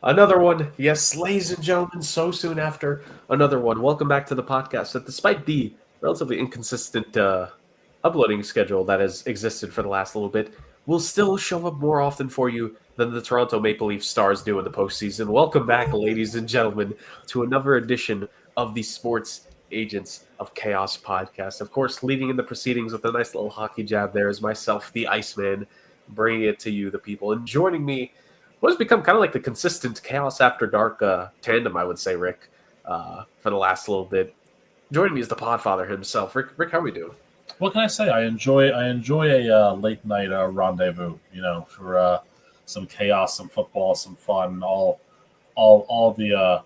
Another one. Yes, ladies and gentlemen, so soon after another one. Welcome back to the podcast. That despite the relatively inconsistent uploading schedule that has existed for the last little bit, will still show up more often for you than the Toronto Maple Leaf Stars do in the postseason. Welcome back, ladies and gentlemen, to another edition of the Sports Agents of Chaos podcast. Of course, leading in the proceedings with a nice little hockey jab there is myself, the Iceman, bringing it to you, the people. And joining me what has become kind of like the consistent Chaos After Dark tandem, I would say, Rick, for the last little bit. Joining me is the Podfather himself. Rick, how are we doing? What can I say? I enjoy a late night rendezvous. For some chaos, some football, some fun, all the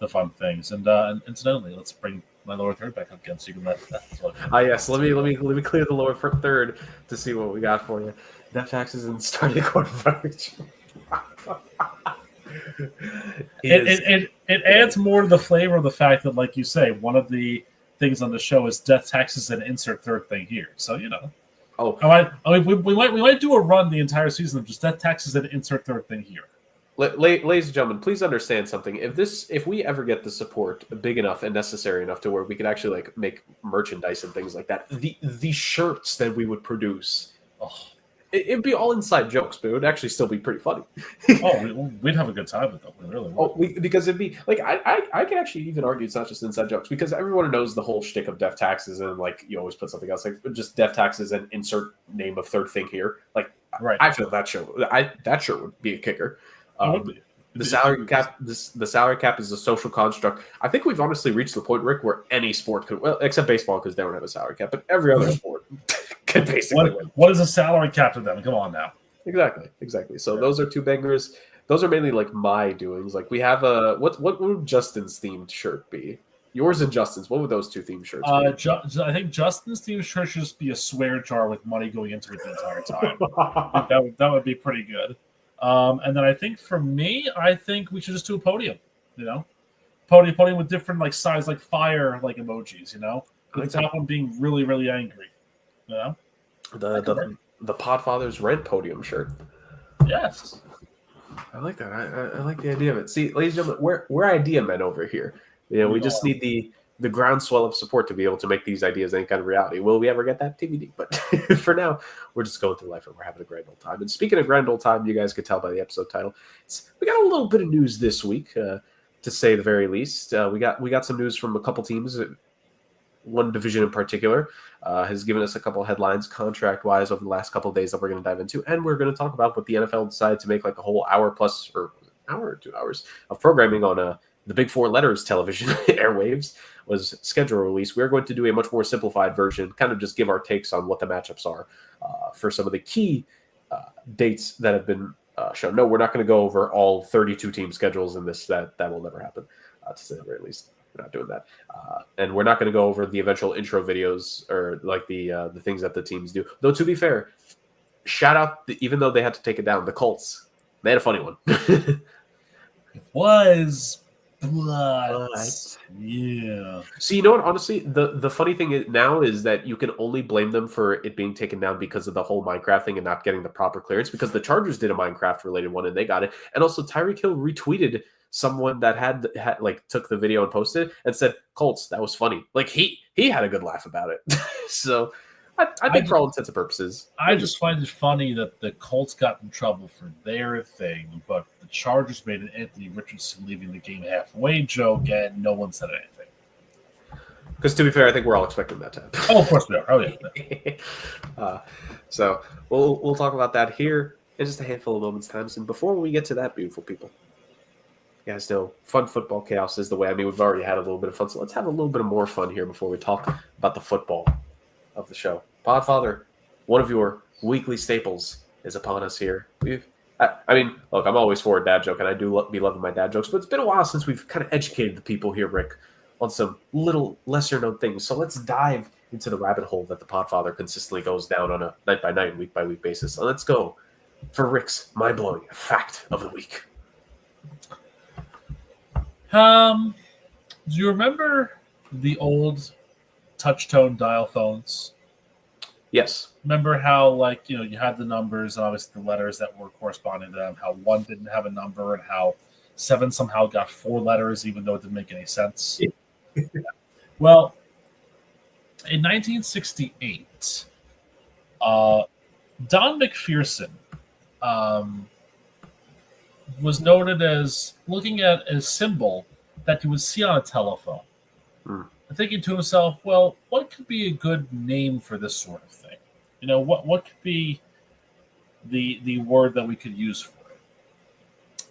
fun things. And incidentally, let's bring my lower third back up again so you can let that. Yes. Let me clear the lower third to see what we got for you. Death taxes and starting quarterback. It adds more to the flavor of the fact that, like you say, one of the things on the show is death taxes and insert third thing here. So we might do a run the entire season of just death taxes and insert third thing here. Ladies and gentlemen, please understand something. If we ever get the support big enough and necessary enough to where we could actually like make merchandise and things like that, the shirts that we would produce. It'd be all inside jokes, but it would actually still be pretty funny. We'd have a good time with them. We really would. Because it'd be like I can actually even argue it's not just inside jokes because everyone knows the whole shtick of death taxes and like you always put something else like just death taxes and insert name of third thing here. Like right. I feel that shirt would be a kicker. The salary cap is a social construct. I think we've honestly reached the point, Rick, where any sport could, well, except baseball because they don't have a salary cap, but every other sport could basically win. What is a salary cap to them? Come on now. Exactly. So those are two bangers. Those are mainly like my doings. Like we have what would Justin's themed shirt be? Yours and Justin's. What would those two themed shirts be? I think Justin's themed shirt should just be a swear jar with money going into it the entire time. that would be pretty good. And then I think for me, I think we should just do a podium, podium with different like size, like fire, like emojis, with the top one being really, really angry, The Podfather's Red podium shirt. Yes. I like that. I like the idea of it. See, ladies and gentlemen, we're idea men over here. We just need the groundswell of support to be able to make these ideas any kind of reality. Will we ever get that TBD? But for now, we're just going through life and we're having a grand old time. And speaking of grand old time, you guys could tell by the episode title, we got a little bit of news this week, to say the very least. We got some news from a couple teams. One division in particular has given us a couple of headlines contract-wise over the last couple of days that we're going to dive into. And we're going to talk about what the NFL decided to make like a whole hour plus or hour or 2 hours of programming on the big four letters television airwaves was schedule release. We're going to do a much more simplified version, kind of just give our takes on what the matchups are for some of the key dates that have been shown. No, we're not going to go over all 32 team schedules in this. That will never happen, to say the very least. We're not doing that. And we're not going to go over the eventual intro videos or like the things that the teams do. Though, to be fair, shout out, even though they had to take it down, the Colts. They had a funny one. It was... But yeah. So you know what? Honestly, the funny thing now is that you can only blame them for it being taken down because of the whole Minecraft thing and not getting the proper clearance. Because the Chargers did a Minecraft related one and they got it, and also Tyreek Hill retweeted someone that had like took the video and posted it and said, "Colts, that was funny." Like he had a good laugh about it. So I think for all intents and purposes, I just find it funny that the Colts got in trouble for their thing, but the Chargers made an Anthony Richardson leaving the game halfway joke, and no one said anything. Because to be fair, I think we're all expecting that to happen. Oh, of course we are. Oh yeah. So we'll talk about that here in just a handful of moments' time. And before we get to that, beautiful people, you guys know fun football chaos is the way. I mean, we've already had a little bit of fun, so let's have a little bit of more fun here before we talk about the football of the show. Podfather, one of your weekly staples is upon us here. I mean, look, I'm always for a dad joke, and I do be loving my dad jokes, but it's been a while since we've kind of educated the people here, Rick, on some little lesser-known things. So let's dive into the rabbit hole that the Podfather consistently goes down on a night-by-night, week-by-week basis. So let's go for Rick's mind-blowing fact of the week. Do you remember the old touch-tone dial phones? Yes. Remember how, you had the numbers and obviously the letters that were corresponding to them, how one didn't have a number and how 7 somehow got 4 letters, even though it didn't make any sense. Well, in 1968, Don McPherson was noted as looking at a symbol that you would see on a telephone. And thinking to himself, well, what could be a good name for this sort of thing? What could be the word that we could use for it?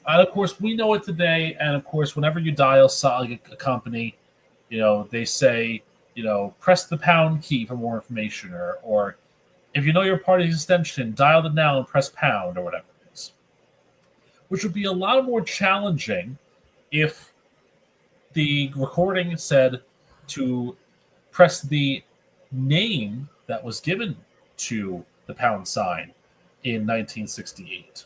And of course, we know it today. And of course, whenever you dial a company, they say, press the pound key for more information, or if you know your party's extension, dial it now and press pound, or whatever it is. Which would be a lot more challenging if the recording said to press the name that was given to the pound sign in 1968.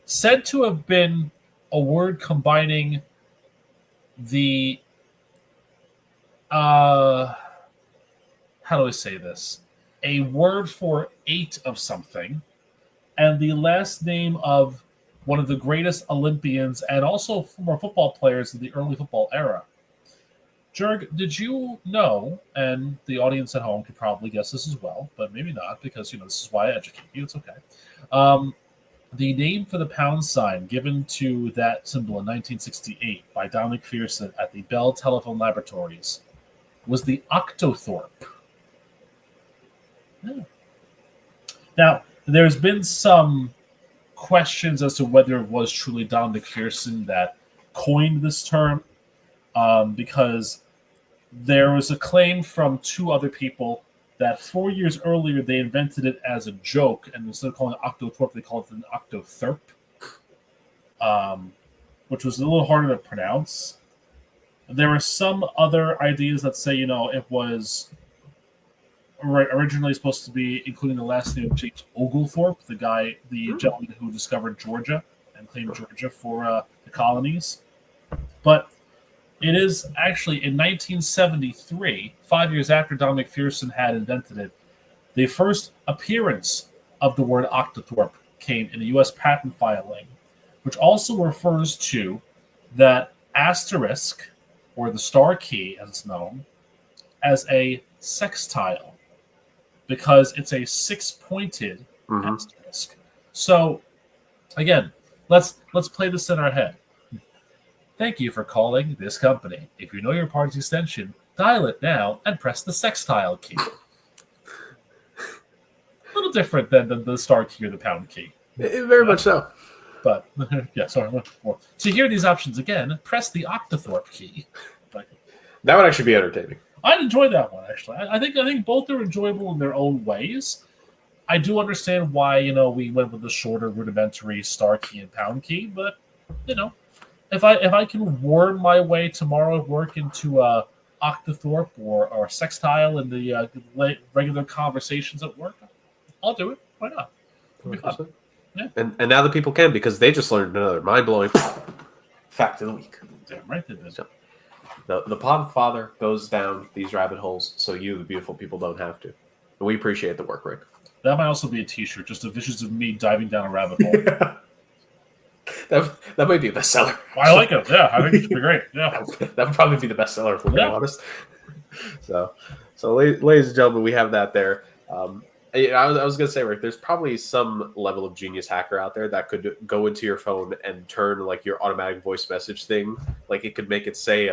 Said to have been a word combining the how do I say this? A word for 8 of something, and the last name of one of the greatest Olympians and also former football players of the early football era. Jurg, did you know, and the audience at home could probably guess this as well, but maybe not, because this is why I educate you. It's okay. The name for the pound sign given to that symbol in 1968 by Don McPherson at the Bell Telephone Laboratories was the octothorpe. Yeah. Now, there's been some questions as to whether it was truly Don McPherson that coined this term, because there was a claim from 2 other people that 4 years earlier they invented it as a joke, and instead of calling it octothorpe, they called it an octotherp, which was a little harder to pronounce. There were some other ideas that say, it was originally supposed to be including the last name of James Oglethorpe, the gentleman who discovered Georgia and claimed Georgia for the colonies. But it is actually in 1973, 5 years after Don McPherson had invented it, the first appearance of the word octothorpe came in the U.S. patent filing, which also refers to that asterisk, or the star key as it's known, as a sextile, because it's a 6-pointed asterisk. So, again, let's play this in our head. Thank you for calling this company. If you know your party's extension, dial it now and press the sextile key. A little different than the star key or the pound key. Very much so. But, yeah, sorry. To hear these options again, press the octothorpe key. That would actually be entertaining. I'd enjoy that one, actually. I think both are enjoyable in their own ways. I do understand why, we went with the shorter, rudimentary star key and pound key, but, if I can worm my way tomorrow at work into octothorpe or sextile in the regular conversations at work, I'll do it. Why not? It'll be fun. Yeah. And now the people can, because they just learned another mind-blowing fact of the week. Damn right they did. So, the Podfather goes down these rabbit holes so you, the beautiful people, don't have to. And we appreciate the work, Rick. That might also be a t-shirt, just a visuals of me diving down a rabbit hole. That might be a bestseller. I like it. Yeah, I think it should be great. Yeah, that would probably be the bestseller if we're being honest. So, ladies and gentlemen, we have that there. I was going to say, Rick, there's probably some level of genius hacker out there that could go into your phone and turn like your automatic voice message thing. Like it could make it say,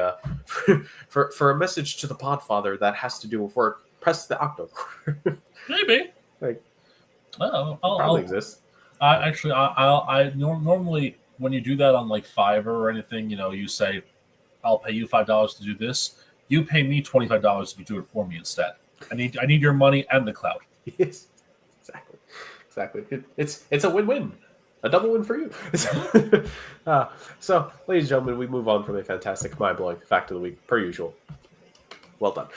for a message to the Podfather that has to do with work, press the octo. Maybe. Probably exists. I normally when you do that on like Fiverr or anything, you say, I'll pay you $5 to do this. You pay me $25 to do it for me instead. I need your money and the cloud. Yes, exactly. It's a win-win, a double win for you. So, ladies and gentlemen, we move on from a fantastic mind-blowing fact of the week, per usual. Well done.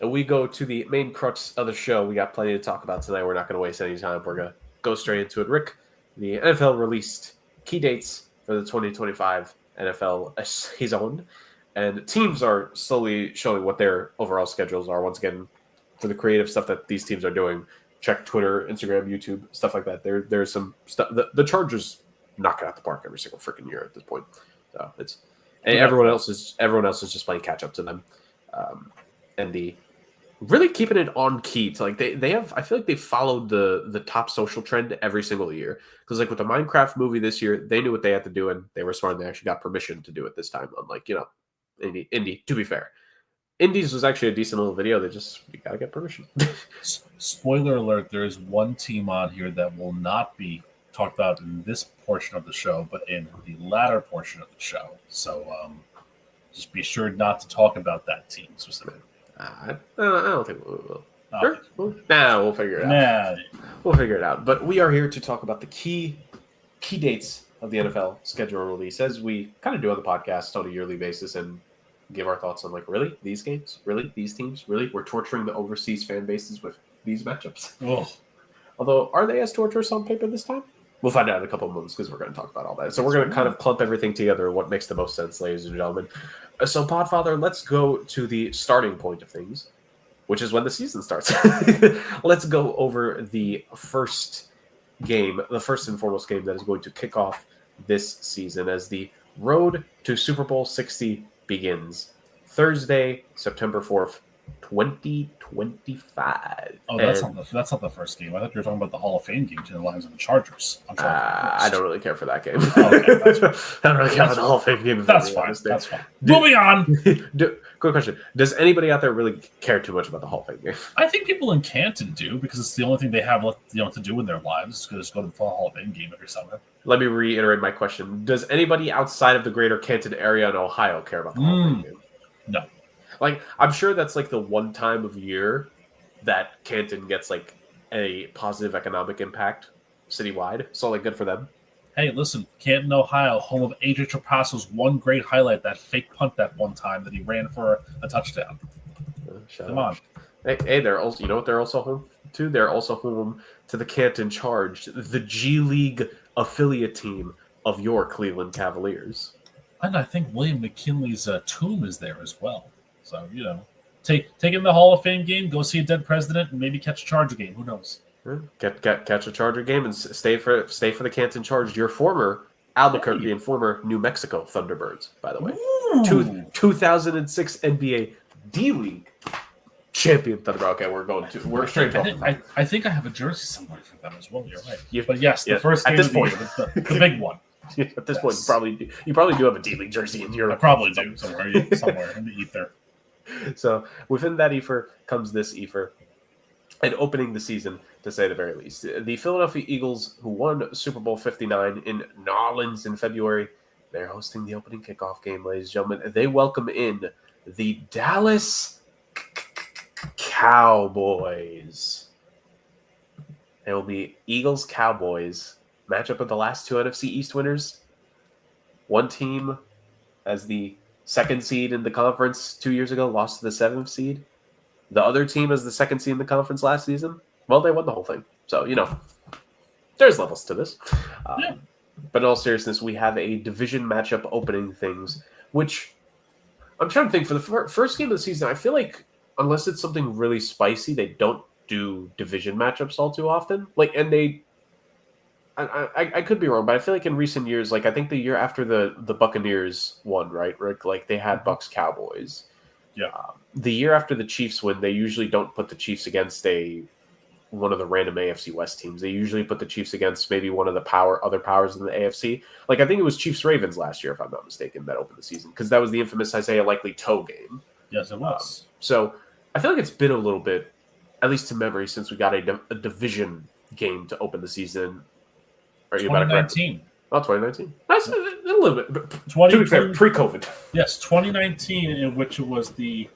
And we go to the main crux of the show. We got plenty to talk about tonight. We're not going to waste any time. We're going to go straight into it. Rick, the NFL released key dates for the 2025 NFL season, and teams are slowly showing what their overall schedules are. Once again, for the creative stuff that these teams are doing, check Twitter, Instagram, YouTube, stuff like that. There's some stuff. The Chargers knock it out the park every single freaking year at this point. So and everyone else is just playing catch up to them, and the really keeping it on key to like they have. I feel like they followed the top social trend every single year, because like with the Minecraft movie this year, they knew what they had to do and they were smart and they actually got permission to do it this time. Unlike Indie. To be fair, Indies was actually a decent little video. You gotta get permission. Spoiler alert: there is one team on here that will not be talked about in this portion of the show, but in the latter portion of the show. So just be sure not to talk about that team specifically. I don't think we will. Sure. We'll figure it out. We'll figure it out. But we are here to talk about the key dates of the NFL schedule release, as we kind of do on the podcast on a yearly basis, and give our thoughts on, like, really? These games? Really? These teams? Really? We're torturing the overseas fan bases with these matchups? Oh. Although, are they as torturous on paper this time? We'll find out in a couple of months, because we're going to talk about all that. So we're going to kind of clump everything together, what makes the most sense, ladies and gentlemen. So, Podfather, let's go to the starting point of things, which is when the season starts. Let's go over the first game, the first and foremost game that is going to kick off this season as the road to Super Bowl 60 begins. Thursday, September 4th, 2025. Oh, that's not the first game. I thought you were talking about the Hall of Fame game between the Lions and the Chargers. I don't really care for that game. Okay, that's fine. I don't really care for the Hall of Fame game. That's fine. That's fine. Moving on. Quick question: does anybody out there really care too much about the Hall of Fame game? I think people in Canton do, because it's the only thing they have to do in their lives. Just go to the Hall of Fame game every summer. Let me reiterate my question: does anybody outside of the greater Canton area in Ohio care about the Hall of Fame game? No. Like, I'm sure that's like the one time of year that Canton gets like a positive economic impact citywide. So, like, good for them. Hey, listen, Canton, Ohio, home of AJ Trapasso's one great highlight, that fake punt that one time that he ran for a touchdown. Come on. Hey, they're also, you know what they're also home to? They're also home to the Canton Charge, the G League affiliate team of your Cleveland Cavaliers. And I think William McKinley's tomb is there as well. So, take in the Hall of Fame game, go see a dead president, and maybe catch a Charger game. Who knows? Catch a Charger game and stay for the Canton Charge. Your former Albuquerque and former New Mexico Thunderbirds, by the way. 2006 NBA D-League champion Thunderbird. Okay, we're straight off. I think I have a jersey somewhere for them as well. You're right. But yes, the first game at this point, the big one. At this point, you probably do have a D-League jersey in Europe. I probably do somewhere in the ether. So within that ether comes this ether, and opening the season, to say the very least. The Philadelphia Eagles, who won Super Bowl 59 in New Orleans in February, they're hosting the opening kickoff game, ladies and gentlemen. They welcome in the Dallas Cowboys. It will be Eagles-Cowboys. Matchup of the last two NFC East winners. One team as the second seed in the conference 2 years ago lost to the seventh seed. The other team as the second seed in the conference last season. Well, they won the whole thing. So, there's levels to this. But in all seriousness, we have a division matchup opening things, which I'm trying to think for the first game of the season. I feel like unless it's something really spicy, they don't do division matchups all too often. I could be wrong, but I feel like in recent years, like I think the year after the Buccaneers won, right, Rick? Like they had Bucks Cowboys. Yeah. The year after the Chiefs win, they usually don't put the Chiefs against one of the random AFC West teams. They usually put the Chiefs against maybe one of the other powers in the AFC. Like I think it was Chiefs Ravens last year, if I'm not mistaken, that opened the season, because that was the infamous Isaiah Likely toe game. Yes, it was. So I feel like it's been a little bit, at least to memory, since we got a division game to open the season. Are you 2019. Oh, 2019. That's a little bit. To be fair, pre-COVID. Yes, 2019, in which it was the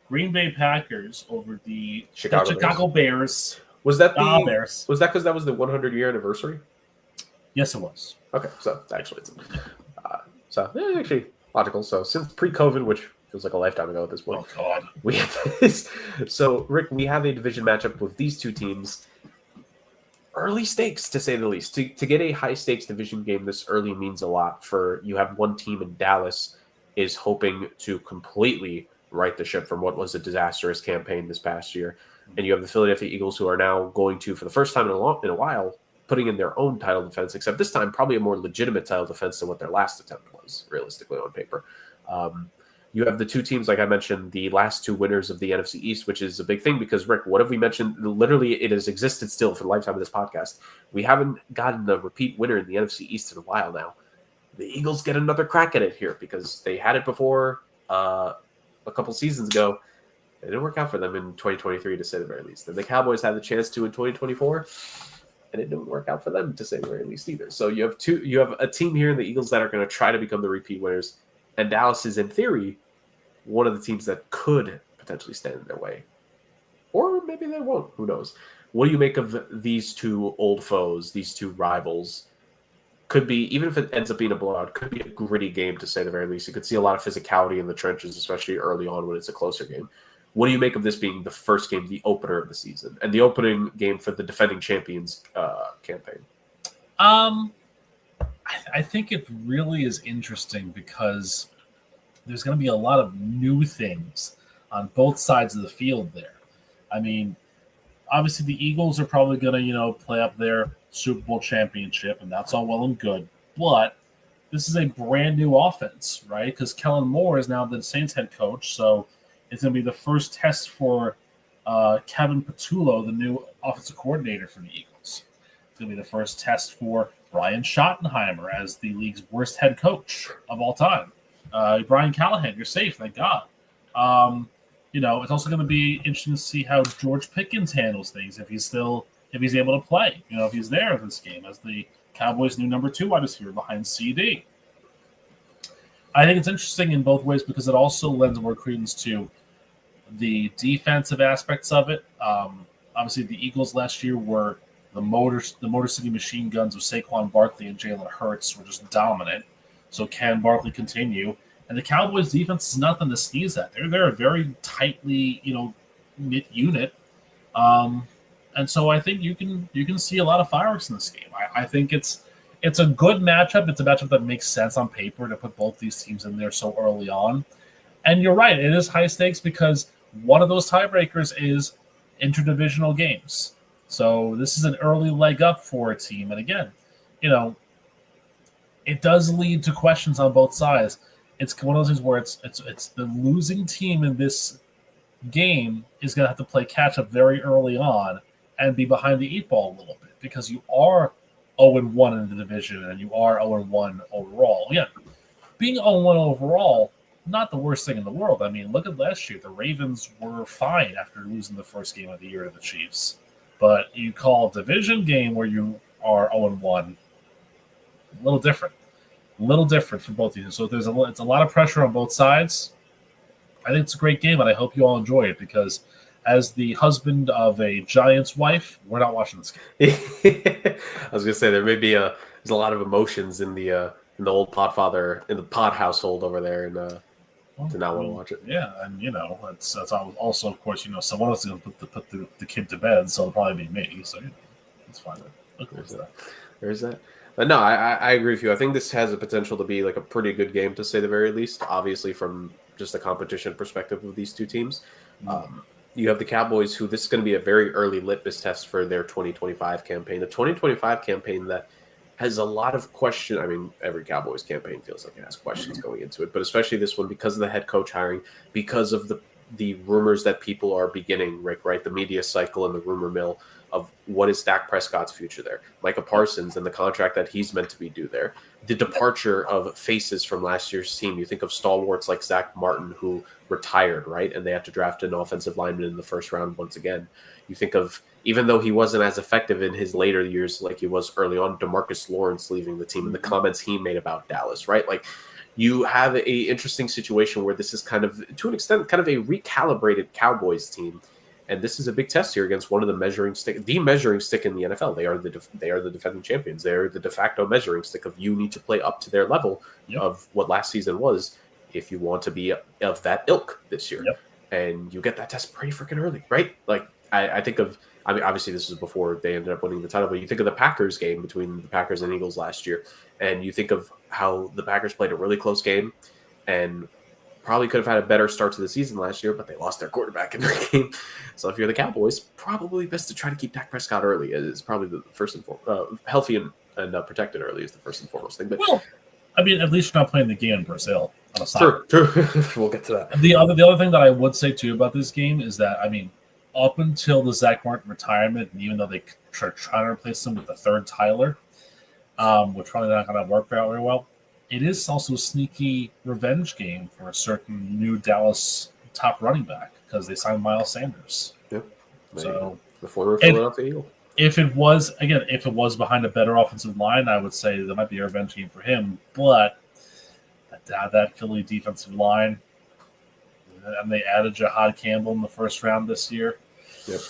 Green Bay Packers over the Chicago Bears. Was that Bears? Was that because that was the 100-year anniversary? Yes, it was. Okay, so actually, it's actually logical. So since pre-COVID, which feels like a lifetime ago at this point, oh god, we have this. So Rick, we have a division matchup with these two teams. Early stakes, to say the least. To get a high-stakes division game this early means a lot. You have one team in Dallas is hoping to completely right the ship from what was a disastrous campaign this past year. And you have the Philadelphia Eagles, who are now going to, for the first time in a while, putting in their own title defense, except this time probably a more legitimate title defense than what their last attempt was, realistically on paper. You have the two teams, like I mentioned, the last two winners of the NFC East, which is a big thing because, Rick, what have we mentioned? Literally, it has existed still for the lifetime of this podcast. We haven't gotten a repeat winner in the NFC East in a while now. The Eagles get another crack at it here because they had it before a couple seasons ago. It didn't work out for them in 2023, to say the very least. And the Cowboys had the chance to in 2024, and it didn't work out for them, to say the very least, either. So you have a team here in the Eagles that are going to try to become the repeat winners, and Dallas is, in theory, one of the teams that could potentially stand in their way. Or maybe they won't. Who knows? What do you make of these two old foes, these two rivals? Could be, even if it ends up being a blowout, could be a gritty game, to say the very least. You could see a lot of physicality in the trenches, especially early on when it's a closer game. What do you make of this being the first game, the opener of the season, and the opening game for the defending champions campaign? I think it really is interesting because there's going to be a lot of new things on both sides of the field there. I mean, obviously the Eagles are probably going to, play up their Super Bowl championship, and that's all well and good. But this is a brand new offense, right? Because Kellen Moore is now the Saints head coach, so it's going to be the first test for Kevin Patullo, the new offensive coordinator for the Eagles. It's going to be the first test for Brian Schottenheimer as the league's worst head coach of all time. Brian Callahan, you're safe, thank God. It's also going to be interesting to see how George Pickens handles things if he's able to play. If he's there in this game as the Cowboys' new number 2 wide receiver behind CD. I think it's interesting in both ways because it also lends more credence to the defensive aspects of it. Obviously, the Eagles last year were the Motor City machine guns of Saquon Barkley and Jalen Hurts were just dominant. So can Barkley continue? And the Cowboys' defense is nothing to sneeze at. They're a very tightly, knit unit. And so I think you can see a lot of fireworks in this game. I think it's a good matchup. It's a matchup that makes sense on paper to put both these teams in there so early on. And you're right, it is high stakes because one of those tiebreakers is interdivisional games. So this is an early leg up for a team. And again, it does lead to questions on both sides. It's one of those things where it's the losing team in this game is going to have to play catch up very early on and be behind the 8 ball a little bit because you are 0-1 in the division and you are 0-1 overall. Yeah, being 0-1 overall, not the worst thing in the world. I mean, look at last year. The Ravens were fine after losing the first game of the year to the Chiefs. But you call a division game where you are 0-1 a little different. A little different for both of you. So it's a lot of pressure on both sides. I think it's a great game, and I hope you all enjoy it because as the husband of a Giants wife, we're not watching this game. I was going to say there's a lot of emotions in the old Podfather, in the Pod household over there, and to not want to watch it. Yeah, and that's also, of course, someone else is going to put the kid to bed, so it'll probably be me. So it's fine. There's that. But no, I agree with you. I think this has a potential to be like a pretty good game, to say the very least. Obviously, from just the competition perspective of these two teams, you have the Cowboys, who this is going to be a very early litmus test for their 2025 campaign. The 2025 campaign that has a lot of questions. I mean, every Cowboys campaign feels like it has questions going into it, but especially this one because of the head coach hiring, because of the rumors that people are beginning, Rick, right? The media cycle and the rumor mill of what is Dak Prescott's future there. Micah Parsons and the contract that he's meant to be due there. The departure of faces from last year's team. You think of stalwarts like Zach Martin, who retired, right? And they had to draft an offensive lineman in the first round once again. You think of, even though he wasn't as effective in his later years like he was early on, DeMarcus Lawrence leaving the team and the comments he made about Dallas, right? Like, you have a interesting situation where this is kind of, to an extent, kind of a recalibrated Cowboys team. And this is a big test here against one of the measuring stick in the NFL. They are the defending champions. They're the de facto measuring stick of you need to play up to their level of what last season was if you want to be of that ilk this year. Yep. And you get that test pretty freaking early, right? Like I think of, I mean, obviously this is before they ended up winning the title, but you think of the Packers game between the Packers and Eagles last year, and you think of how the Packers played a really close game, and probably could have had a better start to the season last year, but they lost their quarterback in their game. So if you're the Cowboys, probably best to try to keep Dak Prescott early. It's probably the first and foremost. Healthy and protected early is the first and foremost thing. But well, I mean, at least you're not playing the game in Brazil on a side. True. We'll get to that. The other thing that I would say too about this game is that, I mean, up until the Zach Martin retirement, and even though they try to replace him with the third Tyler, which probably not going to work out very well, it is also a sneaky revenge game for a certain new Dallas top running back because they signed Miles Sanders. Yep. So the former Philadelphia Eagle. If it was behind a better offensive line, I would say there might be a revenge game for him. But that Philly defensive line, and they added Jahad Campbell in the first round this year. Yep.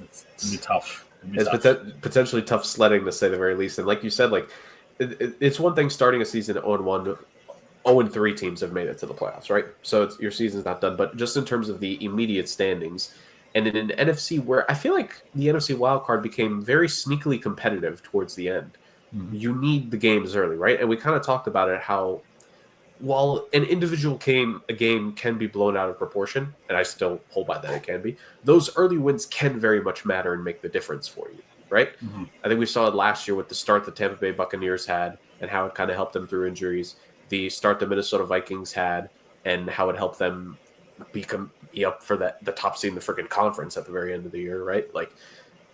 It's going to be tough. It's potentially tough sledding, to say the very least. And like you said, like it's one thing starting a season 0-1. 0-3 teams have made it to the playoffs, right? So your season's not done. But just in terms of the immediate standings, and in an NFC where I feel like the NFC wildcard became very sneakily competitive towards the end, you need the games early, right? And we kind of talked about it, how while an individual game can be blown out of proportion, and I still hold by that it can be, those early wins can very much matter and make the difference for you, right? I think we saw it last year with the start the Tampa Bay Buccaneers had and how it kind of helped them through injuries, the start the Minnesota Vikings had and how it helped them be up for the top seed in the freaking conference at the very end of the year, right? Like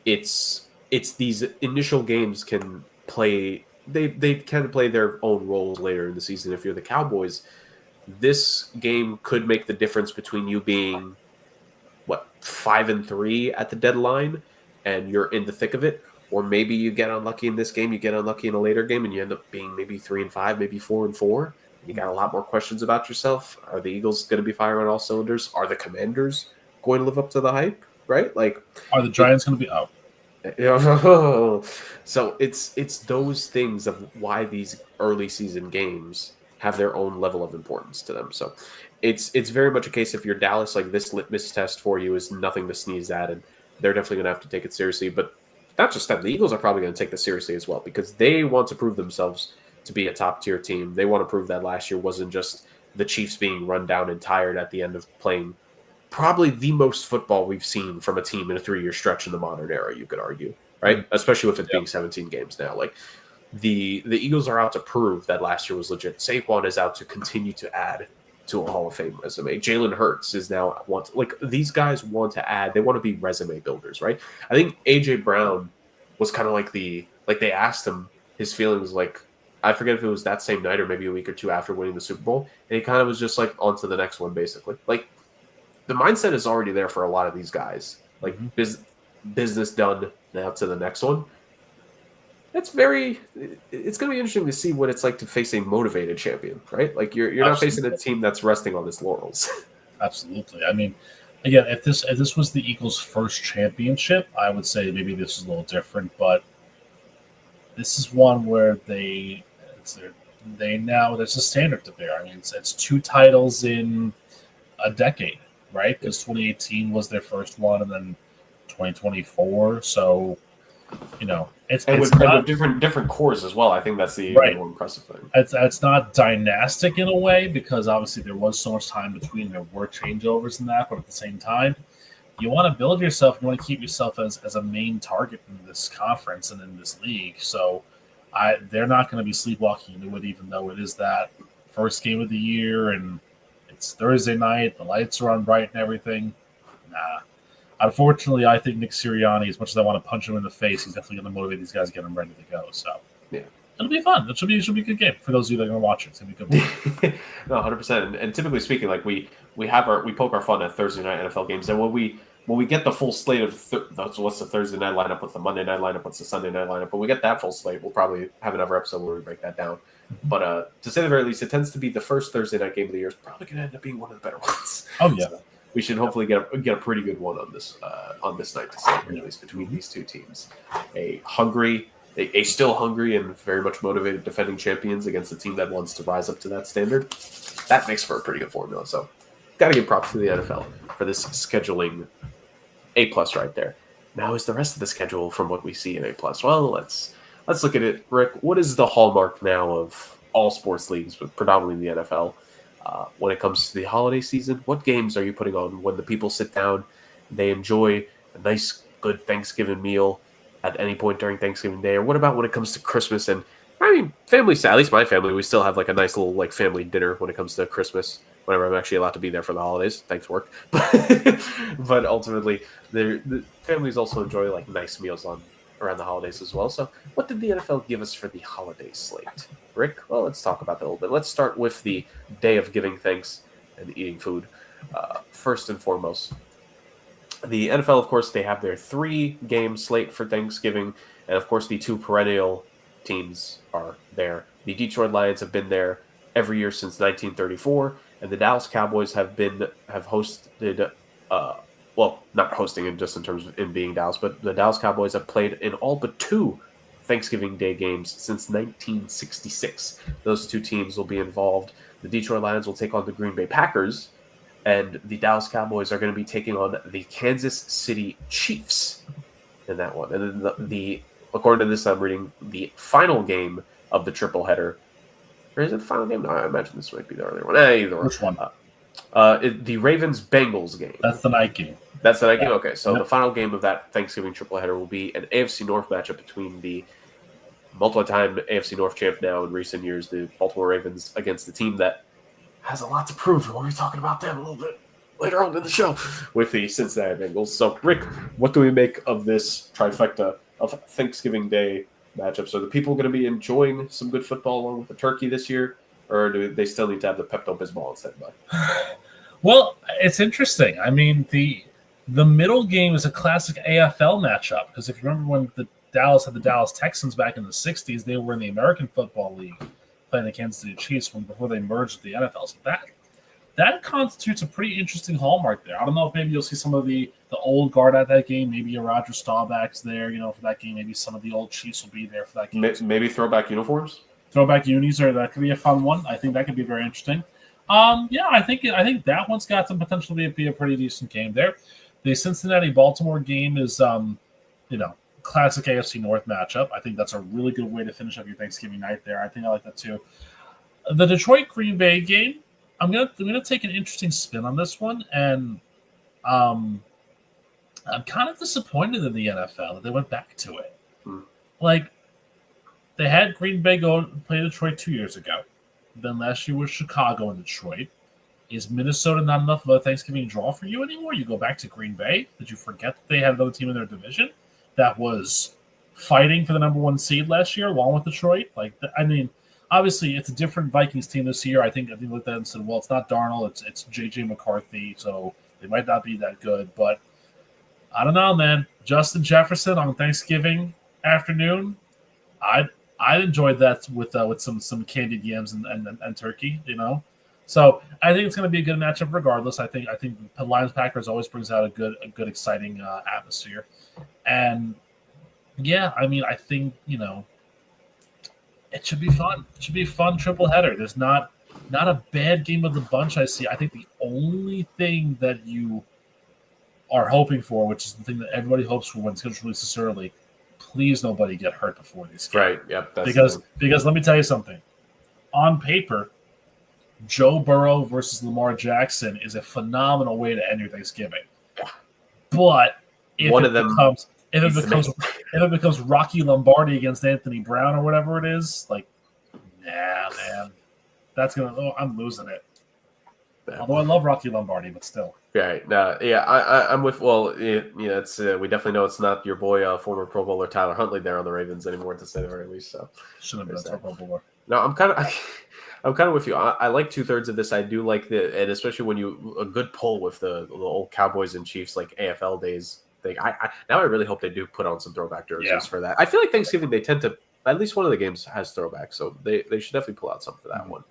it's these initial games can play. They can play their own roles later in the season. If you're the Cowboys, this game could make the difference between you being 5-3 at the deadline and you're in the thick of it, or maybe you get unlucky in this game, you get unlucky in a later game, and you end up being maybe 3-5, maybe 4-4. You got a lot more questions about yourself. Are the Eagles going to be firing on all cylinders? Are the Commanders going to live up to the hype? Right? Like, are the Giants going to be out? So it's those things of why these early season games have their own level of importance to them. So it's very much a case, if you're Dallas, like this litmus test for you is nothing to sneeze at, and they're definitely going to have to take it seriously. But not just them, the Eagles are probably going to take this seriously as well, because they want to prove themselves to be a top tier team. They want to prove that last year wasn't just the Chiefs being run down and tired at the end of playing probably the most football we've seen from a team in a 3-year stretch in the modern era, you could argue, right? Especially with it being 17 games now. Like the Eagles are out to prove that last year was legit. Saquon is out to continue to add to a Hall of Fame resume. Jalen Hurts is now these guys want to add. They want to be resume builders, right? I think AJ Brown was kind of like they asked him his feelings, like, I forget if it was that same night or maybe a week or two after winning the Super Bowl, and he kind of was just like on to the next one, basically. Like, the mindset is already there for a lot of these guys. Like, business done, now to the next one. It's going to be interesting to see what it's like to face a motivated champion, right? Like, you're not facing a team that's resting on its laurels. Absolutely. I mean, again, if this was the Eagles' first championship, I would say maybe this is a little different, but this is one where there's a standard to bear. I mean, it's 2 titles in a decade, right? Because 2018 was their first one, and then 2024. So, it's with different cores as well. I think that's the more impressive thing. It's not dynastic in a way, because obviously there was so much time between. There were changeovers in that, but at the same time, you want to build yourself. You want to keep yourself as a main target in this conference and in this league. So they're not going to be sleepwalking into it, even though it is that first game of the year and it's Thursday night. The lights are on bright and everything. Nah. Unfortunately, I think Nick Sirianni, as much as I want to punch him in the face, he's definitely going to motivate these guys to get them ready to go. So it'll be fun. It should be a good game for those of you that are going to watch it. It's going to be a good one. No, 100%. And typically speaking, like we poke our fun at Thursday night NFL games, and when we get the full slate of what's the Thursday night lineup, what's the Monday night lineup, what's the Sunday night lineup, when we get that full slate, we'll probably have another episode where we break that down. But to say the very least, it tends to be the first Thursday night game of the year. It's probably going to end up being one of the better ones. Oh yeah. So we should hopefully get a pretty good one on this night to say, at least between these two teams. A still hungry and very much motivated defending champions against a team that wants to rise up to that standard. That makes for a pretty good formula. So, got to give props to the NFL for this scheduling A+ right there. Now, is the rest of the schedule from what we see in A+? Well, let's look at it. Rick, what is the hallmark now of all sports leagues, but predominantly the NFL? When it comes to the holiday season, what games are you putting on when the people sit down, they enjoy a nice, good Thanksgiving meal at any point during Thanksgiving Day? Or what about when it comes to Christmas? And I mean, family, at least my family, we still have like a nice little like family dinner when it comes to Christmas. Whenever I'm actually allowed to be there for the holidays, thanks work. But ultimately, the families also enjoy like nice meals on around the holidays as well. So, what did the NFL give us for the holiday slate, Rick? Well, let's talk about that a little bit. Let's start with the day of giving thanks and eating food. First and foremost, the NFL, of course, they have their 3-game slate for Thanksgiving, and of course, the 2 perennial teams are there. The Detroit Lions have been there every year since 1934, and the Dallas Cowboys have hosted. Well, not hosting it just in terms of in being Dallas, but the Dallas Cowboys have played in all but 2 Thanksgiving Day games since 1966. Those 2 teams will be involved. The Detroit Lions will take on the Green Bay Packers, and the Dallas Cowboys are going to be taking on the Kansas City Chiefs in that one. And then the according to this, I'm reading the final game of the triple header. Or is it the final game? No, I imagine this might be the earlier one. Either Which one? The Ravens-Bengals game. That's the night game. That's the night game? Okay, so the final game of that Thanksgiving triple header will be an AFC North matchup between the multi-time AFC North champ now in recent years, the Baltimore Ravens, against the team that has a lot to prove. We'll be talking about them a little bit later on in the show with the Cincinnati Bengals. So, Rick, what do we make of this trifecta of Thanksgiving Day matchups? Are the people going to be enjoying some good football along with the turkey this year, or do they still need to have the Pepto-Bismol instead? Well, it's interesting. I mean, the middle game is a classic AFL matchup because if you remember when the Dallas had the Dallas Texans back in the 60s, they were in the American Football League playing the Kansas City Chiefs before they merged with the NFL. So that constitutes a pretty interesting hallmark there. I don't know if maybe you'll see some of the old guard at that game. Maybe a Roger Staubach's there, for that game. Maybe some of the old Chiefs will be there for that game. Maybe throwback uniforms? Throwback unis, or that could be a fun one. I think that could be very interesting. I think that one's got some potential to be a pretty decent game there. The Cincinnati-Baltimore game is, classic AFC North matchup. I think that's a really good way to finish up your Thanksgiving night there. I think I like that too. The Detroit-Green Bay game, I'm gonna take an interesting spin on this one, and I'm kind of disappointed in the NFL that they went back to it. Like, they had Green Bay go play Detroit 2 years ago. Then last year was Chicago and Detroit. Is Minnesota not enough of a Thanksgiving draw for you anymore? You go back to Green Bay? Did you forget that they had another team in their division that was fighting for the number 1 seed last year along with Detroit? Obviously, it's a different Vikings team this year. I think looked at that and said, well, it's not Darnold, it's J.J. McCarthy, so they might not be that good. But I don't know, man. Justin Jefferson on Thanksgiving afternoon, I'd enjoyed that with some candied yams and turkey, So I think it's going to be a good matchup regardless. I think the Lions Packers always brings out a good exciting atmosphere, and I think it should be fun. It should be a fun triple header. There's not a bad game of the bunch I see. I think the only thing that you are hoping for, which is the thing that everybody hopes for when schedule releases early, please nobody get hurt before these games. Right. Yep. Because let me tell you something. On paper, Joe Burrow versus Lamar Jackson is a phenomenal way to end your Thanksgiving. But if it becomes Rocky Lombardi against Anthony Brown or whatever it is, man, I'm losing it. Yeah. Although I love Rocky Lombardi, but still. Right. I'm with. Well, it's we definitely know it's not your boy, former Pro Bowler Tyler Huntley there on the Ravens anymore, to say the very least. So shouldn't have been a Pro Bowler. No, I'm kind of with you. I like 2/3 of this. I do like and especially when a good pull with the old Cowboys and Chiefs AFL days thing. Now I really hope they do put on some throwback jerseys for that. I feel like Thanksgiving they tend to, at least one of the games has throwbacks, so they should definitely pull out some for that one.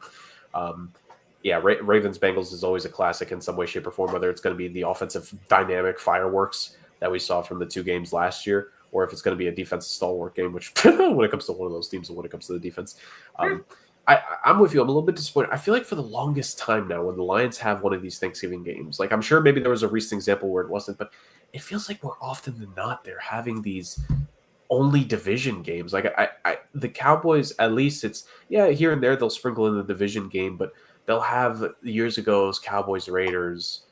Ravens Bengals is always a classic in some way, shape, or form. Whether it's going to be the offensive dynamic fireworks that we saw from the 2 games last year, or if it's going to be a defensive stalwart game, which when it comes to one of those teams, and when it comes to the defense. I'm with you. I'm a little bit disappointed. I feel like for the longest time now, when the Lions have one of these Thanksgiving games, I'm sure maybe there was a recent example where it wasn't, but it feels like more often than not they're having these only division games. The Cowboys, at least it's here and there they'll sprinkle in the division game, but they'll have years ago's Cowboys Raiders.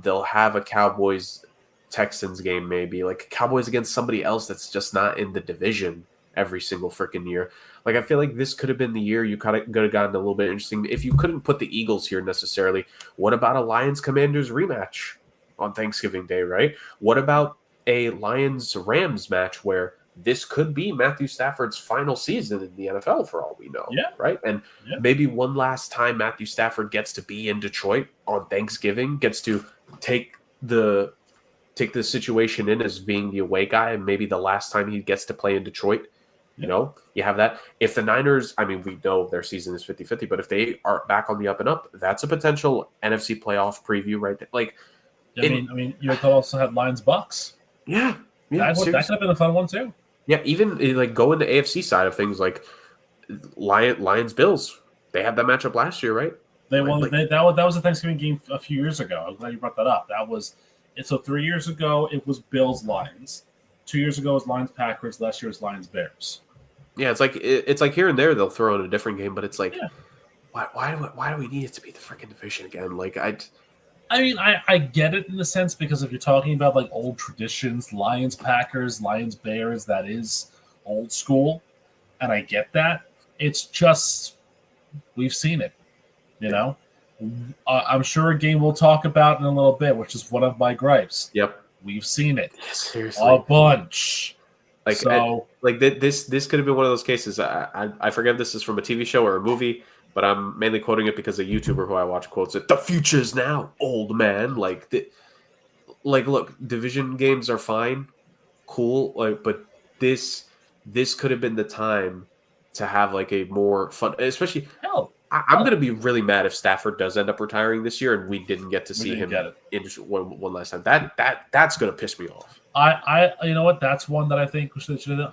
They'll have a Cowboys Texans game, maybe like Cowboys against somebody else that's just not in the division every single freaking year. Like I feel like this could have been the year you kind of could have gotten a little bit interesting. If you couldn't put the Eagles here necessarily, what about a Lions Commanders rematch on Thanksgiving Day, right? What about a Lions Rams match where this could be Matthew Stafford's final season in the NFL for all we know, right? And maybe one last time Matthew Stafford gets to be in Detroit on Thanksgiving, gets to take the situation in as being the away guy, and maybe the last time he gets to play in Detroit. You know, you have that. If the Niners, I mean, we know their season is 50-50, but if they are back on the up and up, that's a potential NFC playoff preview right there. Like, I mean, you could also have Lions Bucks. Yeah, that could have been a fun one too. Yeah, even like go in the AFC side of things, like Lions Bills. They had that matchup last year, right? That was a Thanksgiving game a few years ago. I'm glad you brought that up. So 3 years ago it was Bills Lions. 2 years ago it was Lions Packers. Last year it was Lions Bears. Yeah, it's like here and there they'll throw in a different game, but it's like, why do we need it to be the freaking division again? Like I get it in the sense because if you're talking about like old traditions, Lions Packers, Lions Bears, that is old school, and I get that. It's just we've seen it, you know. I'm sure a game we'll talk about in a little bit, which is one of my gripes. Yep, we've seen it. Seriously, a bunch. Like so, this could have been one of those cases. I forget if this is from a TV show or a movie, but I'm mainly quoting it because a YouTuber who I watch quotes it. The future's now, old man. Like look, division games are fine, cool. Like, but this could have been the time to have like a more fun, especially. I'm going to be really mad if Stafford does end up retiring this year and we didn't get to see him in one last time. That's going to piss me off. You know what? That's one that I think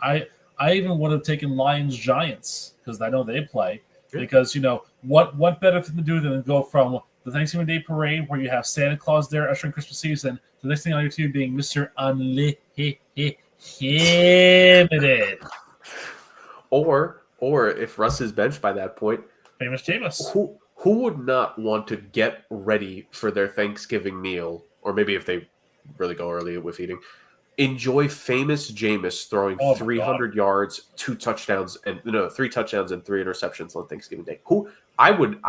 I even would have taken Lions Giants because I know they play. Because what better thing to do than go from the Thanksgiving Day parade where you have Santa Claus there ushering Christmas season to the next thing on your team being Mr. Unlimited, or if Russ is benched by that point, famous Jameis. Who would not want to get ready for their Thanksgiving meal, or maybe if they really go early with eating, enjoy famous Jameis throwing 300 yards, 3 touchdowns and 3 interceptions on Thanksgiving Day. I would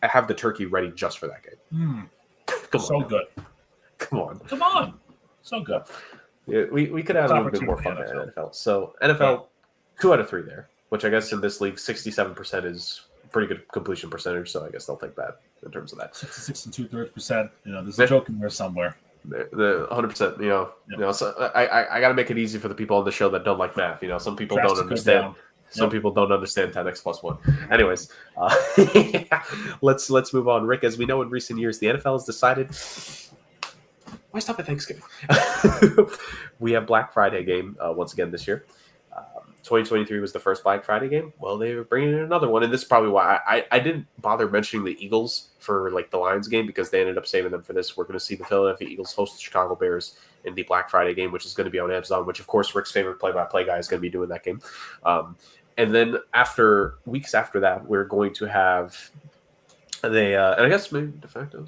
have the turkey ready just for that game. Good. Come on. So good. Yeah, we could have a little bit more fun there in NFL. So NFL 2 out of 3 there, which I guess in this league 67% is pretty good completion percentage, so I guess they'll take that in terms of that. 66 2/3%. There's a joke in there somewhere. The 100%. So I got to make it easy for the people on the show that don't like math. Some people don't understand. Some people don't understand 10x plus 1. Anyways, let's move on, Rick. As we know, in recent years, the NFL has decided. Why stop at Thanksgiving? We have Black Friday game once again this year. 2023 was the first Black Friday game. Well, they were bringing in another one, and this is probably why I didn't bother mentioning the Eagles for like the Lions game because they ended up saving them for this. We're going to see the Philadelphia Eagles host the Chicago Bears in the Black Friday game, which is going to be on Amazon, which of course Rick's favorite play-by-play guy is going to be doing that game. And then weeks after that, we're going to have and I guess maybe de facto.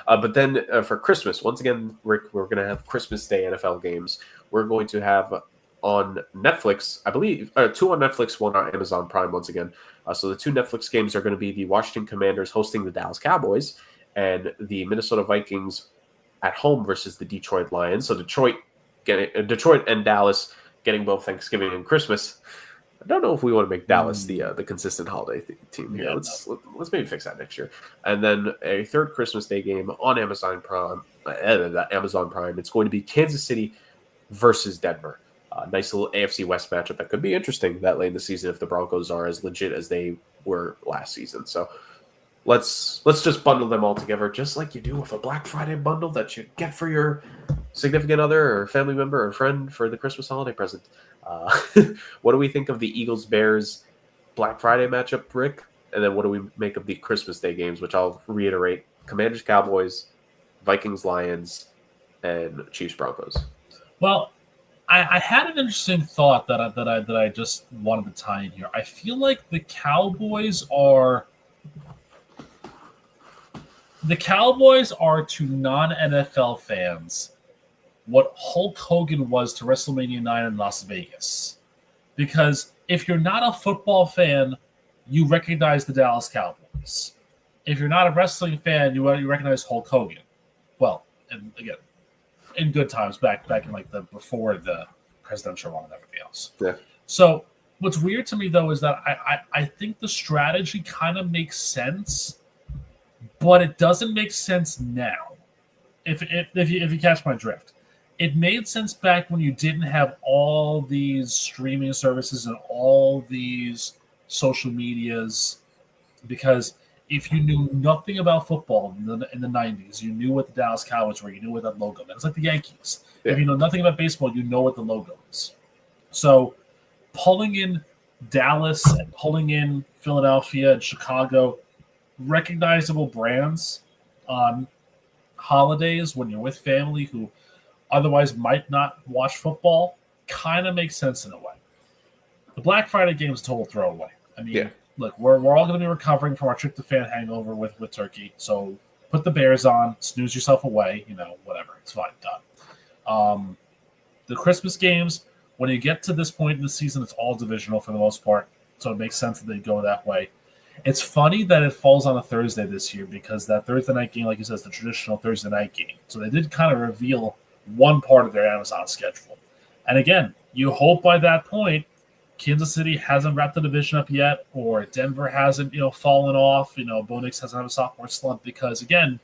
But then for Christmas, once again, Rick, we're going to have Christmas Day NFL games. We're going to have on Netflix, I believe, 2 on Netflix, 1 on Amazon Prime once again. So the 2 Netflix games are going to be the Washington Commanders hosting the Dallas Cowboys and the Minnesota Vikings at home versus the Detroit Lions. So Detroit and Dallas getting both Thanksgiving and Christmas. I don't know if we want to make Dallas the consistent holiday team here. Yeah, let's maybe fix that next year. And then a third Christmas Day game on Amazon Prime. It's going to be Kansas City versus Denver. Nice little AFC West matchup that could be interesting that late in the season if the Broncos are as legit as they were last season. So let's just bundle them all together, just like you do with a Black Friday bundle that you get for your significant other or family member or friend for the Christmas holiday present. What do we think of the Eagles-Bears Black Friday matchup, Rick? And then what do we make of the Christmas Day games, which I'll reiterate: Commanders-Cowboys, Vikings-Lions, and Chiefs-Broncos. Well, I had an interesting thought that I just wanted to tie in here. I feel like the Cowboys are The Cowboys are to non-NFL fans what Hulk Hogan was to WrestleMania 9 in Las Vegas. Because if you're not a football fan, you recognize the Dallas Cowboys. If you're not a wrestling fan, you recognize Hulk Hogan. Well, and again, in good times back in like the before the presidential run and everything else. Yeah. So what's weird to me though is that I think the strategy kind of makes sense, but it doesn't make sense now. If you catch my drift. It made sense back when you didn't have all these streaming services and all these social medias, because if you knew nothing about football in the 90s, you knew what the Dallas Cowboys were, you knew what that logo meant. It's like the Yankees. Yeah. If you know nothing about baseball, you know what the logo is. So pulling in Dallas and pulling in Philadelphia and Chicago, recognizable brands on holidays when you're with family who otherwise might not watch football, kind of makes sense in a way. The Black Friday game is a total throwaway. I mean, Look, we're all going to be recovering from our tryptophan hangover with turkey. So put the Bears on, snooze yourself away, whatever. It's fine, done. The Christmas games, when you get to this point in the season, it's all divisional for the most part. So it makes sense that they go that way. It's funny that it falls on a Thursday this year because that Thursday night game, like you said, is the traditional Thursday night game. So they did kind of reveal one part of their Amazon schedule. And again, you hope by that point, Kansas City hasn't wrapped the division up yet, or Denver hasn't, fallen off. Bo Nix hasn't had a sophomore slump because, again,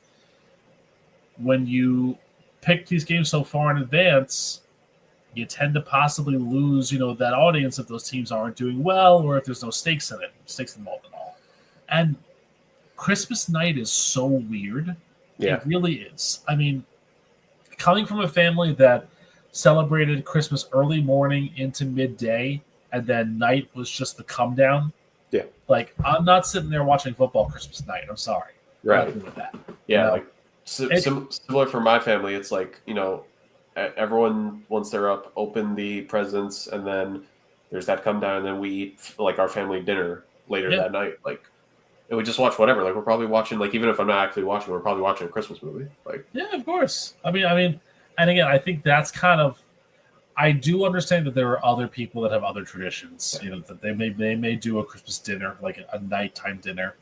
when you pick these games so far in advance, you tend to possibly lose, that audience if those teams aren't doing well or if there's no stakes involved at all. And Christmas night is so weird. Yeah. It really is. I mean, coming from a family that celebrated Christmas early morning into midday, and then night was just the come down. Yeah. Like, I'm not sitting there watching football Christmas night. I'm sorry. Right. With that. Yeah. Like similar for my family. It's like, everyone, once they're up, open the presents, and then there's that come down, and then we eat like our family dinner later that night. Like, and we just watch whatever. Like, we're probably watching, like, even if I'm not actually watching, we're probably watching a Christmas movie. Like, yeah, of course. I mean, and again, I think that's kind of, I do understand that there are other people that have other traditions. That they may do a Christmas dinner, like a nighttime dinner.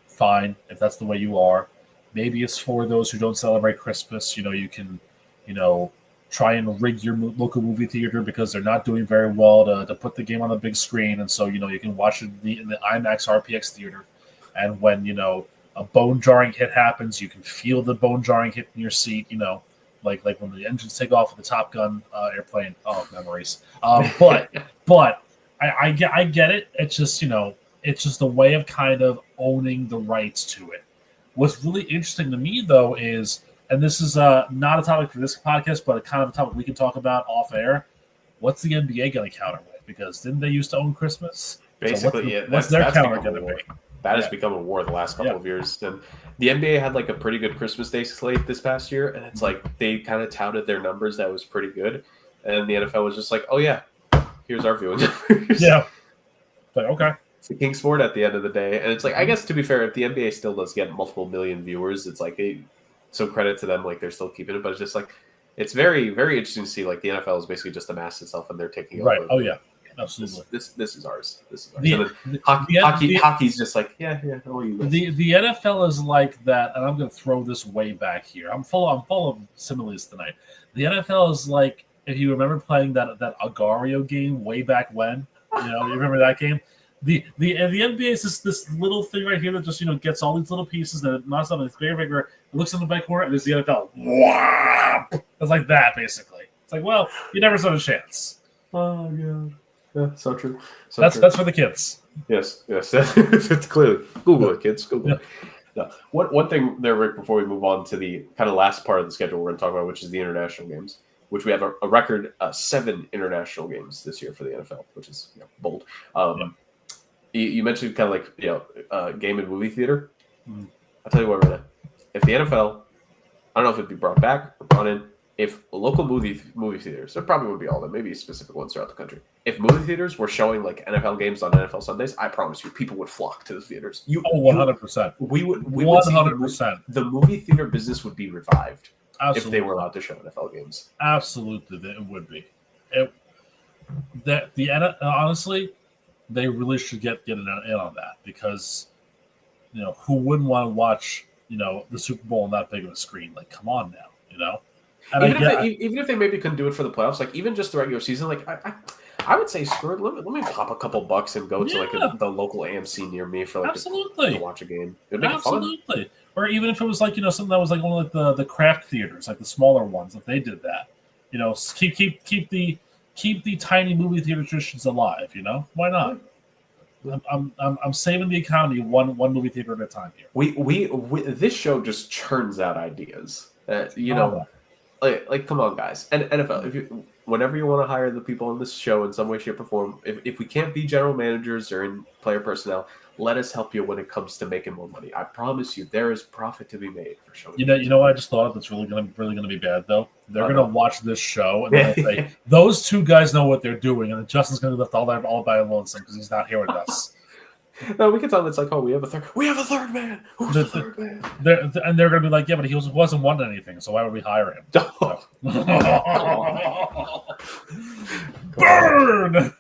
Fine, if that's the way you are. Maybe it's for those who don't celebrate Christmas. You can, try and rig your local movie theater because they're not doing very well to put the game on the big screen, and so you can watch it in the IMAX RPX theater. And when a bone-jarring hit happens, you can feel the bone-jarring hit in your seat. Like when the engines take off with the Top Gun airplane. Oh, memories. But I get it. It's just it's just a way of kind of owning the rights to it. What's really interesting to me though is, and this is not a topic for this podcast, but a kind of a topic we can talk about off air. What's the NBA going to counter with? Because didn't they used to own Christmas? Basically, so what's their counter going to be? That has become a war the last couple of years. And the NBA had like a pretty good Christmas Day slate this past year. And it's like they kind of touted their numbers that was pretty good. And the NFL was just like, oh, yeah, here's our viewing numbers. Yeah. Like, okay. It's a king sport at the end of the day. And it's like, I guess to be fair, if the NBA still does get multiple million viewers, it's like, so credit to them, like they're still keeping it. But it's just like, it's very, very interesting to see like the NFL is basically just amassed itself and they're taking over. Right. Oh, yeah. Absolutely. This is ours. This is ours. Hockey's just like, yeah. The NFL is like that, and I'm going to throw this way back here. I'm full of similes tonight. The NFL is like, if you remember playing that Agario game way back when, you remember that game. The NBA is this little thing right here that just gets all these little pieces and it knocks out. It's bigger. It looks in the back corner and there's the NFL. It's like that basically. It's like, well, you never stood a chance. Oh god. Yeah, so true. That's for the kids. Yes. It's clearly. Google it, kids. Google it. No. One thing there, Rick, before we move on to the kind of last part of the schedule we're going to talk about, which is the international games, which we have a record 7 international games this year for the NFL, which is bold. You mentioned kind of like game and movie theater. I'll tell you what, Renee. If the NFL, I don't know if it'd be brought back or brought in, if local movie theaters, there probably would be all of them, maybe specific ones throughout the country. If movie theaters were showing like NFL games on NFL Sundays, I promise you, people would flock to the theaters. 100%. We would 100%. The movie theater business would be revived. Absolutely. If they were allowed to show NFL games. Absolutely, it would be. Honestly, they really should get in on that because, who wouldn't want to watch, the Super Bowl on that big of a screen? Like, come on now, And even if they maybe couldn't do it for the playoffs, like even just the regular season, like I would say screw it. Let me pop a couple bucks and go to like the local AMC near me for like to watch a game. It'd make it fun. Or even if it was like something that was like one of like the craft theaters, like the smaller ones, if they did that, keep the tiny movie theater traditions alive. Why not? I'm saving the economy one movie theater at a time here. We this show just churns out ideas. Like come on, guys. And NFL, whenever you want to hire the people on this show in some way, shape, or form, if we can't be general managers or in player personnel, let us help you when it comes to making more money. I promise you, there is profit to be made for showing. You know what I just thought of that's really gonna be bad though. They're gonna watch this show and they'll say those two guys know what they're doing, and then Justin's gonna be left all by lonesome because he's not here with us. No, we can tell them it's like, we have a third man. Who's the third man? And they're going to be like, yeah, but he wasn't wanting anything, so why would we hire him? Burn!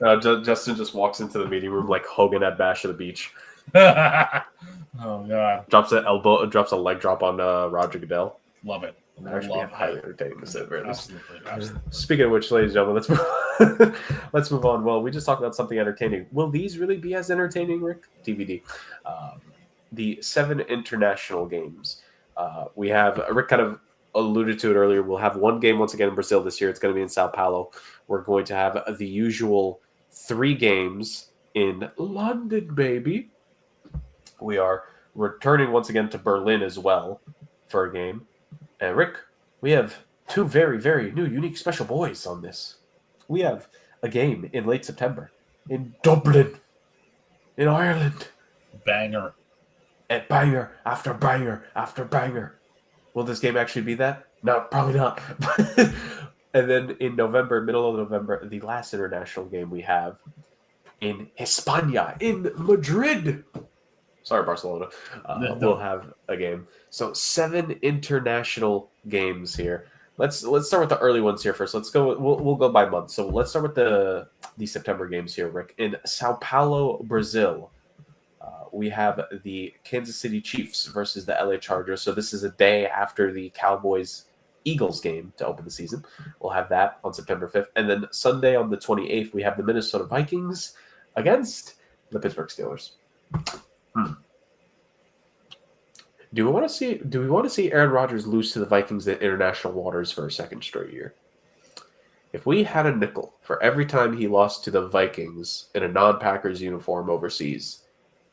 Justin just walks into the meeting room like Hogan at Bash of the Beach. Oh god! Drops a leg drop on Roger Goodell. Love it. Actually, highly entertaining to sit there. Absolutely. Speaking of which, ladies and gentlemen, let's move on. Well, we just talked about something entertaining. Will these really be as entertaining, Rick? TBD. The 7 international games. We have Rick kind of alluded to it earlier. We'll have one game once again in Brazil this year. It's going to be in Sao Paulo. We're going to have the usual 3 games in London, baby. We are returning once again to Berlin as well for a game. And Rick, we have 2 very, very new, unique, special boys on this. We have a game in late September in Dublin, in Ireland. Banger. And banger after banger after banger. Will this game actually be that? No, probably not. And then in November, middle of November, the last international game we have in Hispania, in Madrid. Sorry, Barcelona. We'll have a game. So 7 international games here. Let's start with the early ones here first. Let's go. We'll go by month. So let's start with the September games here, Rick. In Sao Paulo, Brazil, we have the Kansas City Chiefs versus the LA Chargers. So this is a day after the Cowboys-Eagles game to open the season. We'll have that on September 5th. And then Sunday on the 28th, we have the Minnesota Vikings against the Pittsburgh Steelers. Do we want to see Aaron Rodgers lose to the Vikings in international waters for a second straight year? If we had a nickel for every time he lost to the Vikings in a non-Packers uniform overseas,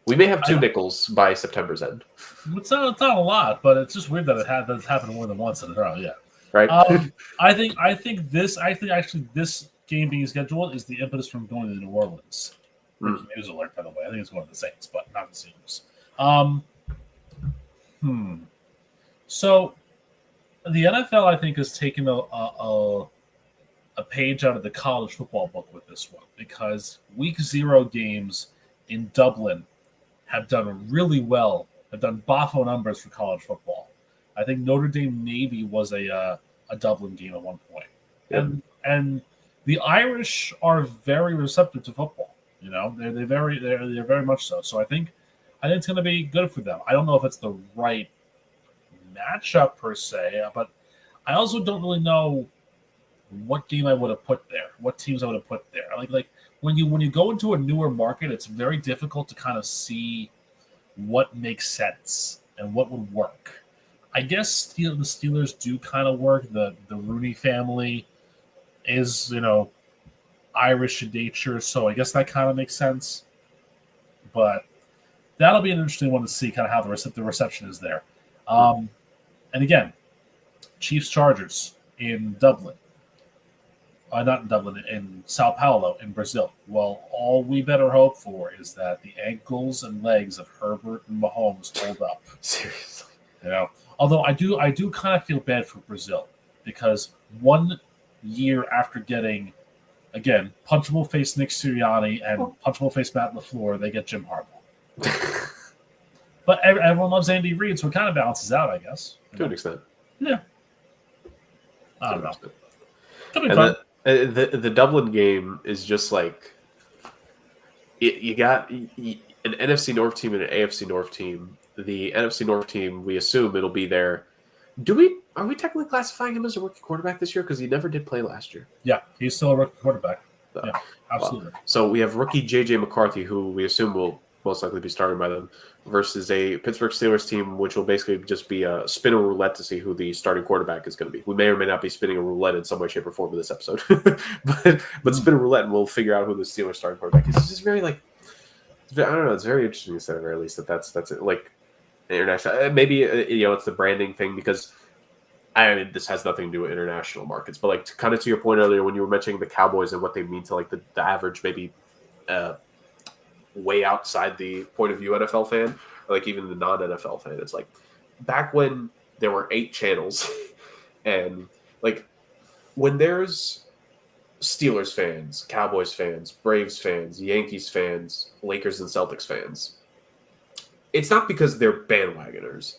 we may have 2 nickels by September's end. It's not a lot, but it's just weird that it's happened more than once in a row. Yeah, right. I think actually this game being scheduled is the impetus from going to New Orleans. News alert, by the way. I think it's going to the Saints, but not the Steelers. So the NFL, I think, has taken a page out of the college football book with this one because Week 0 games in Dublin have done really well. Have done boffo numbers for college football. I think Notre Dame Navy was a Dublin game at one point, and the Irish are very receptive to football. They're very much so. So I think it's going to be good for them. I don't know if it's the right matchup per se, but I also don't really know what game I would have put there, what teams I would have put there. Like when you go into a newer market, it's very difficult to kind of see what makes sense and what would work. I guess the Steelers do kind of work. The Rooney family is Irish in nature, so I guess that kind of makes sense. But that'll be an interesting one to see kind of how the reception is there. And again, Chiefs Chargers in Dublin. Not in Dublin, in Sao Paulo, in Brazil. Well, all we better hope for is that the ankles and legs of Herbert and Mahomes hold up. Seriously. Although I do kind of feel bad for Brazil because 1 year after getting, again, punchable face Nick Sirianni and punchable face Matt LaFleur, they get Jim Harbaugh. But everyone loves Andy Reid, so it kind of balances out, I guess. To an extent. Yeah. I don't know. Could be and fun. The Dublin game is just like you got an NFC North team and an AFC North team. The NFC North team, we assume it'll be there. Are we technically classifying him as a rookie quarterback this year? Because he never did play last year. Yeah, he's still a rookie quarterback. Yeah, absolutely. So we have rookie JJ McCarthy, who we assume will most likely be starting by them, versus a Pittsburgh Steelers team, which will basically just be a spin a roulette to see who the starting quarterback is going to be. We may or may not be spinning a roulette in some way, shape, or form in this episode, but spin a roulette and we'll figure out who the Steelers starting quarterback is. It's just very I don't know. It's very interesting to say at the very least that's it. Like international, maybe it's the branding thing because. I mean, this has nothing to do with international markets, but like kind of to your point earlier when you were mentioning the Cowboys and what they mean to like the average, maybe way outside the point of view NFL fan, or like even the non-NFL fan. It's like back when there were 8 channels and like when there's Steelers fans, Cowboys fans, Braves fans, Yankees fans, Lakers and Celtics fans, it's not because they're bandwagoners.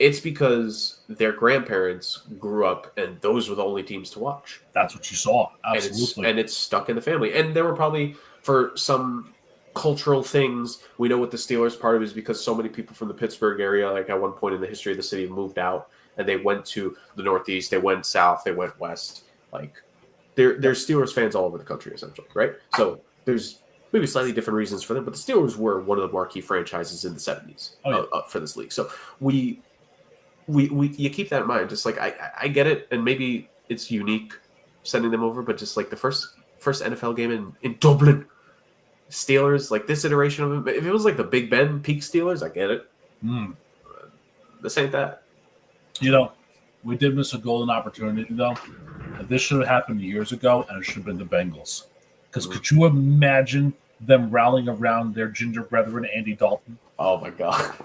It's because their grandparents grew up and those were the only teams to watch. That's what you saw. Absolutely. And it's stuck in the family. And there were probably, for some cultural things, we know what the Steelers part of it is because so many people from the Pittsburgh area, like at one point in the history of the city, moved out and they went to the Northeast, they went south, they went west. Like there's Steelers fans all over the country, essentially, right? So there's maybe slightly different reasons for them, but the Steelers were one of the marquee franchises in the 70s for this league. So you keep that in mind. Just like I get it, and maybe it's unique sending them over, but just like the first NFL game in Dublin, Steelers, like this iteration of it. If it was like the Big Ben peak Steelers, I get it. This ain't that. We did miss a golden opportunity though. This should have happened years ago, and it should have been the Bengals. Because could you imagine them rallying around their ginger brethren, Andy Dalton? Oh my god.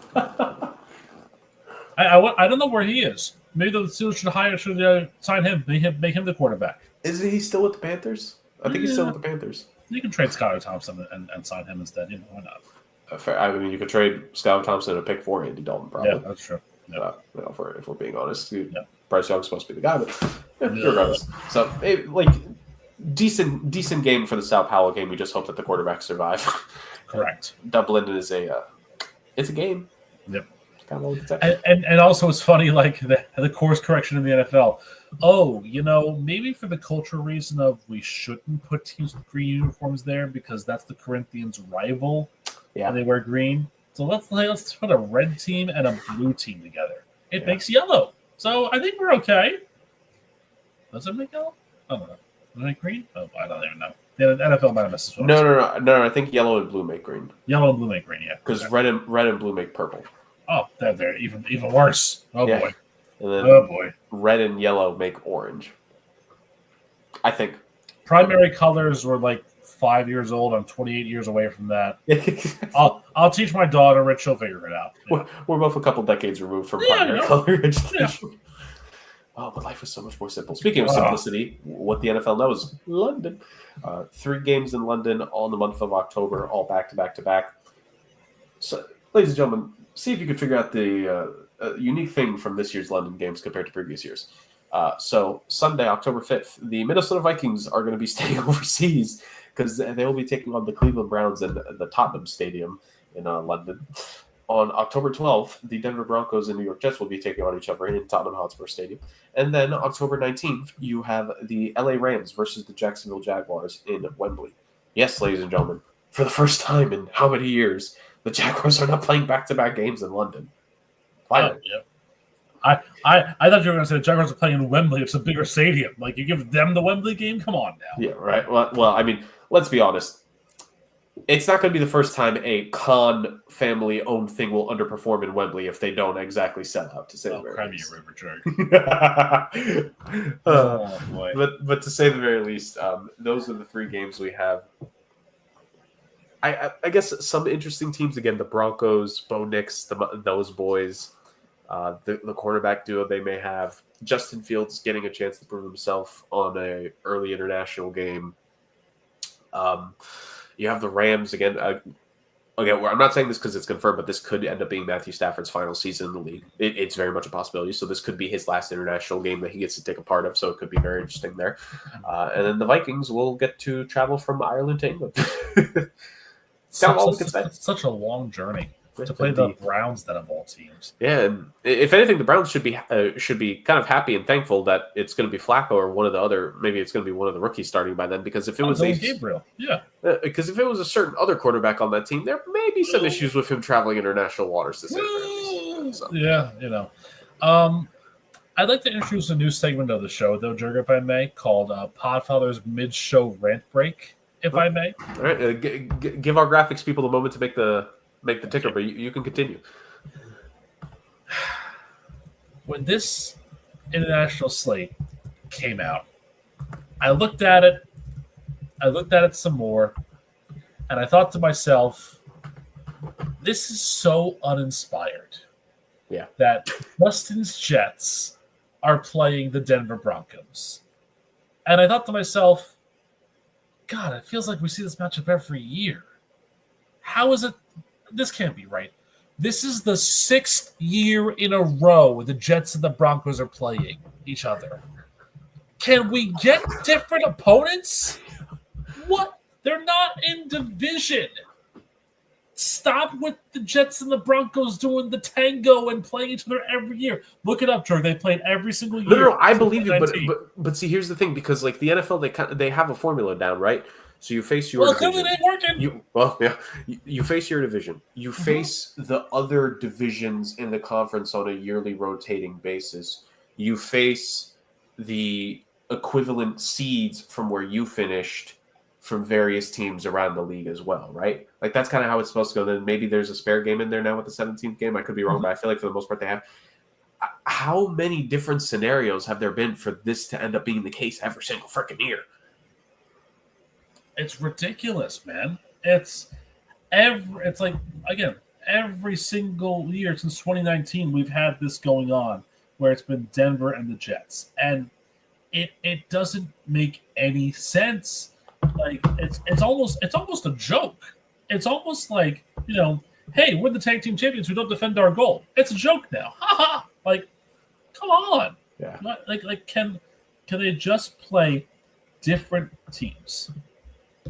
I don't know where he is. Maybe the Steelers should sign him, make him the quarterback. Isn't he still with the Panthers? I think he's still with the Panthers. You can trade Skylar Thompson and sign him instead. Why not? I mean, you could trade Skylar Thompson and a pick for Andy Dalton, probably. Yeah, that's true. Yeah. If we're being honest, Bryce Young's supposed to be the guy, but regardless. So, like, decent game for the Sao Paulo game. We just hope that the quarterbacks survive. Correct. Dublin is it's a game. Yep. And also it's funny, like the course correction in the NFL. Oh, maybe for the cultural reason of we shouldn't put teams with green uniforms there because that's the Corinthians' rival. Yeah, and they wear green. So let's put a red team and a blue team together. It makes yellow. So I think we're okay. Does it make yellow? I don't know. Does it make green? Oh, I don't even know. The NFL might have messed this one. No. I think yellow and blue make green. Yellow and blue make green. Yeah, because red and blue make purple. Oh, they're even worse. Oh, boy. And then red and yellow make orange. I think. Primary colors were like 5 years old. I'm 28 years away from that. I'll teach my daughter, Rich. She'll figure it out. We're both a couple decades removed from primary color education. Yeah. Oh, but life was so much more simple. Speaking of simplicity, what the NFL knows, London. 3 games in London, all in the month of October, all back to back to back. So, ladies and gentlemen, see if you can figure out the unique thing from this year's London games compared to previous years. So Sunday, October 5th, the Minnesota Vikings are going to be staying overseas because they will be taking on the Cleveland Browns in the Tottenham Stadium in London. On October 12th, the Denver Broncos and New York Jets will be taking on each other in Tottenham Hotspur Stadium. And then October 19th, you have the LA Rams versus the Jacksonville Jaguars in Wembley. Yes, ladies and gentlemen, for the first time in how many years, the Jaguars are not playing back-to-back games in London. Finally. I thought you were going to say the Jaguars are playing in Wembley. It's a bigger stadium. Like, you give them the Wembley game? Come on now. Yeah, right. Well, I mean, let's be honest. It's not going to be the first time a Khan family-owned thing will underperform in Wembley if they don't exactly sell out, to say the very least. Oh, boy. But to say the very least, those are the 3 games we have. I guess some interesting teams, again, the Broncos, Bo Nix, those boys. The cornerback duo they may have. Justin Fields getting a chance to prove himself on a early international game. You have the Rams again. Again, I'm not saying this because it's confirmed, but this could end up being Matthew Stafford's final season in the league. It's very much a possibility. So this could be his last international game that he gets to take a part of. So it could be very interesting there. And then the Vikings will get to travel from Ireland to England. Such a long journey to play the Browns, then of all teams. Yeah, and if anything, the Browns should be kind of happy and thankful that it's going to be Flacco or one of the other. Maybe it's going to be one of the rookies starting by then. Because if it was Gabriel, because if it was a certain other quarterback on that team, there may be some issues with him traveling international waters to save. So. Yeah, I'd like to introduce a new segment of the show, though, Jurgen, if I may, called Podfather's Mid-Show Rant Break, if I may. All right, give our graphics people the moment to make the ticker, but you can continue. When this international slate came out, I looked at it some more, and I thought to myself, this is so uninspired. Yeah. That Justin's Jets are playing the Denver Broncos. And I thought to myself, God, it feels like we see this matchup every year. How is it? This can't be right. This is the 6th year in a row the Jets and the Broncos are playing each other. Can we get different opponents? What? They're not in division. Stop with the Jets and the Broncos doing the tango and playing each other every year. Look it up, Drew. They played every single year. No, I believe you, but see, here's the thing, because like the NFL, they have a formula down, right? So you face your division. Clearly it ain't working. You face your division. You face the other divisions in the conference on a yearly rotating basis. You face the equivalent seeds from where you finished from various teams around the league as well, right? Like that's kind of how it's supposed to go. Then maybe there's a spare game in there now with the 17th game. I could be wrong, but I feel like for the most part they have. How many different scenarios have there been for this to end up being the case every single freaking year? It's ridiculous, man. It's like, again, every single year since 2019 we've had this going on where it's been Denver and the Jets, and it doesn't make any sense. Like it's almost a joke. It's almost like, hey, we're the tag team champions. We don't defend our goal. It's a joke now. Ha ha. Like, come on. Yeah. Like can they just play different teams?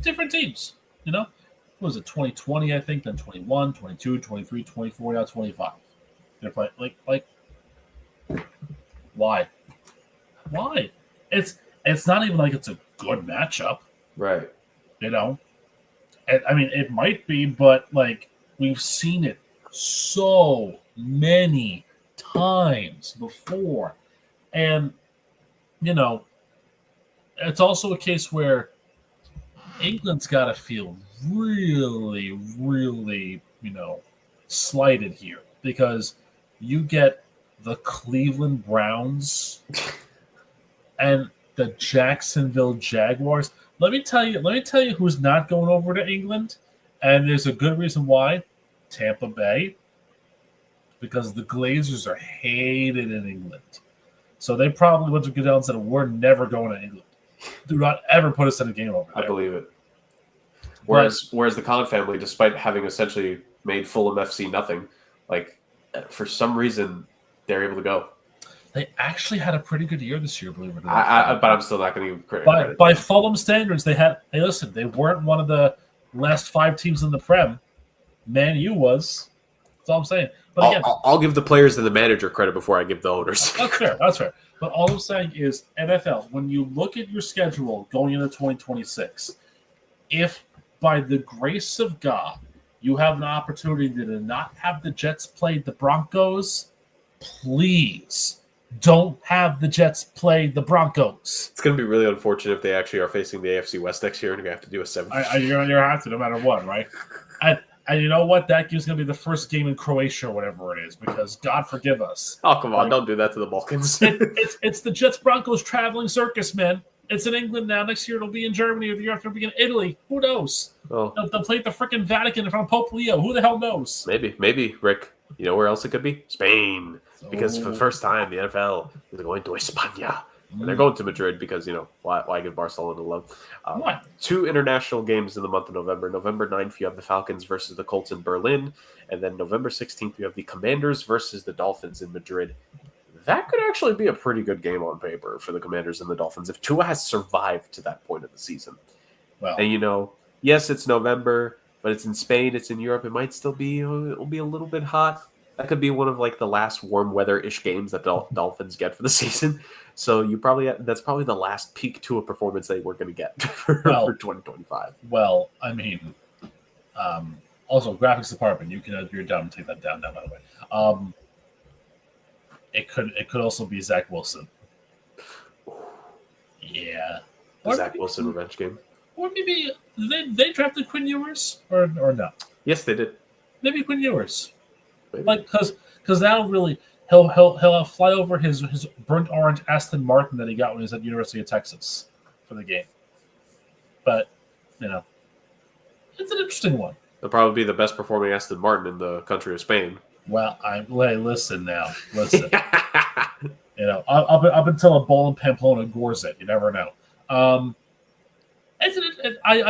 Different teams. What was it? 2020, I think. Then 21, 22, 23, 24. Now 25. They're playing like. Why? It's not even like it's a good matchup. Right. I mean, it might be, but like we've seen it so many times before. And, it's also a case where England's got to feel really, really, slighted here, because you get the Cleveland Browns and the Jacksonville Jaguars. Let me tell you who's not going over to England, and there's a good reason why. Tampa Bay, because the Glazers are hated in England. So they probably went to go down and said, we're never going to England. Do not ever put us in a game over there. I believe it. Whereas the Khan family, despite having essentially made Fulham FC nothing, like for some reason they're able to go. They actually had a pretty good year this year, believe it or not. But I'm still not going to give credit. By Fulham standards, they weren't one of the last 5 teams in the Prem. Man U was. That's all I'm saying. But again, I'll give the players and the manager credit before I give the owners. That's fair. But all I'm saying is, NFL, when you look at your schedule going into 2026, if by the grace of God you have an opportunity to not have the Jets play the Broncos, please don't have the Jets play the Broncos. It's going to be really unfortunate if they actually are facing the AFC West next year and we have to do a 7. You're going to have to, no matter what, right? And you know what? That game's going to be the first game in Croatia or whatever it is, because God forgive us. Oh, come on. Don't do that to the Balkans. It's the Jets-Broncos traveling circus, man. It's in England now. Next year it'll be in Germany, or the year after it'll be in Italy. Who knows? Oh. They'll play at the freaking Vatican in front of Pope Leo. Who the hell knows? Maybe, Rick. You know where else it could be? Spain. because for the first time, the NFL is going to España. And they're Mm. going to Madrid because, why give Barcelona love? Why? 2 international games in the month of November. November 9th, you have the Falcons versus the Colts in Berlin. And then November 16th, you have the Commanders versus the Dolphins in Madrid. That could actually be a pretty good game on paper for the Commanders and the Dolphins if Tua has survived to that point of the season. Well, And, yes, it's November, but it's in Spain, it's in Europe. It might still be, it'll be a little bit hot. That could be one of the last warm weather-ish games that the Dolphins get for the season. So that's probably the last peak to a performance they were going to get for 2025. Well, I mean, also graphics department, you're down to take that down now, by the way. It could also be Zach Wilson. Yeah. The Zach Wilson revenge game. Or maybe they drafted Quinn Ewers or no? Yes, they did. Maybe Quinn Ewers. Maybe. Because that'll really he'll fly over his burnt orange Aston Martin that he got when he was at the University of Texas for the game. But it's an interesting one. It'll probably be the best performing Aston Martin in the country of Spain. Well, listen. Up until a ball in Pamplona gores it, you never know. I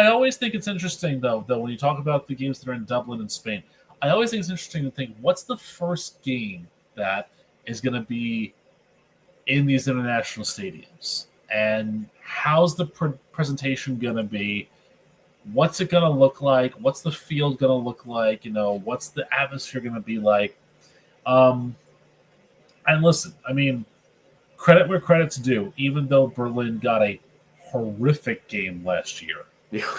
always think it's interesting though when you talk about the games that are in Dublin and Spain. I always think it's interesting to think what's the first game that is going to be in these international stadiums, and how's the presentation going to be? What's it going to look like? What's the field going to look like? What's the atmosphere going to be like? And listen, I mean, credit where credit's due. Even though Berlin got a horrific game last year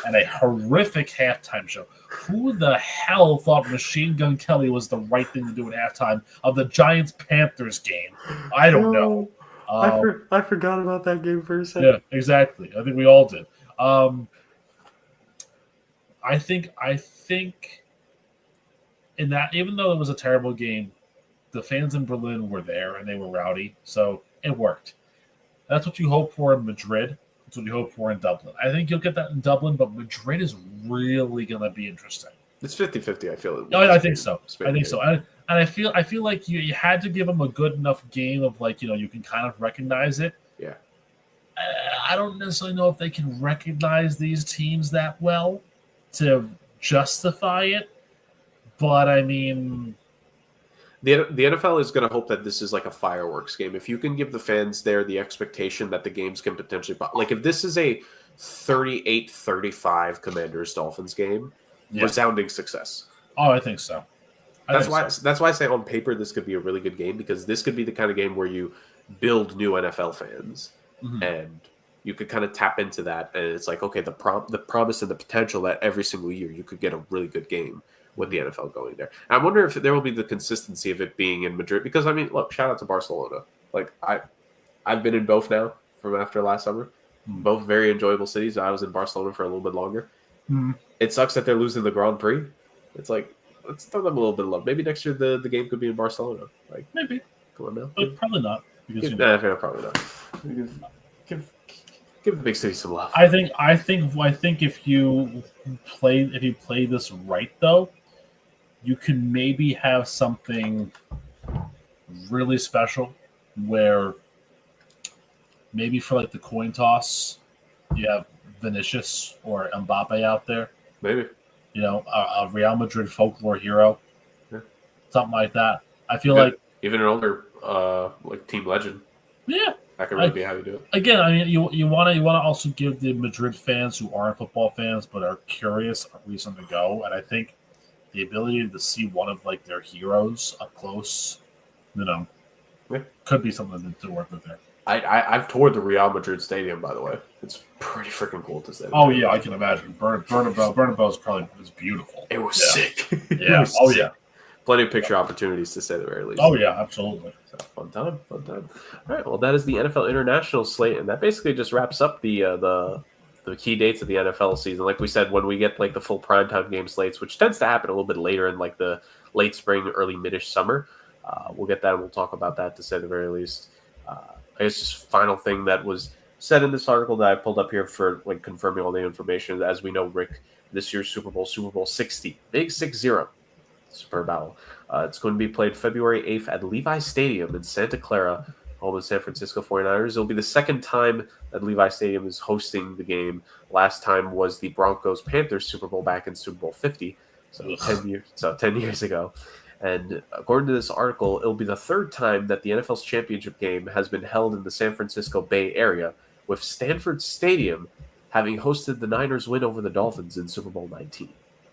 and a horrific halftime show, who the hell thought Machine Gun Kelly was the right thing to do at halftime of the Giants-Panthers game? I don't know. I forgot about that game for a second. Yeah, exactly. I think we all did. I think in that, even though it was a terrible game, the fans in Berlin were there and they were rowdy, so it worked. That's what you hope for in Madrid. That's what you hope for in Dublin. I think you'll get that in Dublin, but Madrid is really going to be interesting. It's 50-50, I feel. I think so. And I feel like you had to give them a good enough game of you can kind of recognize it. Yeah. I don't necessarily know if they can recognize these teams that well to justify it, but I mean, the NFL is going to hope that this is like a fireworks game. If you can give the fans there the expectation that the games can potentially, if this is a 38-35 Commanders-Dolphins game, resounding success. Oh, I think so. That's why I say on paper this could be a really good game, because this could be the kind of game where you build new NFL fans, and you could kind of tap into that, and it's like, okay, the promise and the potential that every single year you could get a really good game with the NFL going there. And I wonder if there will be the consistency of it being in Madrid, because I mean, look, shout out to Barcelona. I've been in both now from after last summer. Both very enjoyable cities. I was in Barcelona for a little bit longer. It sucks that they're losing the Grand Prix. It's like, let's throw them a little bit of love. Maybe next year the game could be in Barcelona. Maybe. Come on now. But probably not. Probably not. Give the big city some love. I think if you play this right though, you can maybe have something really special where maybe for the coin toss, you have Vinicius or Mbappe out there. Maybe. A Real Madrid folklore hero. Yeah. Something like that. I feel like even an older team legend. Yeah. That could really be how you do it. Again, I mean, you want to also give the Madrid fans who aren't football fans but are curious a reason to go, and I think the ability to see one of their heroes up close, could be something to work with there. I've toured the Real Madrid stadium, by the way. It's pretty freaking cool to say. Oh yeah, I can imagine. Bernabeu is beautiful. It was sick. Yeah. Yeah. Plenty of picture opportunities, to say the very least. Oh yeah, absolutely. So, fun time. All right, well, that is the NFL International slate, and that basically just wraps up the key dates of the NFL season. Like we said, when we get the full primetime game slates, which tends to happen a little bit later in the late spring, early midish summer, we'll get that and we'll talk about that, to say the very least. I guess just final thing that was said in this article that I pulled up here for confirming all the information. As we know, Rick, this year's Super Bowl 60, big 6-0. Super Bowl. It's going to be played February 8th at Levi Stadium in Santa Clara, home of San Francisco 49ers. It'll be the second time that Levi Stadium is hosting the game. Last time was the Broncos-Panthers Super Bowl back in Super Bowl 50, so 10 years ago. And according to this article, it'll be the third time that the NFL's championship game has been held in the San Francisco Bay Area, with Stanford Stadium having hosted the Niners' win over the Dolphins in Super Bowl 19.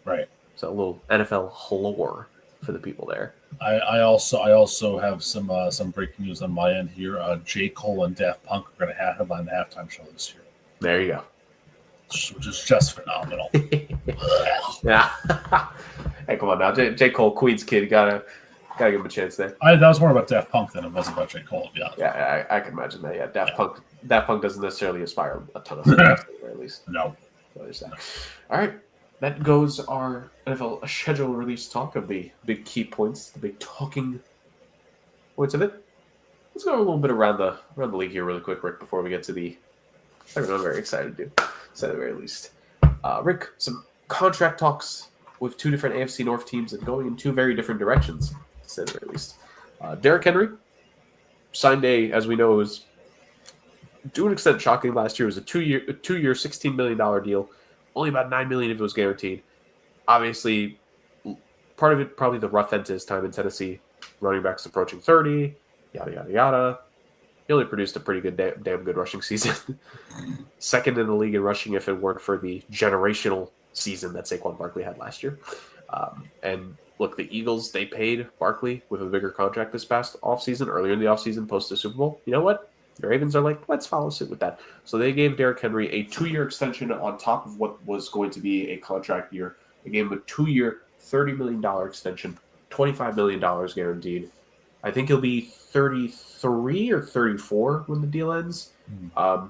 Right. So a little NFL lore for the people there. I also have some breaking news on my end here. J. Cole and Daft Punk are going to headline the halftime show this year. There you go. Which is just phenomenal. Yeah. Hey, come on now, J. Cole, Queens kid, gotta give him a chance there. That was more about Daft Punk than it was about J. Cole. Yeah, I can imagine that. Yeah, Daft Punk doesn't necessarily aspire a ton of things, at least. No. So there's that. All right. That goes our NFL schedule release talk of the big key points, the big talking points of it. Let's go a little bit around the league here really quick, Rick, before we get to the I'm very excited to say at the very least. Rick, some contract talks with two different AFC North teams and going in two very different directions, to say at the very least. Derrick Henry signed as we know, it was to an extent shocking last year. It was a two-year, $16 million deal. Only about $9 million of it was guaranteed. Obviously, part of it probably the rough end to his time in Tennessee. Running backs approaching 30, yada, yada, yada. He only produced a pretty good, damn good rushing season. Second in the league in rushing if it weren't for the generational season that Saquon Barkley had last year. And look, the Eagles, they paid Barkley with a bigger contract this past offseason, earlier in the offseason, post the Super Bowl. You know what? The Ravens are like, let's follow suit with that. So they gave Derrick Henry a 2-year extension on top of what was going to be a contract year. They gave him a 2-year, $30 million extension, $25 million guaranteed. I think he'll be 33 or 34 when the deal ends. I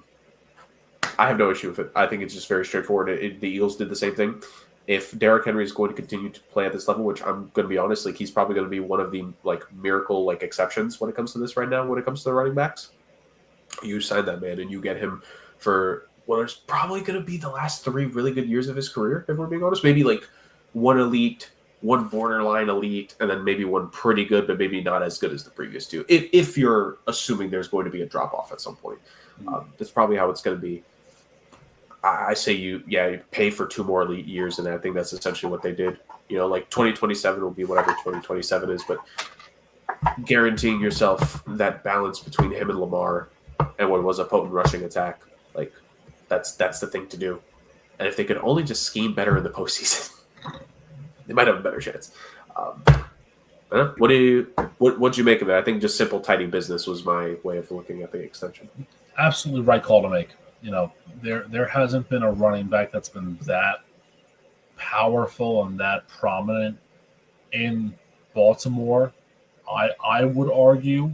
have no issue with it. I think it's just very straightforward. The Eagles did the same thing. If Derrick Henry is going to continue to play at this level, which I'm going to be honest, he's probably going to be one of the miracle exceptions when it comes to this right now, when it comes to the running backs. You sign that man and you get him for what is probably going to be the last 3 really good years of his career, if we're being honest. Maybe one elite, one borderline elite, and then maybe one pretty good, but maybe not as good as the previous 2. If you're assuming there's going to be a drop-off at some point. That's probably how it's going to be. I say you pay for 2 more elite years, and I think that's essentially what they did. 2027 will be whatever 2027 is, but guaranteeing yourself that balance between him and Lamar and what was a potent rushing attack, that's the thing to do. And if they could only just scheme better in the postseason, they might have a better chance. What'd you make of it? I think just simple, tidy business was my way of looking at the extension. Absolutely right call to make. There hasn't been a running back that's been that powerful and that prominent in Baltimore. I would argue,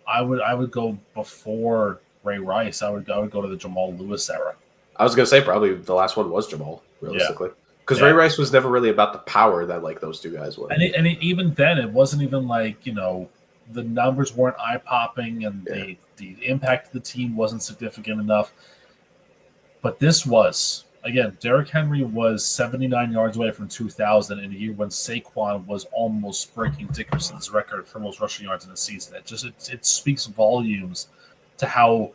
I would go before Ray Rice. I would go to the Jamal Lewis era. I was gonna say probably the last one was Jamal, realistically, because Ray Rice was never really about the power that those two guys were. And even then, it wasn't even the numbers weren't eye popping, and the impact of the team wasn't significant enough. But this was, again, Derrick Henry was 79 yards away from 2,000 in a year when Saquon was almost breaking Dickerson's record for most rushing yards in a season. It speaks volumes to how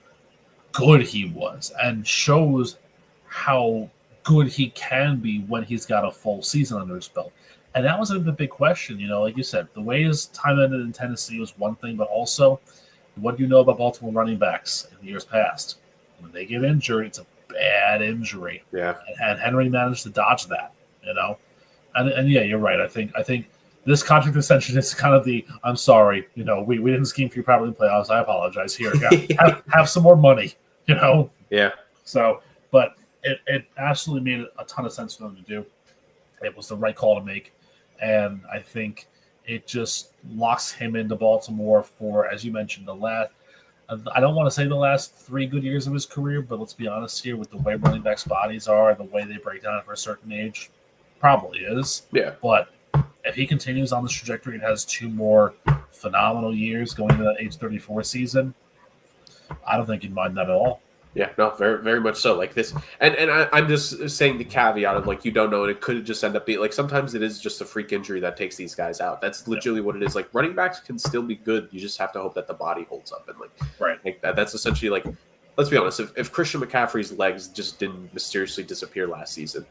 good he was and shows how good he can be when he's got a full season under his belt. And that was the big question, like you said, the way his time ended in Tennessee was one thing, but also what do you know about Baltimore running backs in the years past? When they get injured, it's a bad injury. Yeah. And Henry managed to dodge that, And yeah, you're right. I think this contract extension is kind of I'm sorry, we didn't scheme for you properly in playoffs. I apologize. Here, have some more money, Yeah. So, but it absolutely made a ton of sense for them to do. It was the right call to make. And I think it just locks him into Baltimore for, as you mentioned, I don't want to say the last 3 good years of his career, but let's be honest here, with the way running backs' bodies are, the way they break down for a certain age, probably is. Yeah. But if he continues on this trajectory and has 2 more phenomenal years going into that age 34 season, I don't think he'd mind that at all. Yeah, no, very, very much so. Like this, and I'm just saying the caveat of like you don't know, and it could just end up being like sometimes it is just a freak injury that takes these guys out. That's literally what it is. Like running backs can still be good. You just have to hope that the body holds up, and like that's essentially like. Let's be honest. If Christian McCaffrey's legs just didn't mysteriously disappear last season,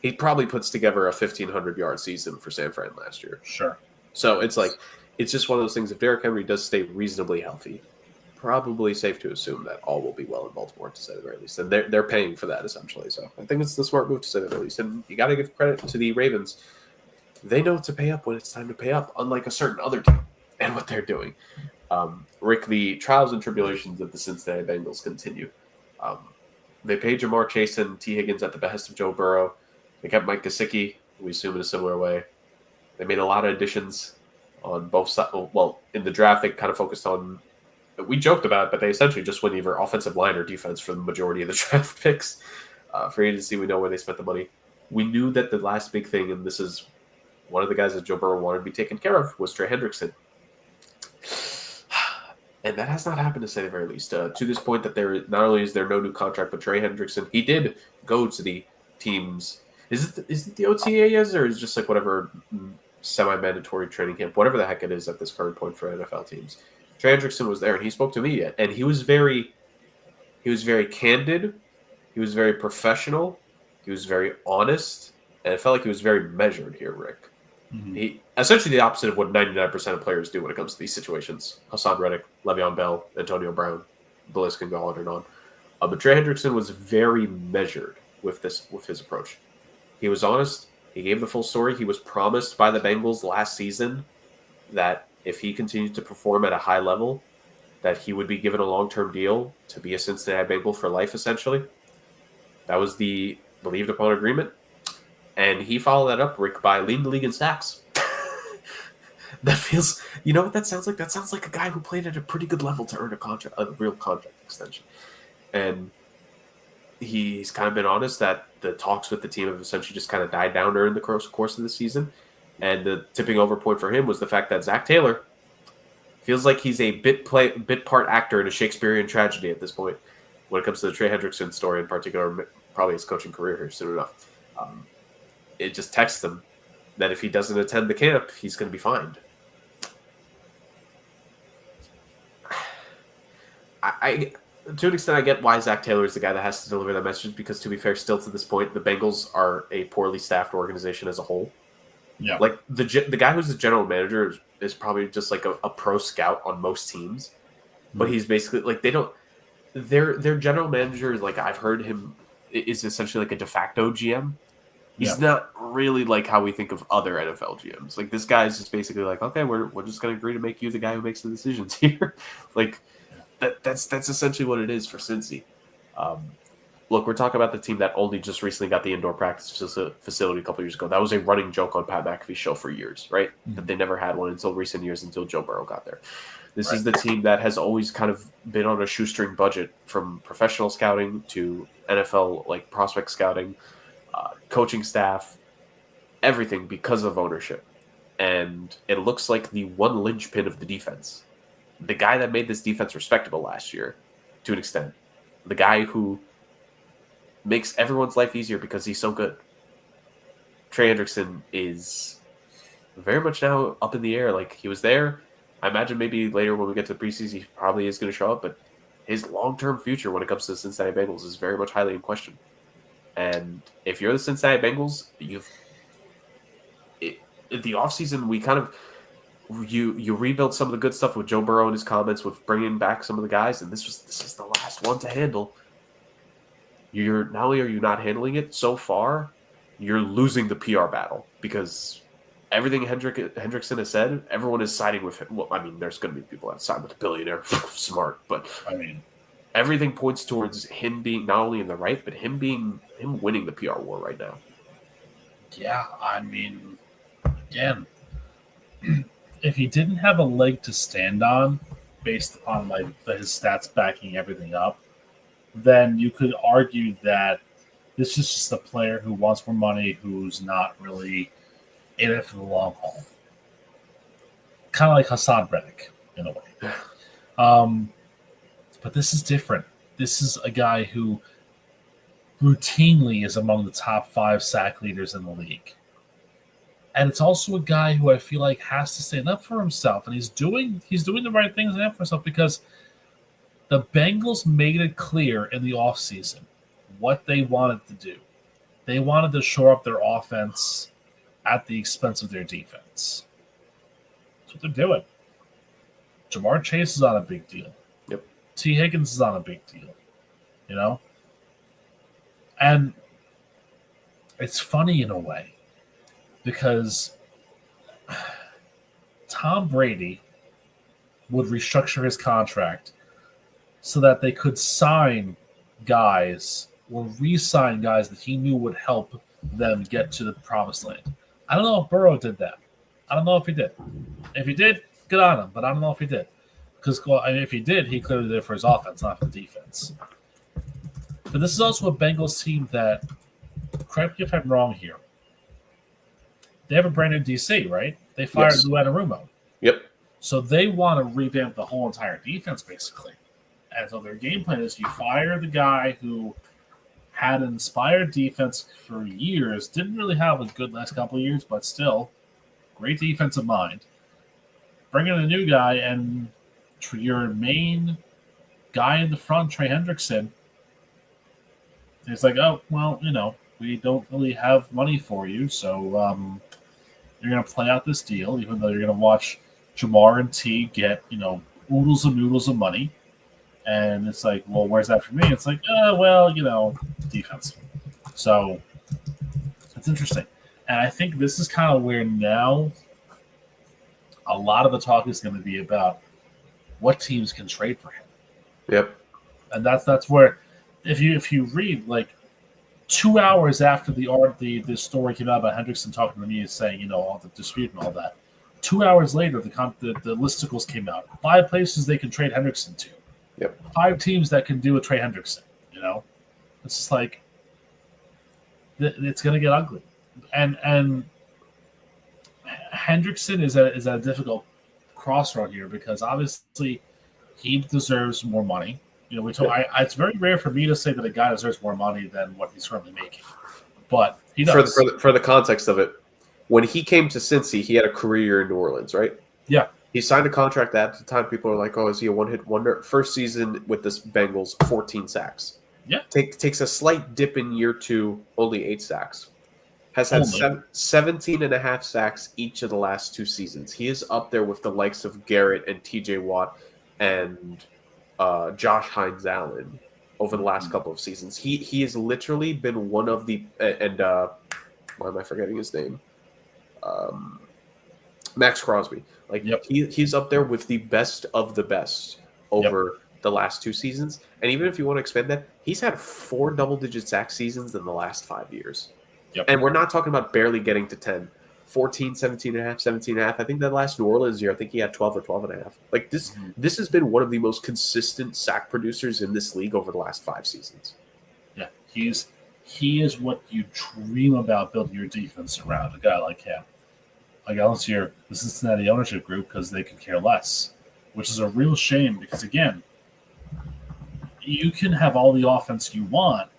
he probably puts together a 1,500-yard season for San Fran last year. Sure. So it's like it's just one of those things. If Derrick Henry does stay reasonably healthy, probably safe to assume that all will be well in Baltimore, to say the very least. And they're paying for that, essentially. So I think it's the smart move, to say the very least. And you got to give credit to the Ravens. They know to pay up when it's time to pay up, unlike a certain other team and what they're doing. Rick, the trials and tribulations of the Cincinnati Bengals continue. They paid Jamar Chase and T. Higgins at the behest of Joe Burrow. They kept Mike Gesicki, we assume in a similar way. They made a lot of additions on both sides. Well, in the draft, they kind of focused on we joked about it, but they essentially just went either offensive line or defense for the majority of the draft picks. For agency, we know where they spent the money. We knew that the last big thing, and this is one of the guys that Joe Burrow wanted to be taken care of, was Trey Hendrickson. And that has not happened, to say the very least. To this point, that there not only is there no new contract, but Trey Hendrickson, he did go to the teams. Is it the OTAs, or is it just like whatever semi-mandatory training camp, whatever the heck it is at this current point for NFL teams? Trey Hendrickson was there, and he spoke to me, and he was very candid, he was very professional, he was very honest, and it felt like he was very measured here, Rick. Mm-hmm. He essentially the opposite of what 99% of players do when it comes to these situations. Hassan Reddick, Le'Veon Bell, Antonio Brown, the list can go on and on. But Trey Hendrickson was very measured with his approach. He was honest. He gave the full story. He was promised by the Bengals last season that if he continued to perform at a high level, that he would be given a long-term deal to be a Cincinnati Bengal for life, essentially. That was the believed-upon agreement. And he followed that up, Rick, by leading the league in sacks. That feels... You know what that sounds like? That sounds like a guy who played at a pretty good level to earn a real contract extension. And he's kind of been honest that the talks with the team have essentially just kind of died down during the course of the season. And the tipping over point for him was the fact that Zach Taylor feels like he's a bit part actor in a Shakespearean tragedy at this point when it comes to the Trey Hendrickson story in particular, probably his coaching career here soon enough. It just texts him that if he doesn't attend the camp, he's going to be fined. I to an extent, I get why Zach Taylor is the guy that has to deliver that message because, to be fair, still to this point, the Bengals are a poorly staffed organization as a whole. Yeah, like the guy who's the general manager is probably just like a pro scout on most teams, but he's basically like their general manager is like I've heard him is essentially like a de facto GM. He's not really like how we think of other NFL GMs. Like this guy is just basically like, okay, we're just going to agree to make you the guy who makes the decisions here. Like that's essentially what it is for Cincy. Look, we're talking about the team that only just recently got the indoor practice facility a couple years ago. That was a running joke on Pat McAfee's show for years, right? Mm-hmm. That they never had one until recent years, until Joe Burrow got there. This is the team that has always kind of been on a shoestring budget, from professional scouting to NFL like prospect scouting, coaching staff, everything, because of ownership. And it looks like the one linchpin of the defense, the guy that made this defense respectable last year, to an extent, the guy who makes everyone's life easier because he's so good. Trey Hendrickson is very much now up in the air. Like, he was there. I imagine maybe later when we get to the preseason, he probably is going to show up, but his long-term future when it comes to the Cincinnati Bengals is very much highly in question. And if you're the Cincinnati Bengals, in the offseason, we kind of you rebuild some of the good stuff with Joe Burrow and his comments with bringing back some of the guys, and this is the last one to handle. You're not only are you not handling it so far, you're losing the PR battle because everything Hendrickson has said, everyone is siding with him. Well, I mean, there's going to be people that side with the billionaire, smart, but I mean, everything points towards him being not only in the right, but him winning the PR war right now. Yeah, I mean, again, if he didn't have a leg to stand on, based upon like his stats backing everything up, then you could argue that this is just a player who wants more money, who's not really in it for the long haul. Kind of like Hassan Reddick, in a way. But this is different. this is a guy who routinely is among the top 5 sack leaders in the league. And it's also a guy who I feel like has to stand up for himself, and he's doing the right things for himself, because the Bengals made it clear in the offseason what they wanted to do. They wanted to shore up their offense at the expense of their defense. That's what they're doing. Jamar Chase is on a big deal. Yep. T. Higgins is on a big deal. You know? And it's funny in a way, because Tom Brady would restructure his contract so that they could sign guys or re-sign guys that he knew would help them get to the promised land. I don't know if Burrow did that. I don't know if he did. If he did, good on him, but I don't know if he did. Because if he did, he clearly did it for his offense, not for the defense. But this is also a Bengals team that, correct me if I'm wrong here, they have a brand new DC, right? They fired Lou Anarumo. Yep. So they want to revamp the whole entire defense, basically. And so their game plan is you fire the guy who had an inspired defense for years, didn't really have a good last couple of years, but still, great defensive mind. Bring in a new guy, and your main guy in the front, Trey Hendrickson, it's like, oh, well, we don't really have money for you, so you're going to play out this deal, even though you're going to watch Jamar and T get, oodles and noodles of money. And it's like, well, where's that for me? It's like, defense. So it's interesting. And I think this is kind of where now a lot of the talk is going to be about what teams can trade for him. Yep. And that's where, if you read, like, 2 hours after the story came out about Hendrickson talking to me and saying, all the dispute and all that, 2 hours later, the listicles came out. 5 places they can trade Hendrickson to. Yep. 5 teams that can do a Trey Hendrickson. It's just like, it's going to get ugly. And Hendrickson is at a difficult crossroad here, because obviously he deserves more money. It's very rare for me to say that a guy deserves more money than what he's currently making, but he does. For the context of it, when he came to Cincy, he had a career year in New Orleans, right? Yeah. He signed a contract at the time. People are like, "Oh, is he a one-hit wonder?" First season with this Bengals, 14 sacks. Yeah. Takes a slight dip in year 2, only 8 sacks. Has had 17 and a half sacks each of the last 2 seasons. He is up there with the likes of Garrett and T.J. Watt and Josh Hines Allen over the last couple of seasons. He has literally been one of the why am I forgetting his name? Max Crosby. He's up there with the best of the best over the last 2 seasons. And even if you want to expand that, he's had 4 double-digit sack seasons in the last 5 years. Yep. And we're not talking about barely getting to 10. 14, 17 and a half, 17 and a half. I think that last New Orleans year, I think he had 12 or 12 and a half. Like this, this has been one of the most consistent sack producers in this league over the last 5 seasons. Yeah, he is what you dream about building your defense around, a guy like him. Like, unless you're the Cincinnati ownership group, because they could care less, which is a real shame, because, again, you can have all the offense you want,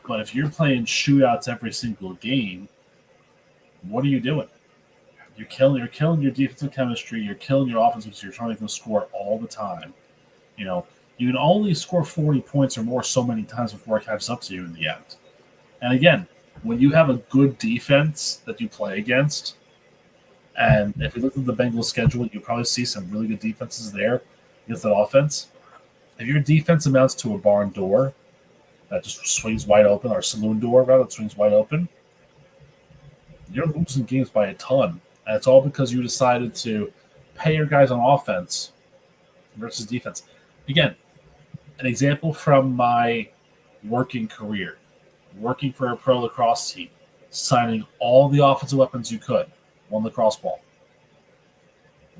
but if you're playing shootouts every single game, what are you doing? You're killing your defensive chemistry. You're killing your offense because you're trying to score all the time. You can only score 40 points or more so many times before it catches up to you in the end. And again, when you have a good defense that you play against, and if you look at the Bengals schedule, you'll probably see some really good defenses there against that offense. If your defense amounts to a barn door that just swings wide open, or a saloon door rather that swings wide open, you're losing games by a ton. And it's all because you decided to pay your guys on offense versus defense. Again, an example from my working career, working for a pro lacrosse team, signing all the offensive weapons you could, one lacrosse ball.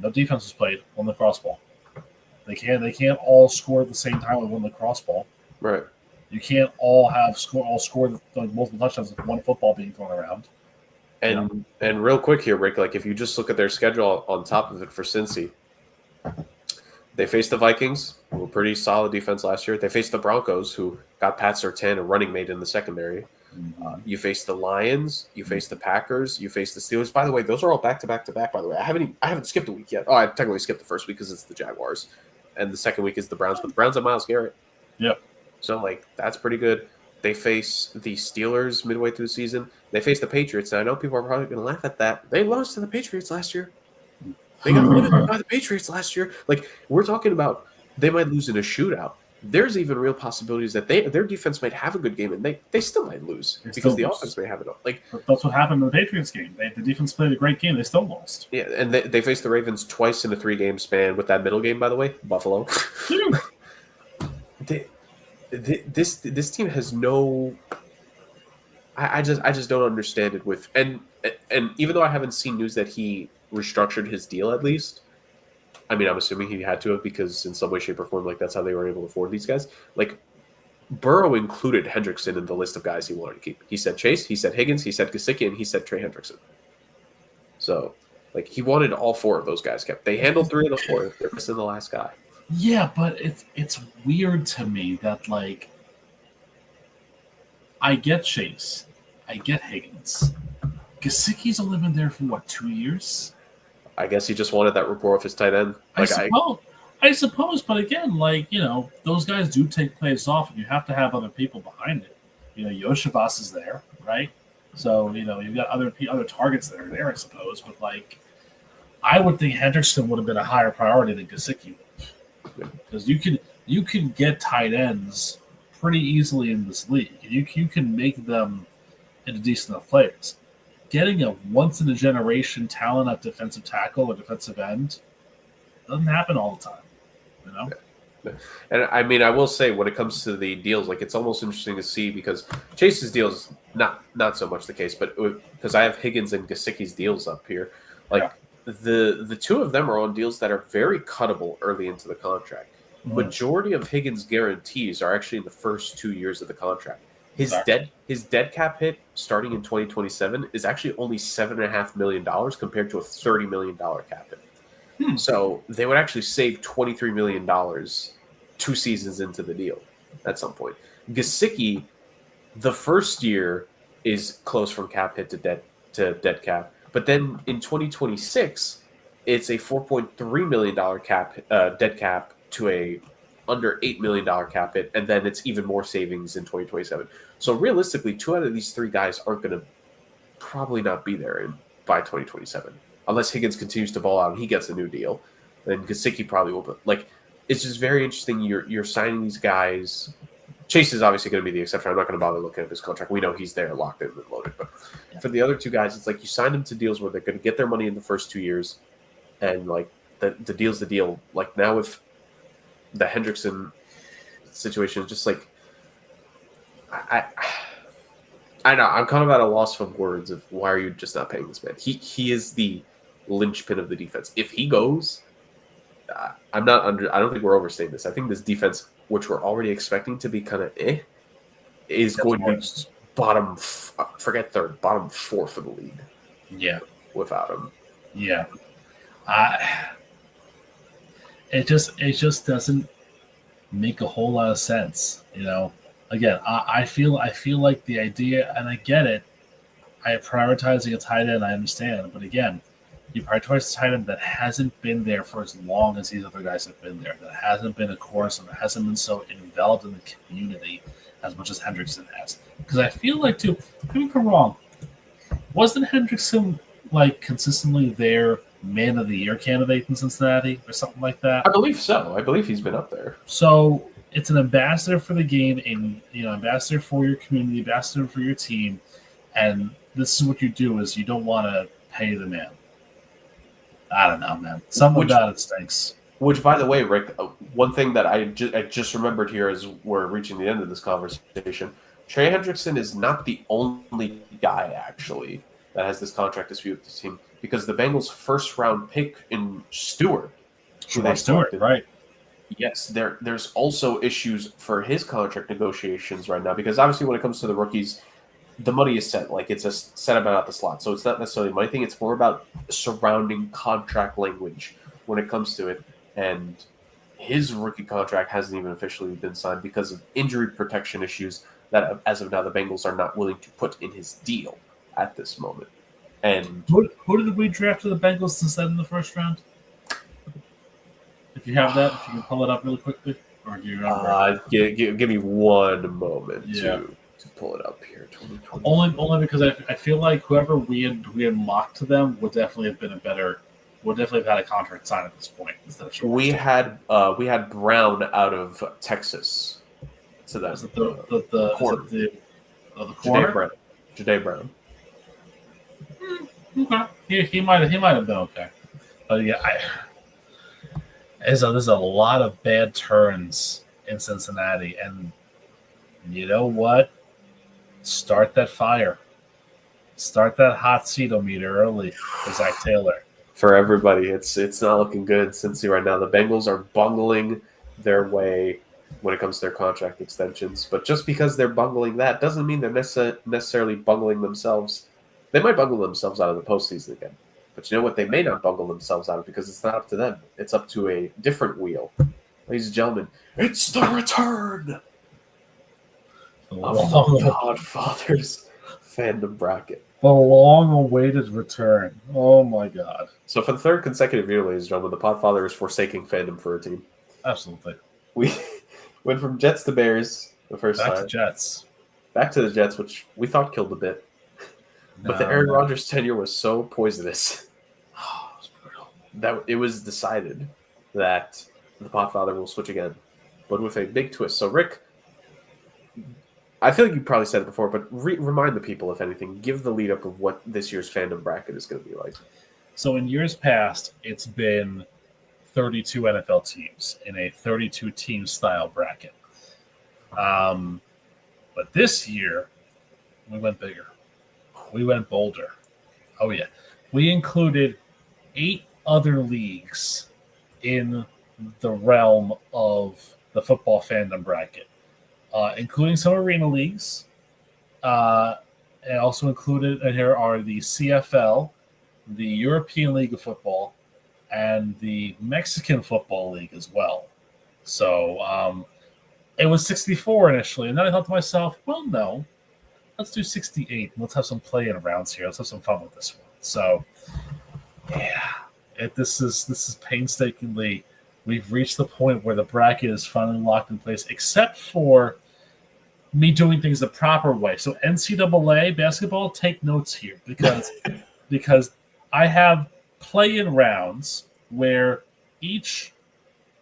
No defense was played, one lacrosse ball. They can't all score at the same time with one lacrosse ball. Right. You can't all score multiple touchdowns with one football being thrown around. And real quick here, Rick, like if you just look at their schedule on top of it for Cincy, They faced the Vikings, who were pretty solid defense last year. They faced the Broncos, who got Pat Surtain, a running mate in the secondary. You face the Lions, you face the Packers, you face the Steelers. By the way, those are all back-to-back-to-back, by the way. I haven't skipped a week yet. Oh, I technically skipped the first week because it's the Jaguars. And the second week is the Browns, but the Browns have Myles Garrett. Yep. So, that's pretty good. They face the Steelers midway through the season. They face the Patriots, and I know people are probably going to laugh at that. They lost to the Patriots last year. They got limited by the Patriots last year. We're talking about they might lose in a shootout. There's even real possibilities that their defense might have a good game, and they still might lose because the offense may have it. That's what happened in the Patriots game. The defense played a great game. They still lost. Yeah, and they faced the Ravens twice in a 3-game span with that middle game, by the way, Buffalo. This team has no. I just don't understand it with and even though I haven't seen news that he restructured his deal, at least. I mean, I'm assuming he had to have because in some way, shape, or form, that's how they were able to afford these guys. Burrow included Hendrickson in the list of guys he wanted to keep. He said Chase, he said Higgins, he said Gesicki, and he said Trey Hendrickson. So, he wanted all 4 of those guys kept. They handled 3 of the 4. They're missing the last guy. Yeah, but it's weird to me that I get Chase, I get Higgins. Gesicki's only been there for 2 years? I guess he just wanted that rapport of his tight end. I suppose, but again, those guys do take plays off, and you have to have other people behind it. Yoshivas is there, right? So you've got other targets that are there, I suppose. But I would think Hendrickson would have been a higher priority than Gesicki, because you can get tight ends pretty easily in this league. You can make them into decent enough players. Getting a once-in-a-generation talent at defensive tackle or defensive end doesn't happen all the time, Yeah. And I mean, I will say when it comes to the deals, it's almost interesting to see because Chase's deal is not so much the case, but because I have Higgins and Gesicki's deals up here, the 2 of them are on deals that are very cuttable early into the contract. Majority of Higgins' guarantees are actually in the first 2 years of the contract. His dead cap hit starting in 2027 is actually only $7.5 million compared to a $30 million cap hit. So they would actually save $23 million 2 seasons into the deal at some point. Gesicki, the first year is close from cap hit to dead cap, but then in 2026 it's a $4.3 million dead cap to a under $8 million cap hit, and then it's even more savings in 2027. So realistically, 2 out of these 3 guys aren't going to probably not be there by 2027, unless Higgins continues to ball out and he gets a new deal. Then Gesicki probably will. But it's just very interesting. You're signing these guys. Chase is obviously going to be the exception. I'm not going to bother looking at his contract. We know he's there, locked in and loaded. But for the other 2 guys, it's you sign them to deals where they're going to get their money in the first 2 years, and the deal's the deal. Now with the Hendrickson situation, just I know I'm kind of at a loss for words of why are you just not paying this man? He is the linchpin of the defense. If he goes, I don't think we're overstating this. I think this defense, which we're already expecting to be kind of is going to be bottom 4th of the league. Yeah, without him. Yeah, it just doesn't make a whole lot of sense. Again, I feel like the idea, and I get it. I am prioritizing a tight end, I understand, but again, you prioritize a tight end that hasn't been there for as long as these other guys have been there, that hasn't been a course and that hasn't been so enveloped in the community as much as Hendrickson has. Because I feel like, too, don't get me wrong, wasn't Hendrickson consistently their Man of the Year candidate in Cincinnati or something like that? I believe so. I believe he's been up there. So it's an ambassador for the game, and ambassador for your community, ambassador for your team, and this is what you do: is you don't want to pay the man. I don't know, man. Something about it stinks. Which, by the way, Rick, one thing that I just remembered here as we're reaching the end of this conversation, Trey Hendrickson is not the only guy actually that has this contract dispute with the team, because the Bengals' first-round pick in Stewart, right? Yes, there's also issues for his contract negotiations right now, because obviously when it comes to the rookies, the money is set. It's a set about the slot, so it's not necessarily a money thing. It's more about surrounding contract language when it comes to it, and his rookie contract hasn't even officially been signed because of injury protection issues that, as of now, the Bengals are not willing to put in his deal at this moment. And who did we draft to the Bengals instead in the first round? If you have that, if you can pull it up really quickly, or do you remember? Give me one moment to pull it up here. 2020. Only because I feel like whoever we had mocked to them would definitely have been would definitely have had a contract signed at this point instead of we had Brown out of Texas. So that's the corner. corner. Jahdae Brown. Okay, he might have been okay, but yeah, there's a lot of bad turns in Cincinnati, and you know what? Start that fire. Start that hot seat-o-meter early for Zach Taylor. For everybody, it's not looking good, Cincy, right now. The Bengals are bungling their way when it comes to their contract extensions. But just because they're bungling that doesn't mean they're necessarily bungling themselves. They might bungle themselves out of the postseason again. But you know what? They may not bungle themselves out because it's not up to them. It's up to a different wheel. Ladies and gentlemen, it's the return of the Podfather's Fandom Bracket. The long-awaited return. Oh, my God. So for the third consecutive year, ladies and gentlemen, the Podfather is forsaking fandom for a team. Absolutely. We went from Jets to Bears the first time. Back to Jets. Back to the Jets, which we thought killed a bit. But the Aaron Rodgers tenure was so poisonous that it was decided that the Podfather will switch again, but with a big twist. So, Rick, I feel like you probably said it before, but remind the people, if anything, give the lead up of what this year's fandom bracket is going to be like. So in years past, it's been 32 NFL teams in a 32-team style bracket. But this year, we went bigger. We went bolder. Oh, yeah. We included 8 other leagues in the realm of the football fandom bracket. Including some arena leagues. And also included in here are the CFL, the European League of Football, and the Mexican Football League as well. So it was 64 initially, and then I thought to myself, well, no, let's do 68. Let's have some play-in rounds here. Let's have some fun with this one. So, yeah, this is painstakingly. We've reached the point where the bracket is finally locked in place, except for me doing things the proper way. So NCAA basketball, take notes here because I have play-in rounds where each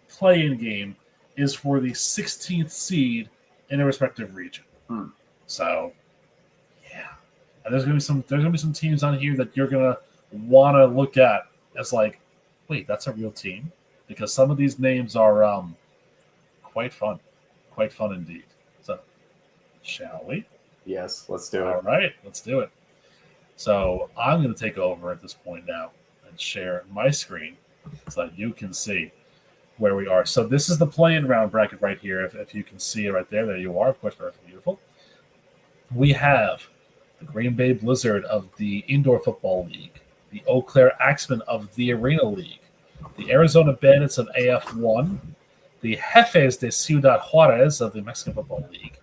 play-in game is for the 16th seed in a respective region. So, yeah, and there's gonna be some teams on here that you're gonna want to look at as like, wait, that's a real team, because some of these names are quite fun indeed. So, shall we? Yes, let's do it. All right, let's do it. So I'm going to take over at this point now and share my screen so that you can see where we are. So this is the play-in round bracket right here. If you can see it right there, there you are. Of course, perfect, beautiful. We have the Green Bay Blizzard of the Indoor Football League, the Eau Claire Axemen of the Arena League, the Arizona Bandits of AF1, the Jefes de Ciudad Juarez of the Mexican Football League.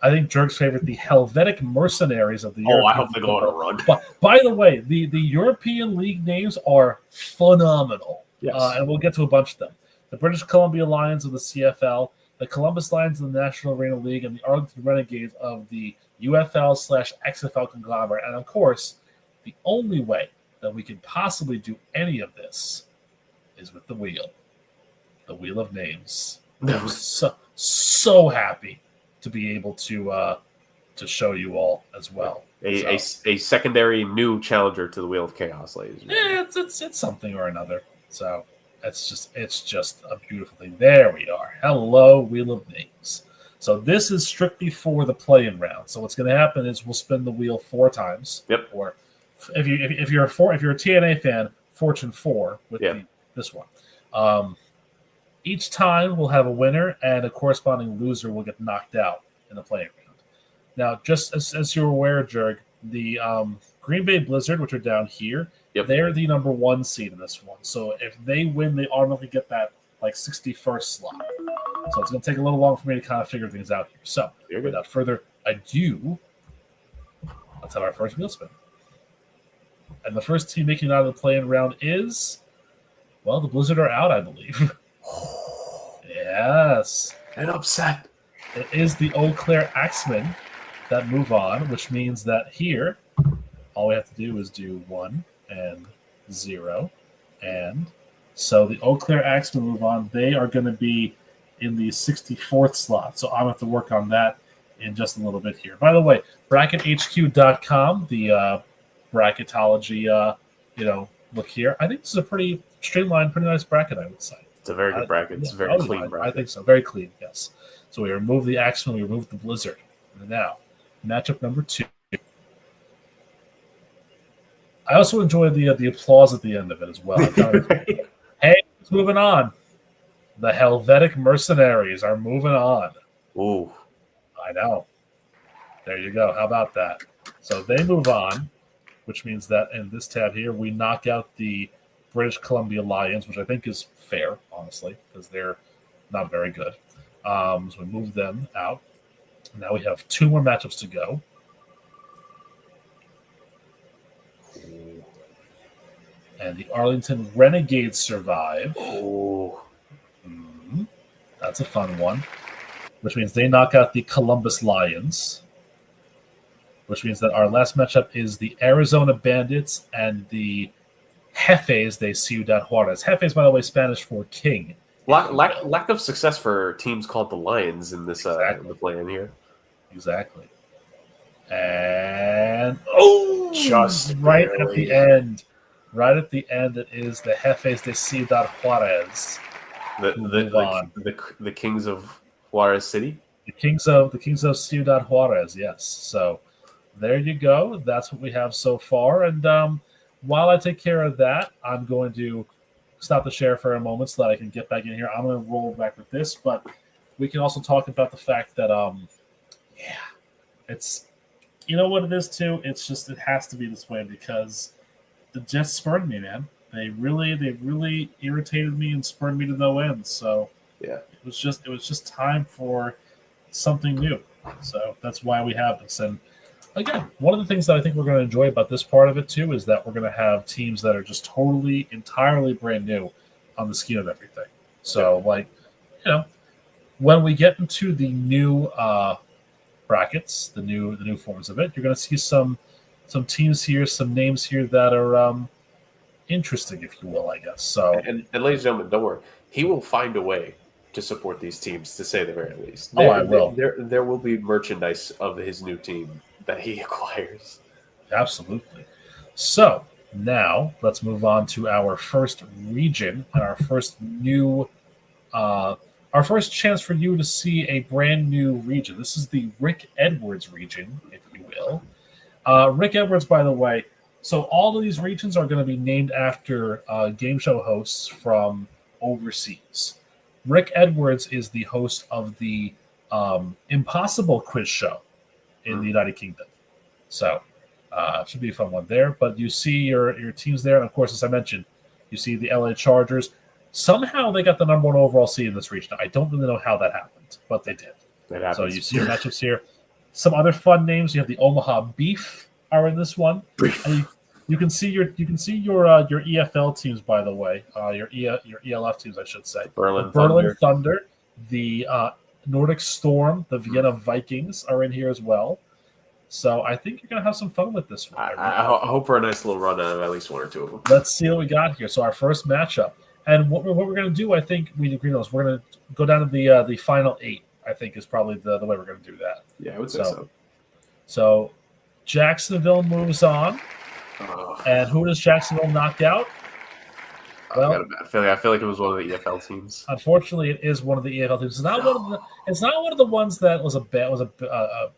I think Jerk's favorite, the Helvetic Mercenaries of the European I hope they go on a run. But by the way, the European League names are phenomenal. Yes. And we'll get to a bunch of them. The British Columbia Lions of the CFL, the Columbus Lions of the National Arena League, and the Arlington Renegades of the UFL/XFL conglomerate. And of course, the only way that we could possibly do any of this is with the wheel of names. I'm so happy to be able to show you all as well. A secondary new challenger to the Wheel of Chaos, ladies. Yeah, it's something or another. So it's just a beautiful thing. There we are. Hello, Wheel of Names. So this is strictly for the play-in round. So what's going to happen is we'll spin the wheel 4 times. Yep. Or if you're a TNA fan, Fortune 4 with this one. Each time we'll have a winner, and a corresponding loser will get knocked out in the play-in round. Now, just as you're aware, Jerg, the Green Bay Blizzard, which are down here, they're the number 1 seed in this one. So if they win, they automatically get that like 61st slot. So it's going to take a little long for me to kind of figure things out here. So without further ado, let's have our first wheel spin. And the first team making it out of the play-in round is, well, the Blizzard are out, I believe. Yes. An upset. It is the Eau Claire Axemen that move on, which means that here, all we have to do is do 1 and 0. And so the Eau Claire Axemen move on. They are going to be in the 64th slot. So I'm going to have to work on that in just a little bit here. By the way, brackethq.com, the bracketology, look here. I think this is a pretty streamlined, pretty nice bracket, I would say. It's a very good bracket. It's a very clean bracket. I think so. Very clean, yes. So we remove the Axemen, we remove the Blizzard. And now, matchup number 2. I also enjoy the applause at the end of it as well. Hey, it's moving on. The Helvetic Mercenaries are moving on. Ooh. I know. There you go. How about that? So they move on, which means that in this tab here, we knock out the British Columbia Lions, which I think is fair, honestly, because they're not very good. So we move them out. Now we have 2 more matchups to go. And the Arlington Renegades survive. Oh. That's a fun one. Which means they knock out the Columbus Lions. Which means that our last matchup is the Arizona Bandits and the Jefes de Ciudad Juarez. Jefes, by the way, Spanish for king. Lack of success for teams called the Lions in this in the play-in here. Exactly. And just right barely. at the end. Right at the end, it is the Jefes de Ciudad Juarez. The Kings of Juarez City? The Kings of Ciudad Juarez, yes. So there you go. That's what we have so far. And while I take care of that, I'm going to stop the share for a moment so that I can get back in here. I'm going to roll back with this, but we can also talk about the fact that, it's, you know what it is too? It's just, it has to be this way because the Jets spurned me, man. They really irritated me and spurned me to no end. So yeah, it was just time for something new. So that's why we have this. And again, one of the things that I think we're going to enjoy about this part of it too is that we're going to have teams that are just totally, entirely brand new on the scheme of everything. So when we get into the new brackets, the new forms of it, you're going to see some teams here, some names here that are interesting, if you will, I guess. So, and ladies and gentlemen, don't worry. He will find a way to support these teams, to say the very least. I will. There will be merchandise of his new team that he acquires. Absolutely. So now let's move on to our first region and our first new, our first chance for you to see a brand new region. This is the Rick Edwards region, if you will. Rick Edwards, by the way, so all of these regions are going to be named after game show hosts from overseas. Rick Edwards is the host of the Impossible quiz show in the United Kingdom. So it should be a fun one there. But you see your teams there. And, of course, as I mentioned, you see the LA Chargers. Somehow they got the number 1 overall seed in this region. I don't really know how that happened, but they did. So you see your matchups here. Some other fun names. You have the Omaha Beef are in this one. And you can see your EFL teams, by the way. Your ELF teams, I should say. Berlin Thunder, the Nordic Storm, the Vienna Vikings are in here as well. So I think you're going to have some fun with this one. I hope for a nice little run out of at least 1 or 2 of them. Let's see what we got here. So our first matchup. And what we're going to do, I think we agree on this. We're going to go down to the final 8. I think is probably the way we're going to do that. Yeah, I would say so. So Jacksonville moves on. And who does Jacksonville knock out? Well, I got a bad feeling. I feel like it was one of the EFL teams. Unfortunately, it is one of the EFL teams. It's not one of the ones that was a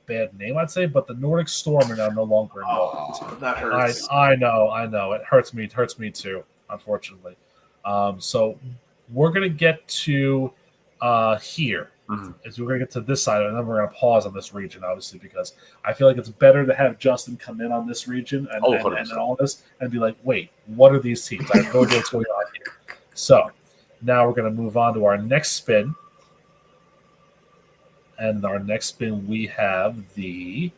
bad name, I'd say. But the Nordic Storm are now no longer involved. Oh, that hurts. I know. It hurts me. It hurts me too. Unfortunately. So we're gonna get to here. Is we're going to get to this side, and then we're going to pause on this region, obviously, because I feel like it's better to have Justin come in on this region and all this and be like, wait, what are these teams? I have no idea what's going on here. So Now we're going to move on to our next spin. And our next spin, we have the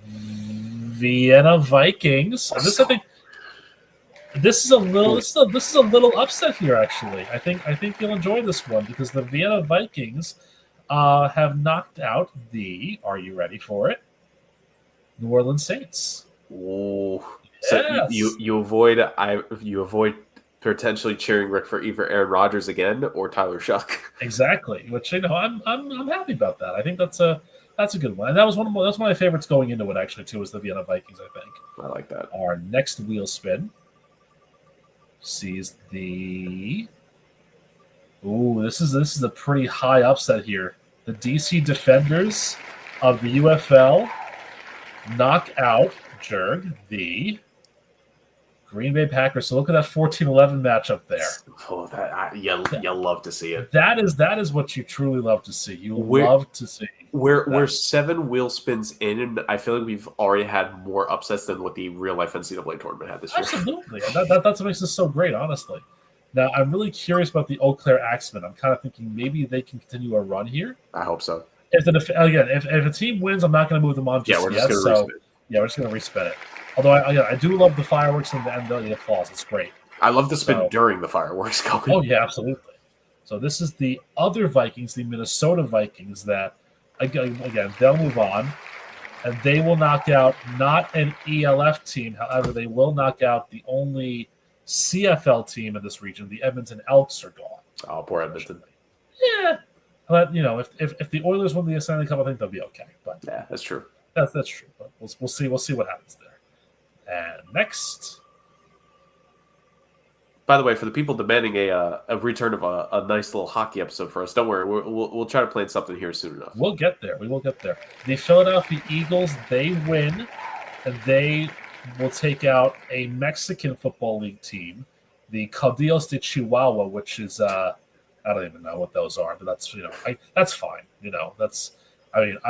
Vienna Vikings. And this, I think, this is a little upset here. Actually, I think you'll enjoy this one because the Vienna Vikings have knocked out the. Are you ready for it? New Orleans Saints. Oh, yes. So you avoid potentially cheering Rick for either Aaron Rodgers again or Tyler Shuck. Exactly, which I'm happy about that. I think that's a good one, and that's one of my favorites going into it actually too. Is the Vienna Vikings? I think I like that. Our next wheel spin sees the. Ooh, this is a pretty high upset here. The DC Defenders of the UFL knock out the Green Bay Packers. So look at that 14-11 matchup there. Oh, you'll love to see it. That is what you truly love to see. Love to see. We're 7 wheel spins in, and I feel like we've already had more upsets than what the real life NCAA tournament had this year. Absolutely. That's what makes this so great, honestly. Now, I'm really curious about the Eau Claire Axemen. I'm kind of thinking maybe they can continue a run here. I hope so. If a team wins, I'm not going to move them on just we're yet. Just gonna respin it. Yeah, we're just going to respin it. Although, I do love the fireworks and the applause. It's great. I love the spin during the fireworks going. Oh, yeah, absolutely. So this is the other Vikings, the Minnesota Vikings, that, again, they'll move on. And they will knock out not an ELF team. However, they will knock out the only CFL team in this region. The Edmonton Elks are gone. Oh, poor Edmonton. Yeah. But, if the Oilers win the Stanley Cup, I think they'll be okay. But yeah, that's true. That's true. But we'll see. We'll see what happens there. And next. By the way, for the people demanding a return of a nice little hockey episode for us, don't worry. We'll try to plan something here soon enough. We'll get there. We will get there. The Philadelphia Eagles, they win, and they will take out a Mexican Football League team, the Caudillos de Chihuahua, which is I don't even know what those are, but that's that's fine.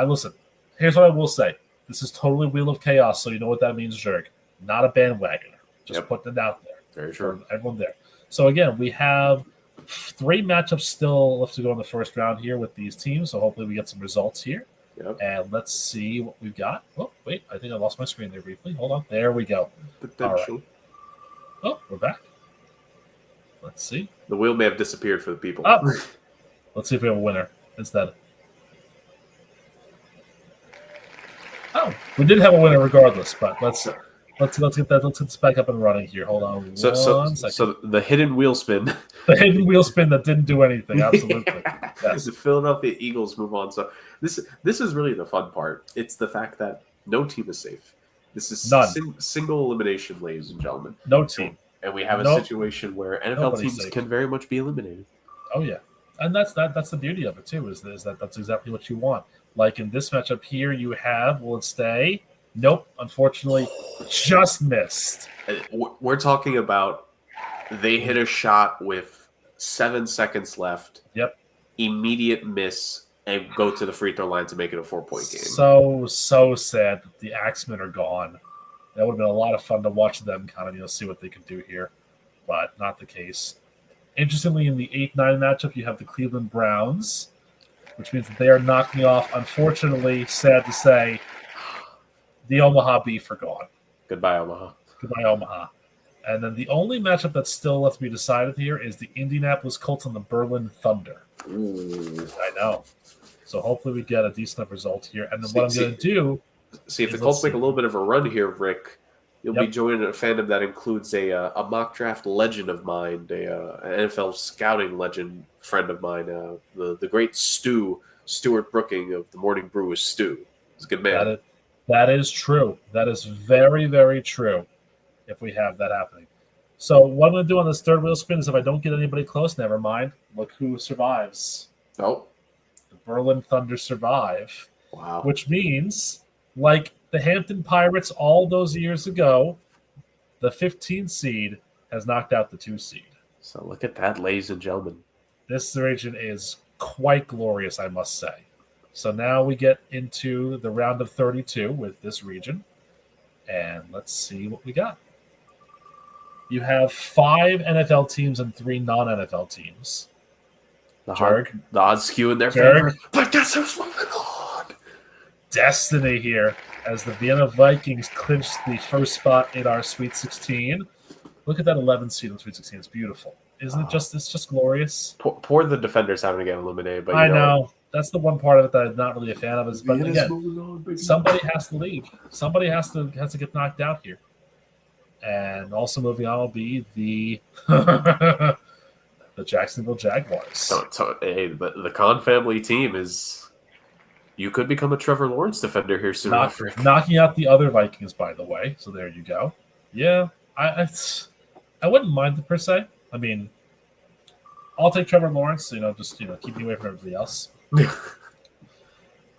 Listen. Here's what I will say. This is totally Wheel of Chaos, so you know what that means, Zerg. Not a bandwagoner. Just putting it out there. Very true. For everyone there. So again, we have 3 matchups still left to go in the first round here with these teams. So hopefully we get some results here. Yep. And let's see what we've got. Oh, wait. I think I lost my screen there briefly. Hold on. There we go. All right. Oh, we're back. Let's see. The wheel may have disappeared for the people. Oh. Let's see if we have a winner instead. Oh, we did have a winner regardless, but let's get that. Let's get this back up and running here. Hold on one second. So the hidden wheel spin. The hidden wheel spin that didn't do anything. Absolutely. Yes. The Philadelphia Eagles move on. So this is really the fun part. It's the fact that no team is safe. This is single elimination, ladies and gentlemen. No team. And we have a situation where NFL teams can very much be eliminated. Oh yeah, and that's the beauty of it too. Is that that's exactly what you want. Like in this matchup here, you have, will it stay? Nope, unfortunately, just missed. We're talking about they hit a shot with 7 seconds left. Yep. Immediate miss and go to the free throw line to make it a 4-point game. So sad that the Axemen are gone. That would have been a lot of fun to watch them kind of see what they could do here, but not the case. Interestingly, in the 8-9 matchup, you have the Cleveland Browns, which means that they are knocking off, unfortunately, sad to say, the Omaha Beef are gone. Goodbye, Omaha. Goodbye, Omaha. And then the only matchup that's still left to be decided here is the Indianapolis Colts and the Berlin Thunder. Ooh. I know. So hopefully we get a decent enough result here. And then what I'm going to do... See, if the Colts make a little bit of a run here, Rick, you'll be joining a fandom that includes a mock draft legend of mine, an NFL scouting legend friend of mine, the great Stuart Brooking of the Morning Brew is Stu. He's a good man. That is true. That is very, very true if we have that happening. So what I'm going to do on this third wheel spin is if I don't get anybody close, never mind. Look who survives. Oh. The Berlin Thunder survive. Wow. Which means, like the Hampton Pirates all those years ago, the 15 seed has knocked out the 2 seed. So look at that, ladies and gentlemen. This region is quite glorious, I must say. So now we get into the round of 32 with this region. And let's see what we got. You have 5 NFL teams and 3 non-NFL teams. The odds skew in their favor. But that's what's moving on. Destiny here as the Vienna Vikings clinch the first spot in our Sweet 16. Look at that 11 seed in Sweet 16. It's beautiful. Isn't it just? It's just glorious. Poor the defenders having to get eliminated. But I know. That's the one part of it that I'm not really a fan of. But again, somebody has to leave. Somebody has to get knocked out here. And also moving on will be the the Jacksonville Jaguars. Hey, the Khan family team is. You could become a Trevor Lawrence defender here soon. Knocking out the other Vikings, by the way. So there you go. Yeah, I wouldn't mind it per se. I mean, I'll take Trevor Lawrence. Just keep me away from everybody else.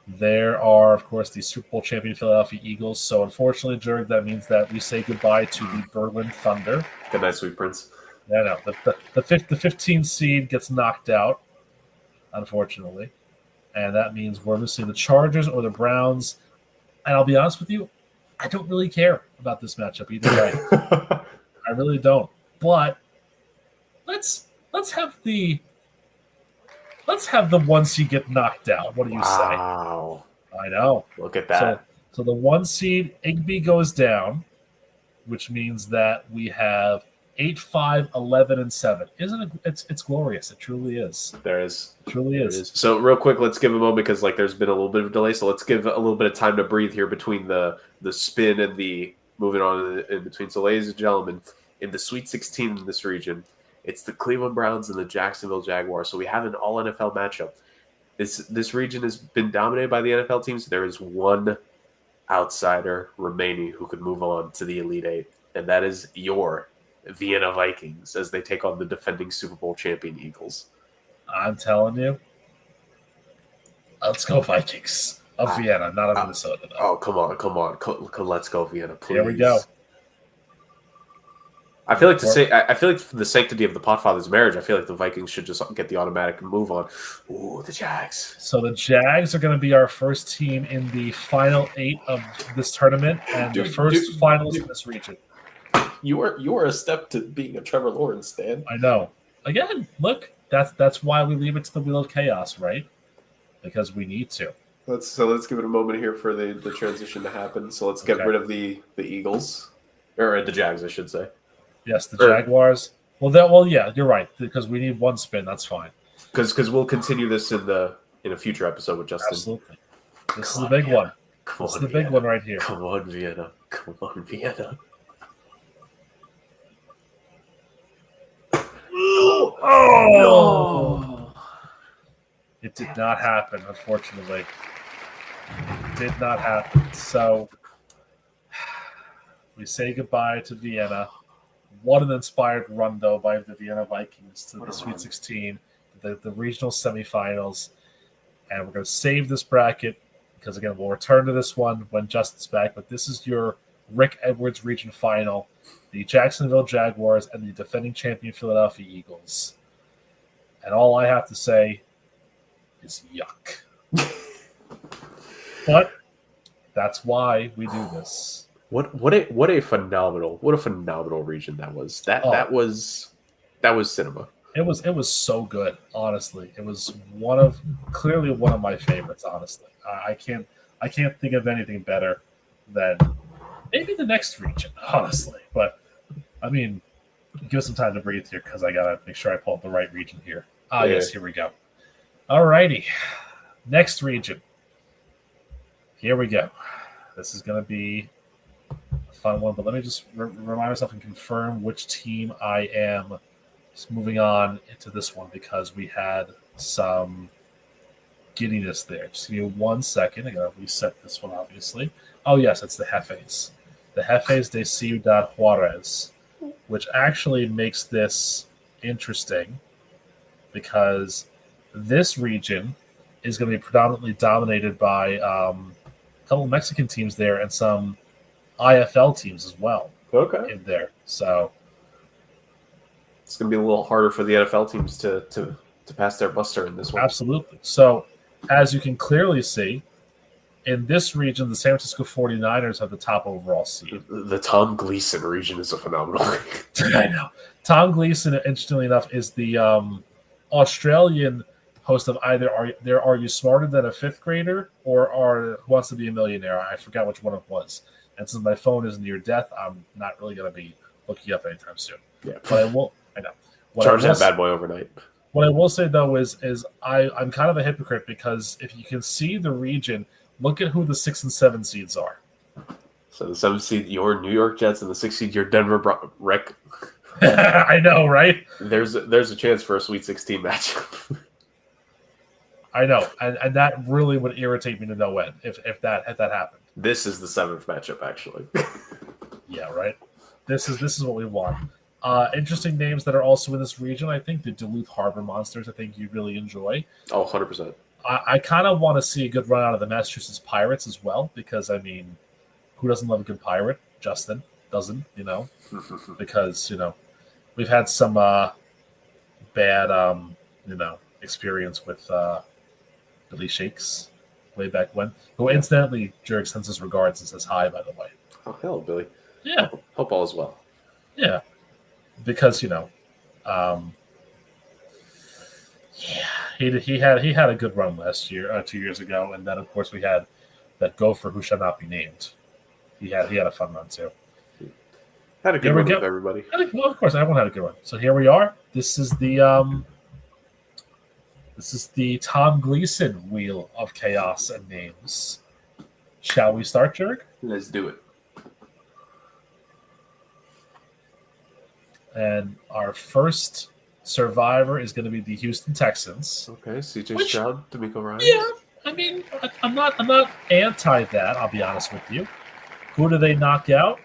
There are, of course, the Super Bowl champion Philadelphia Eagles. So, unfortunately, Jurg, that means that we say goodbye to the Berlin Thunder. Good night, sweet prince. No. The 15th seed gets knocked out, unfortunately. And that means we're missing the Chargers or the Browns. And I'll be honest with you, I don't really care about this matchup either way. I really don't. But let's have the 1 seed get knocked out. What do you say? Wow. I know. Look at that. So the 1 seed, Igby goes down, which means that we have 8-5, 11-7. Isn't it? It's glorious. It truly is. There is. It truly is. So real quick, let's give a moment because there's been a little bit of a delay. So let's give a little bit of time to breathe here between the spin and the moving on in between. So ladies and gentlemen, in the Sweet 16 in this region, it's the Cleveland Browns and the Jacksonville Jaguars. So we have an all-NFL matchup. This region has been dominated by the NFL teams. There is one outsider remaining who could move on to the Elite Eight, and that is your Vienna Vikings as they take on the defending Super Bowl champion Eagles. I'm telling you, let's go Vikings of Vienna, not of Minnesota. Though. Oh, come on. Let's go Vienna, please. Here we go. I feel like for the sanctity of the Podfather's marriage, I feel like the Vikings should just get the automatic move on. Ooh, the Jags. So the Jags are going to be our first team in the final 8 of this tournament and the first finals in this region. You are a step to being a Trevor Lawrence fan. I know. Again, look, that's why we leave it to the wheel of chaos, right? Because we need to. Let's give it a moment here for the transition to happen. So let's get rid of the Eagles, or the Jags, I should say. Yes, the Jaguars. Well, yeah, you're right. Because we need 1 spin. That's fine. Because we'll continue this in a future episode with Justin. Absolutely. This is the big one. This is the big one right here. Come on, Vienna. Oh! It did not happen, unfortunately. It did not happen. So we say goodbye to Vienna. What an inspired run, though, by the Vienna Vikings to the Sweet 16, the regional semifinals. And we're going to save this bracket because, again, we'll return to this one when Justin's back. But this is your Rick Edwards region final, the Jacksonville Jaguars and the defending champion Philadelphia Eagles. And all I have to say is yuck. But that's why we do this. What a phenomenal region that was. That was cinema. It was so good, honestly. It was clearly one of my favorites, honestly. I can't think of anything better than maybe the next region, honestly. But I mean, give us some time to breathe here because I gotta make sure I pull up the right region here. Yes, here we go. Alrighty. Next region. Here we go. This is gonna be fun one, but let me just remind myself and confirm which team I am just moving on into this one because we had some giddiness there. Just give me 1 second. I gotta reset this one, obviously. Oh, yes, it's the Jefes. The Jefes de Ciudad Juarez, which actually makes this interesting because this region is going to be predominantly dominated by a couple of Mexican teams there and some IFL teams as well. Okay. In there, so it's going to be a little harder for the NFL teams to pass their muster in this one. Absolutely. So, as you can clearly see, In this region, the San Francisco 49ers have the top overall seed. The Tom Gleason region is a phenomenal. I know. Tom Gleason, interestingly enough, is the Australian host of either Are You Smarter Than a Fifth Grader or Who Wants to Be a Millionaire? I forgot which one it was. And since my phone is near death, I'm not really going to be looking up anytime soon. Yeah. But I know. Charge that bad boy overnight. What I will say, though, is I'm kind of a hypocrite because if you can see the region, look at who the 6 and 7 seeds are. So the 7th seed, your New York Jets, and the 6th seed, your Denver Wreck. I know, right? There's a chance for a Sweet 16 matchup. I know, and that really would irritate me to no end if that happened. This is the 7th matchup, actually. Yeah, right. This is what we want. Interesting names that are also in this region. I think the Duluth Harbor Monsters. I think you really enjoy. Oh, 100%. I kind of want to see a good run out of the Massachusetts Pirates as well because I mean, who doesn't love a good pirate? Justin doesn't, because we've had some bad experience with Billy Shakes way back when. Who incidentally, Jurg sends his regards and says hi, by the way. Oh, hello, Billy. Yeah. Hope all is well. Yeah. Because, he had a good run last year, 2 years ago, and then of course we had that gopher who shall not be named. He had a fun run too. Had a good run with everybody. Well, of course, everyone had a good run. So here we are. This is the Tom Gleason wheel of chaos and names. Shall we start, Jurg? Let's do it. And our first survivor is going to be the Houston Texans. Okay, CJ Stroud, D'Amico Ryan. Yeah, I mean, I'm not anti that. I'll be honest with you. Who do they knock out?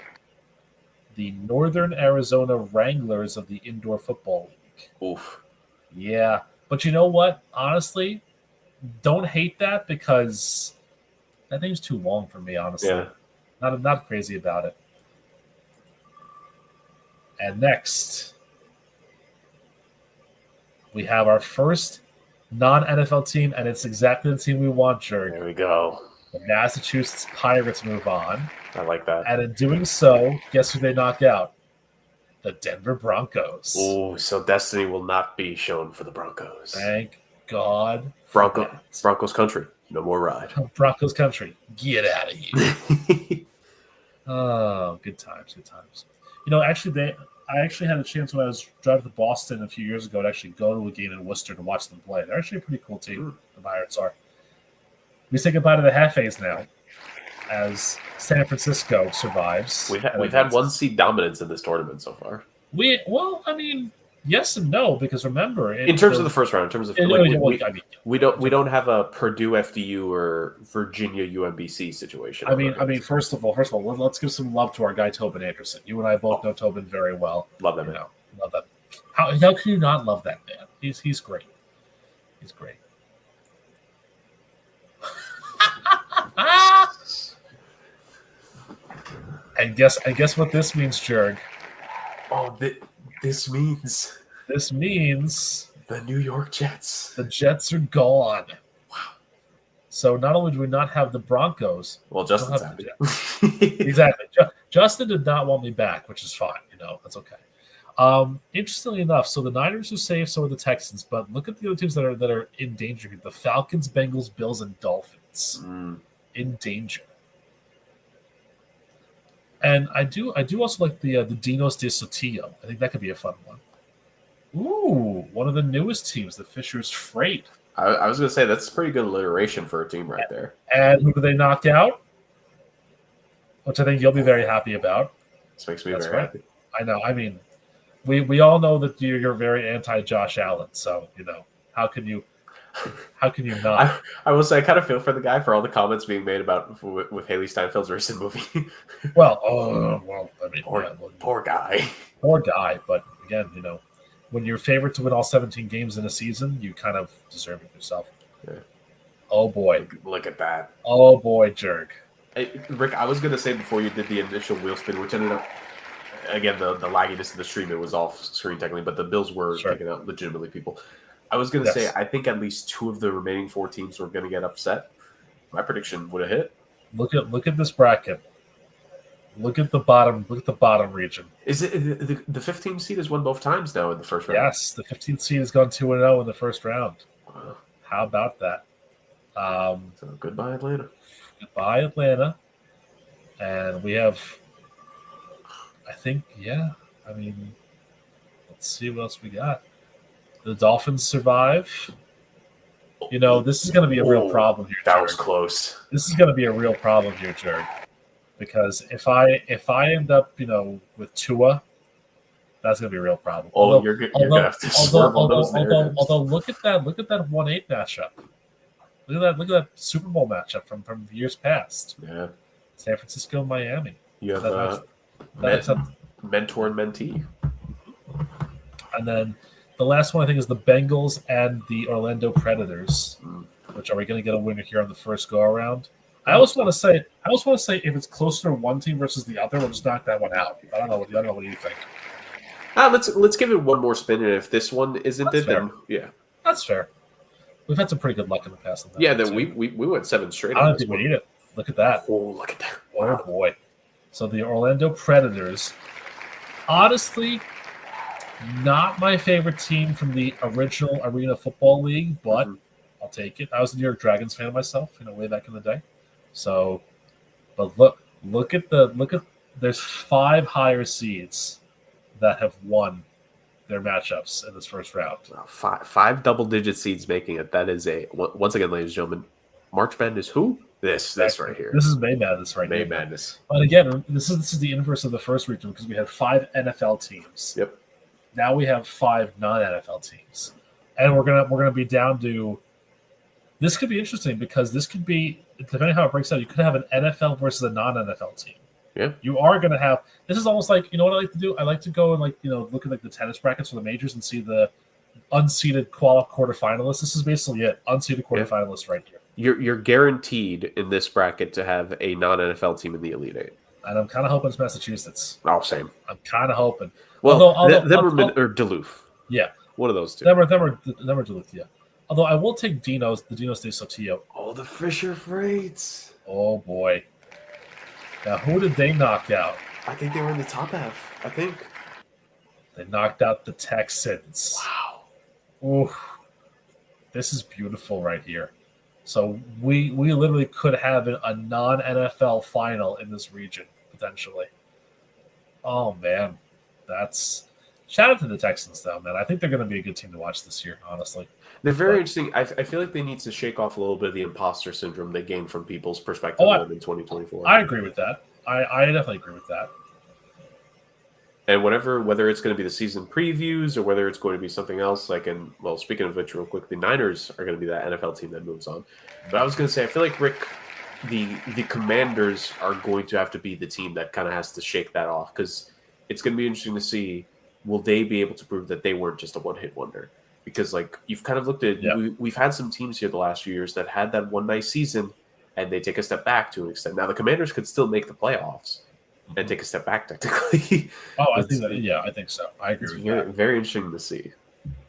The Northern Arizona Wranglers of the Indoor Football League. Oof. Yeah, but you know what? Honestly, don't hate that because that name's too long for me. Honestly, yeah. Not crazy about it. And next, we have our first non-NFL team, and it's exactly the team we want, Jurg. There we go. The Massachusetts Pirates move on. I like that. And in doing so, guess who they knock out? The Denver Broncos. Oh, so destiny will not be shown for the Broncos. Thank God. Broncos country. No more ride. Broncos country. Get out of here. Oh, good times, good times. I actually had a chance when I was driving to Boston a few years ago to actually go to a game in Worcester to watch them play. They're actually a pretty cool team, the Pirates are. We say goodbye to the Half-A's now as San Francisco survives. We've had one seed dominance in this tournament so far. Yes and no, because remember, in terms of the first round, in terms of we don't have a Purdue FDU or Virginia UMBC situation. First of all, let's give some love to our guy Tobin Anderson. You and I both know Tobin very well. Love that man. Love that. How can you not love that man? He's great. He's great. And guess what this means, Jurg? Oh, this means the New York Jets. The Jets are gone. Wow. So not only do we not have the Broncos, well, Justin's happy. Exactly. Justin did not want me back, which is fine. That's okay. Interestingly enough, so the Niners are safe, so are the Texans. But look at the other teams that are in danger here: the Falcons, Bengals, Bills, and Dolphins in danger. And I do also like the Dinos de Sotillo. I think that could be a fun one. Ooh, one of the newest teams, the Fisher's Freight. I was going to say, that's a pretty good alliteration for a team right there. And who do they knock out? Which I think you'll be very happy about. This makes me very happy. I know. I mean, we all know that you're very anti-Josh Allen, so, how can you not? I will say I kind of feel for the guy for all the comments being made about with Haley Steinfeld's recent movie. Poor guy. Poor guy, but again, when you're favored to win all 17 games in a season, you kind of deserve it yourself. Yeah. Oh boy. Look at that. Oh boy, Jurg. Hey, Rick, I was going to say before you did the initial wheel spin, which ended up, again, the lagginess of the stream, it was off screen technically, but the Bills were picking out legitimately people. I was going to say, I think at least two of the remaining four teams were going to get upset. My prediction would have hit. Look at this bracket. Look at the bottom. Look at the bottom region. Is it the 15 seed has won both times now in the first round? Yes, the 15th seed has gone 2-0 in the first round. Wow. How about that? So goodbye, Atlanta. Goodbye, Atlanta. And we have, I think, I mean, let's see what else we got. The Dolphins survive. You know, this is going to be a real problem here, That Jared. was close. This is going to be a real problem here, Jared. Because if I end up, with Tua, that's going to be a real problem. You're going to have to swerve on those narratives. Although look at that 1-8 matchup. Look at that Super Bowl matchup from years past. Yeah. San Francisco, Miami. You have mentor and mentee. And then the last one I think is the Bengals and the Orlando Predators, which are we going to get a winner here on the first go around? I always want to say if it's closer to one team versus the other, we'll just knock that one out. I don't know what you think. Let's give it one more spin, and if this one isn't That's it, then yeah, that's fair. We've had some pretty good luck in the past. On that yeah, then we went 7 straight. I don't think we need it. Look at that. Oh, look at that! Wow. Oh boy. So the Orlando Predators, honestly, not my favorite team from the original Arena Football League, but I'll take it. I was a New York Dragons fan myself, way back in the day. So, but look at there's 5 higher seeds that have won their matchups in this first round. Five double-digit seeds making it. That is once again, ladies and gentlemen, March Madness. Who? This right here. This is May Madness right May Madness. But again, this is the inverse of the first region because we had 5 NFL teams. Yep. Now we have 5 non-NFL teams, and we're gonna be down to. This could be interesting because this could be, depending on how it breaks out, you could have an NFL versus a non-NFL team. Yeah. You are going to have – this is almost like – you know what I like to do? I like to go and, look at, the tennis brackets for the majors and see the unseeded quarterfinalists. This is basically it, unseeded quarterfinalists right here. You're guaranteed in this bracket to have a non-NFL team in the Elite Eight. And I'm kind of hoping it's Massachusetts. Oh, same. I'm kind of hoping. Well, or Duluth. Yeah. One of those two. Them are Duluth, yeah. Although I will take the Dinos de Sotillo. Oh, the Fisher Freights. Oh, boy. Now, who did they knock out? I think they were in the top half. I think. They knocked out the Texans. Wow. Oof. This is beautiful right here. So we literally could have a non-NFL final in this region, potentially. Oh, man. Shout out to the Texans, though, man. I think they're going to be a good team to watch this year, honestly. They're very interesting. I feel like they need to shake off a little bit of the imposter syndrome they gained from people's perspective in 2024. I agree with that. I definitely agree with that. And whether it's going to be the season previews or whether it's going to be something else, speaking of which, real quick, the Niners are going to be that NFL team that moves on. But I was going to say, I feel like, Rick, the Commanders are going to have to be the team that kind of has to shake that off because it's going to be interesting to see, will they be able to prove that they weren't just a one-hit wonder? Because, you've kind of looked at we've had some teams here the last few years that had that one nice season, and they take a step back to an extent. Now, the Commanders could still make the playoffs and take a step back technically. Oh, I think so. I agree with that. Very interesting to see.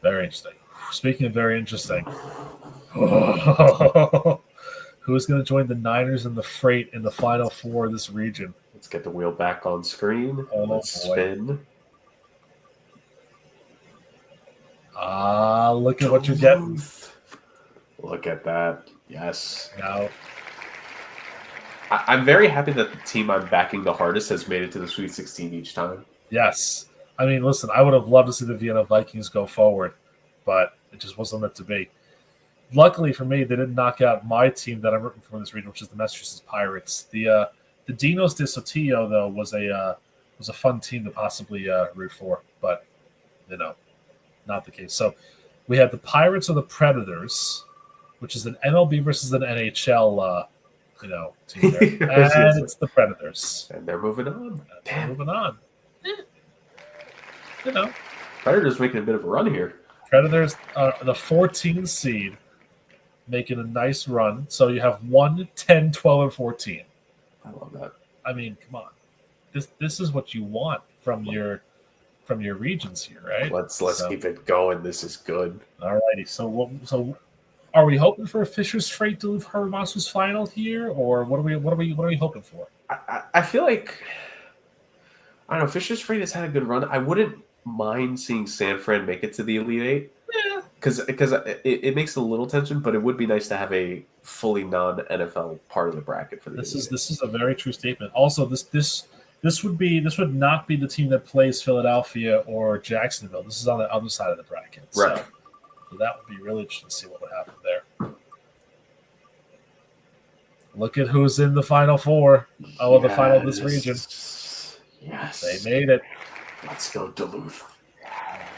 Very interesting. Speaking of very interesting, who's going to join the Niners and the Freight in the Final Four of this region? Let's get the wheel back on screen. Let's spin. Look at what you're getting. Look at that. Yes. Now, I'm very happy that the team I'm backing the hardest has made it to the Sweet 16 each time. Yes. I mean, listen, I would have loved to see the Vienna Vikings go forward, but it just wasn't meant to be. Luckily for me, they didn't knock out my team that I'm rooting for in this region, which is the Massachusetts Pirates. The Dinos de Sotillo, though, was a fun team to possibly root for, but, not the case. So we have the Pirates or the Predators, which is an MLB versus an NHL team there. And it's the Predators. And they're moving on. Moving on. Predators making a bit of a run here. Predators are the 14 seed, making a nice run. So you have 1, 10, 12, and 14. I love that. I mean, come on. This is what you want from your regions here, right? Let's keep it going. This is good. All righty. So Are we hoping for a Fisher's Freight to leave Herman Monsters final here, or what are we hoping for? I feel like I don't know. Fisher's Freight has had a good run. I wouldn't mind seeing San Fran make it to the Elite Eight. Yeah, Because it makes a little tension, but it would be nice to have a fully non-NFL part of the bracket for the this Elite Eight. is a very true statement. Also, this would not be the team that plays Philadelphia or Jacksonville. This is on the other side of the bracket, Right. So that would be really interesting to see what would happen there. Look at who's in the Final Four. Oh, the final of this region. Yes, They made it. Let's go Duluth.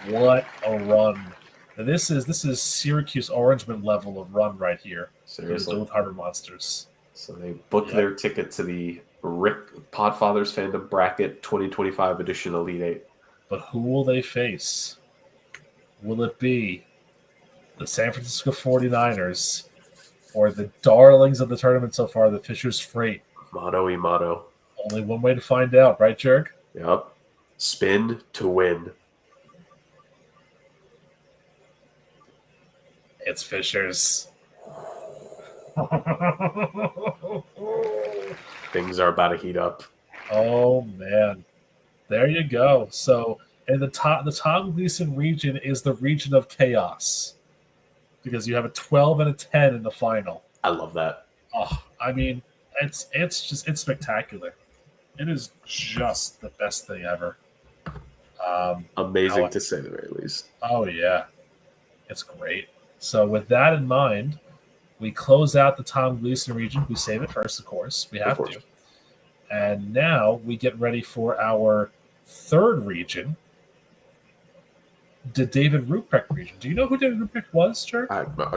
What a run! And this is Syracuse Orangeman level of run right here. Seriously. With Harbor Monsters. So they booked their ticket to the Rick Podfather's Fandom Bracket 2025 edition Elite Eight. But who will they face? Will it be the San Francisco 49ers or the darlings of the tournament so far, the Fisher's Freight? Motto e motto. Only one way to find out, right, Jerk? Yep. Spin to win. It's Fisher's. Things are about to heat up. Oh man, there you go. So, and the Tom Gleason region is the region of chaos because you have a 12 and a 10 in the final. I love that. Oh, I mean, it's spectacular. It is just the best thing ever. Amazing to say the very least. Oh yeah, it's great. So with that in mind, we close out the Tom Gleason region. We save it first, of course. We have to. And now we get ready for our third region, the David Ruprecht region. Do you know who David Ruprecht was, Jerk?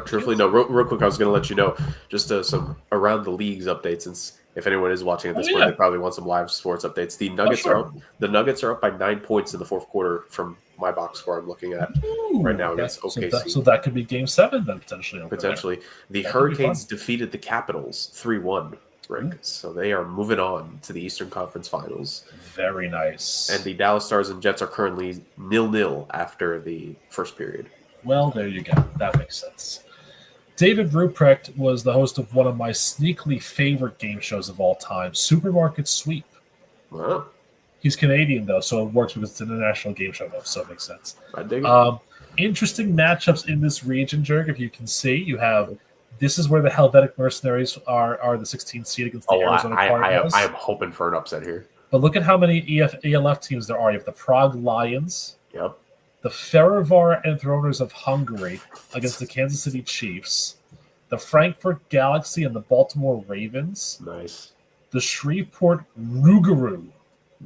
Truthfully, no. Real quick, I was going to let you know just some around the leagues updates. Since if anyone is watching at this point, they probably want some live sports updates. The Nuggets are up. The Nuggets are up by 9 points in the fourth quarter from my box score I'm looking at right now against OKC. So that could be Game 7 then potentially. The Hurricanes defeated the Capitals 3-1. Right, so they are moving on to the Eastern Conference Finals. Very nice. And the Dallas Stars and Jets are currently 0-0 after the first period. Well, there you go. That makes sense. David Ruprecht was the host of one of my sneakily favorite game shows of all time, Supermarket Sweep. Wow. He's Canadian, though, so it works because it's an international game show, though, so it makes sense. I dig it. Interesting matchups in this region, Jerk. If you can see, you have... This is where the Helvetic Mercenaries are the 16th seed against the Arizona Cardinals. I am hoping for an upset here. But look at how many ELF teams there are. You have the Prague Lions. Yep. The Fehérvar Enthroners of Hungary against the Kansas City Chiefs. The Frankfurt Galaxy and the Baltimore Ravens. Nice. The Shreveport Rougarou.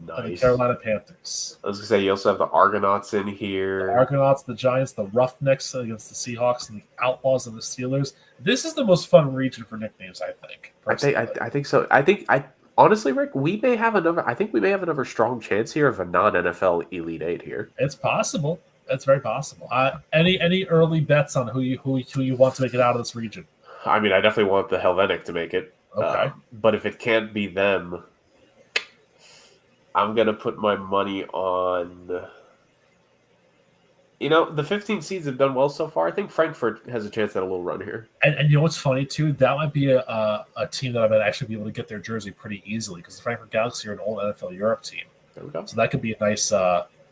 Nice. And the Carolina Panthers. I was going to say, you also have the Argonauts in here. The Argonauts, the Giants, the Roughnecks against the Seahawks, and the Outlaws and the Steelers. This is the most fun region for nicknames, I think. I think so. Honestly, Rick, we may have another strong chance here of a non-NFL Elite Eight here. It's possible. It's very possible. Any early bets on who you want to make it out of this region? I mean, I definitely want the Helvetic to make it. Okay. But if it can't be them, I'm going to put my money on... the 15 seeds have done well so far. I think Frankfurt has a chance at a little run here. And you know what's funny, too? That might be a team that I might actually be able to get their jersey pretty easily because the Frankfurt Galaxy are an old NFL Europe team. There we go. So that could be a nice eBay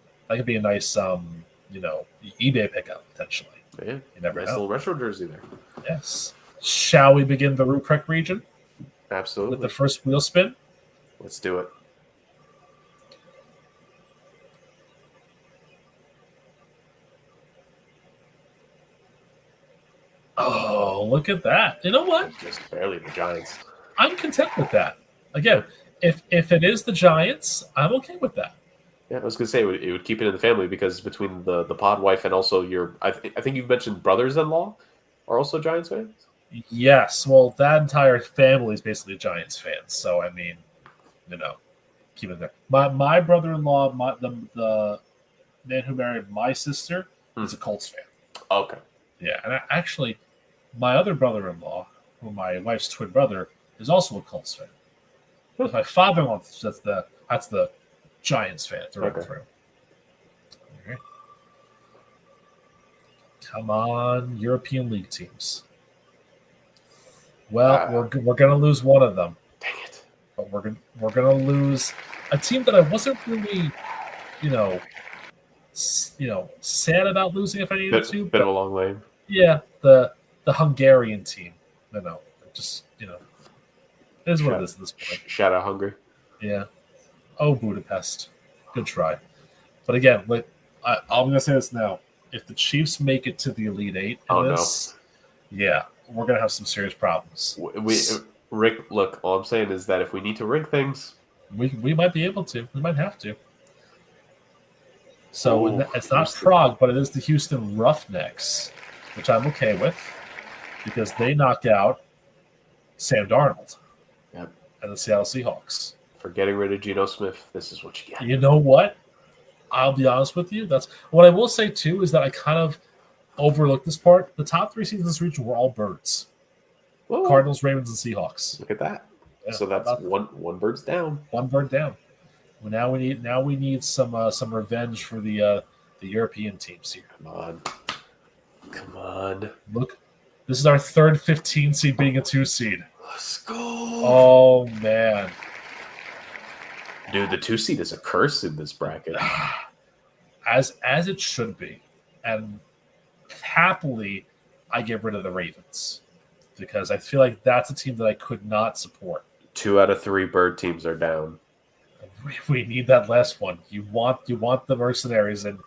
pickup, potentially. Yeah. You never know. Nice little retro jersey there. Yes. Shall we begin the Ruprecht region? Absolutely. With the first wheel spin? Let's do it. Oh, look at that. You know what? Just barely the Giants. I'm content with that. Again, if it is the Giants, I'm okay with that. Yeah, I was going to say it would keep it in the family because between the pod wife and also I think you've mentioned brothers-in-law are also Giants fans? Yes. Well, that entire family is basically Giants fans. So, I mean, keep it there. My brother-in-law, the man who married my sister, is a Colts fan. Okay. Yeah, and actually, my other brother-in-law, who my wife's twin brother, is also a Colts fan. But my father-in-law, that's the Giants fan through and through. All right. Come on, European League teams. Well, we're gonna lose one of them. Dang it! But we're gonna lose a team that I wasn't really, you know, sad about losing if I needed to. Bit of a long lane. Yeah, the Hungarian team. No, just it is what it is at this point. Shout out Hungary. Yeah. Oh, Budapest. Good try. But again, I'm gonna say this now: if the Chiefs make it to the Elite Eight in this, yeah, we're gonna have some serious problems. Rick, look, all I'm saying is that if we need to rig things, we might be able to. We might have to. So it's not Prague, but it is the Houston Roughnecks, which I'm okay with because they knocked out Sam Darnold and the Seattle Seahawks. For getting rid of Geno Smith, this is what you get. You know what? I'll be honest with you. That's what I will say too is that I kind of overlooked this part. The top 3 seeds in this region were all birds: Cardinals, Ravens, and Seahawks. Look at that. Yeah, so that's one bird's down. One bird down. Well, now we need some revenge for the European teams here. Come on. Look, this is our third 15 seed being a 2 seed. Let's go. Oh man. Dude, the 2 seed is a curse in this bracket. As it should be. And happily, I get rid of the Ravens because I feel like that's a team that I could not support. 2 out of 3 bird teams are down. We need that last one. You want the mercenaries in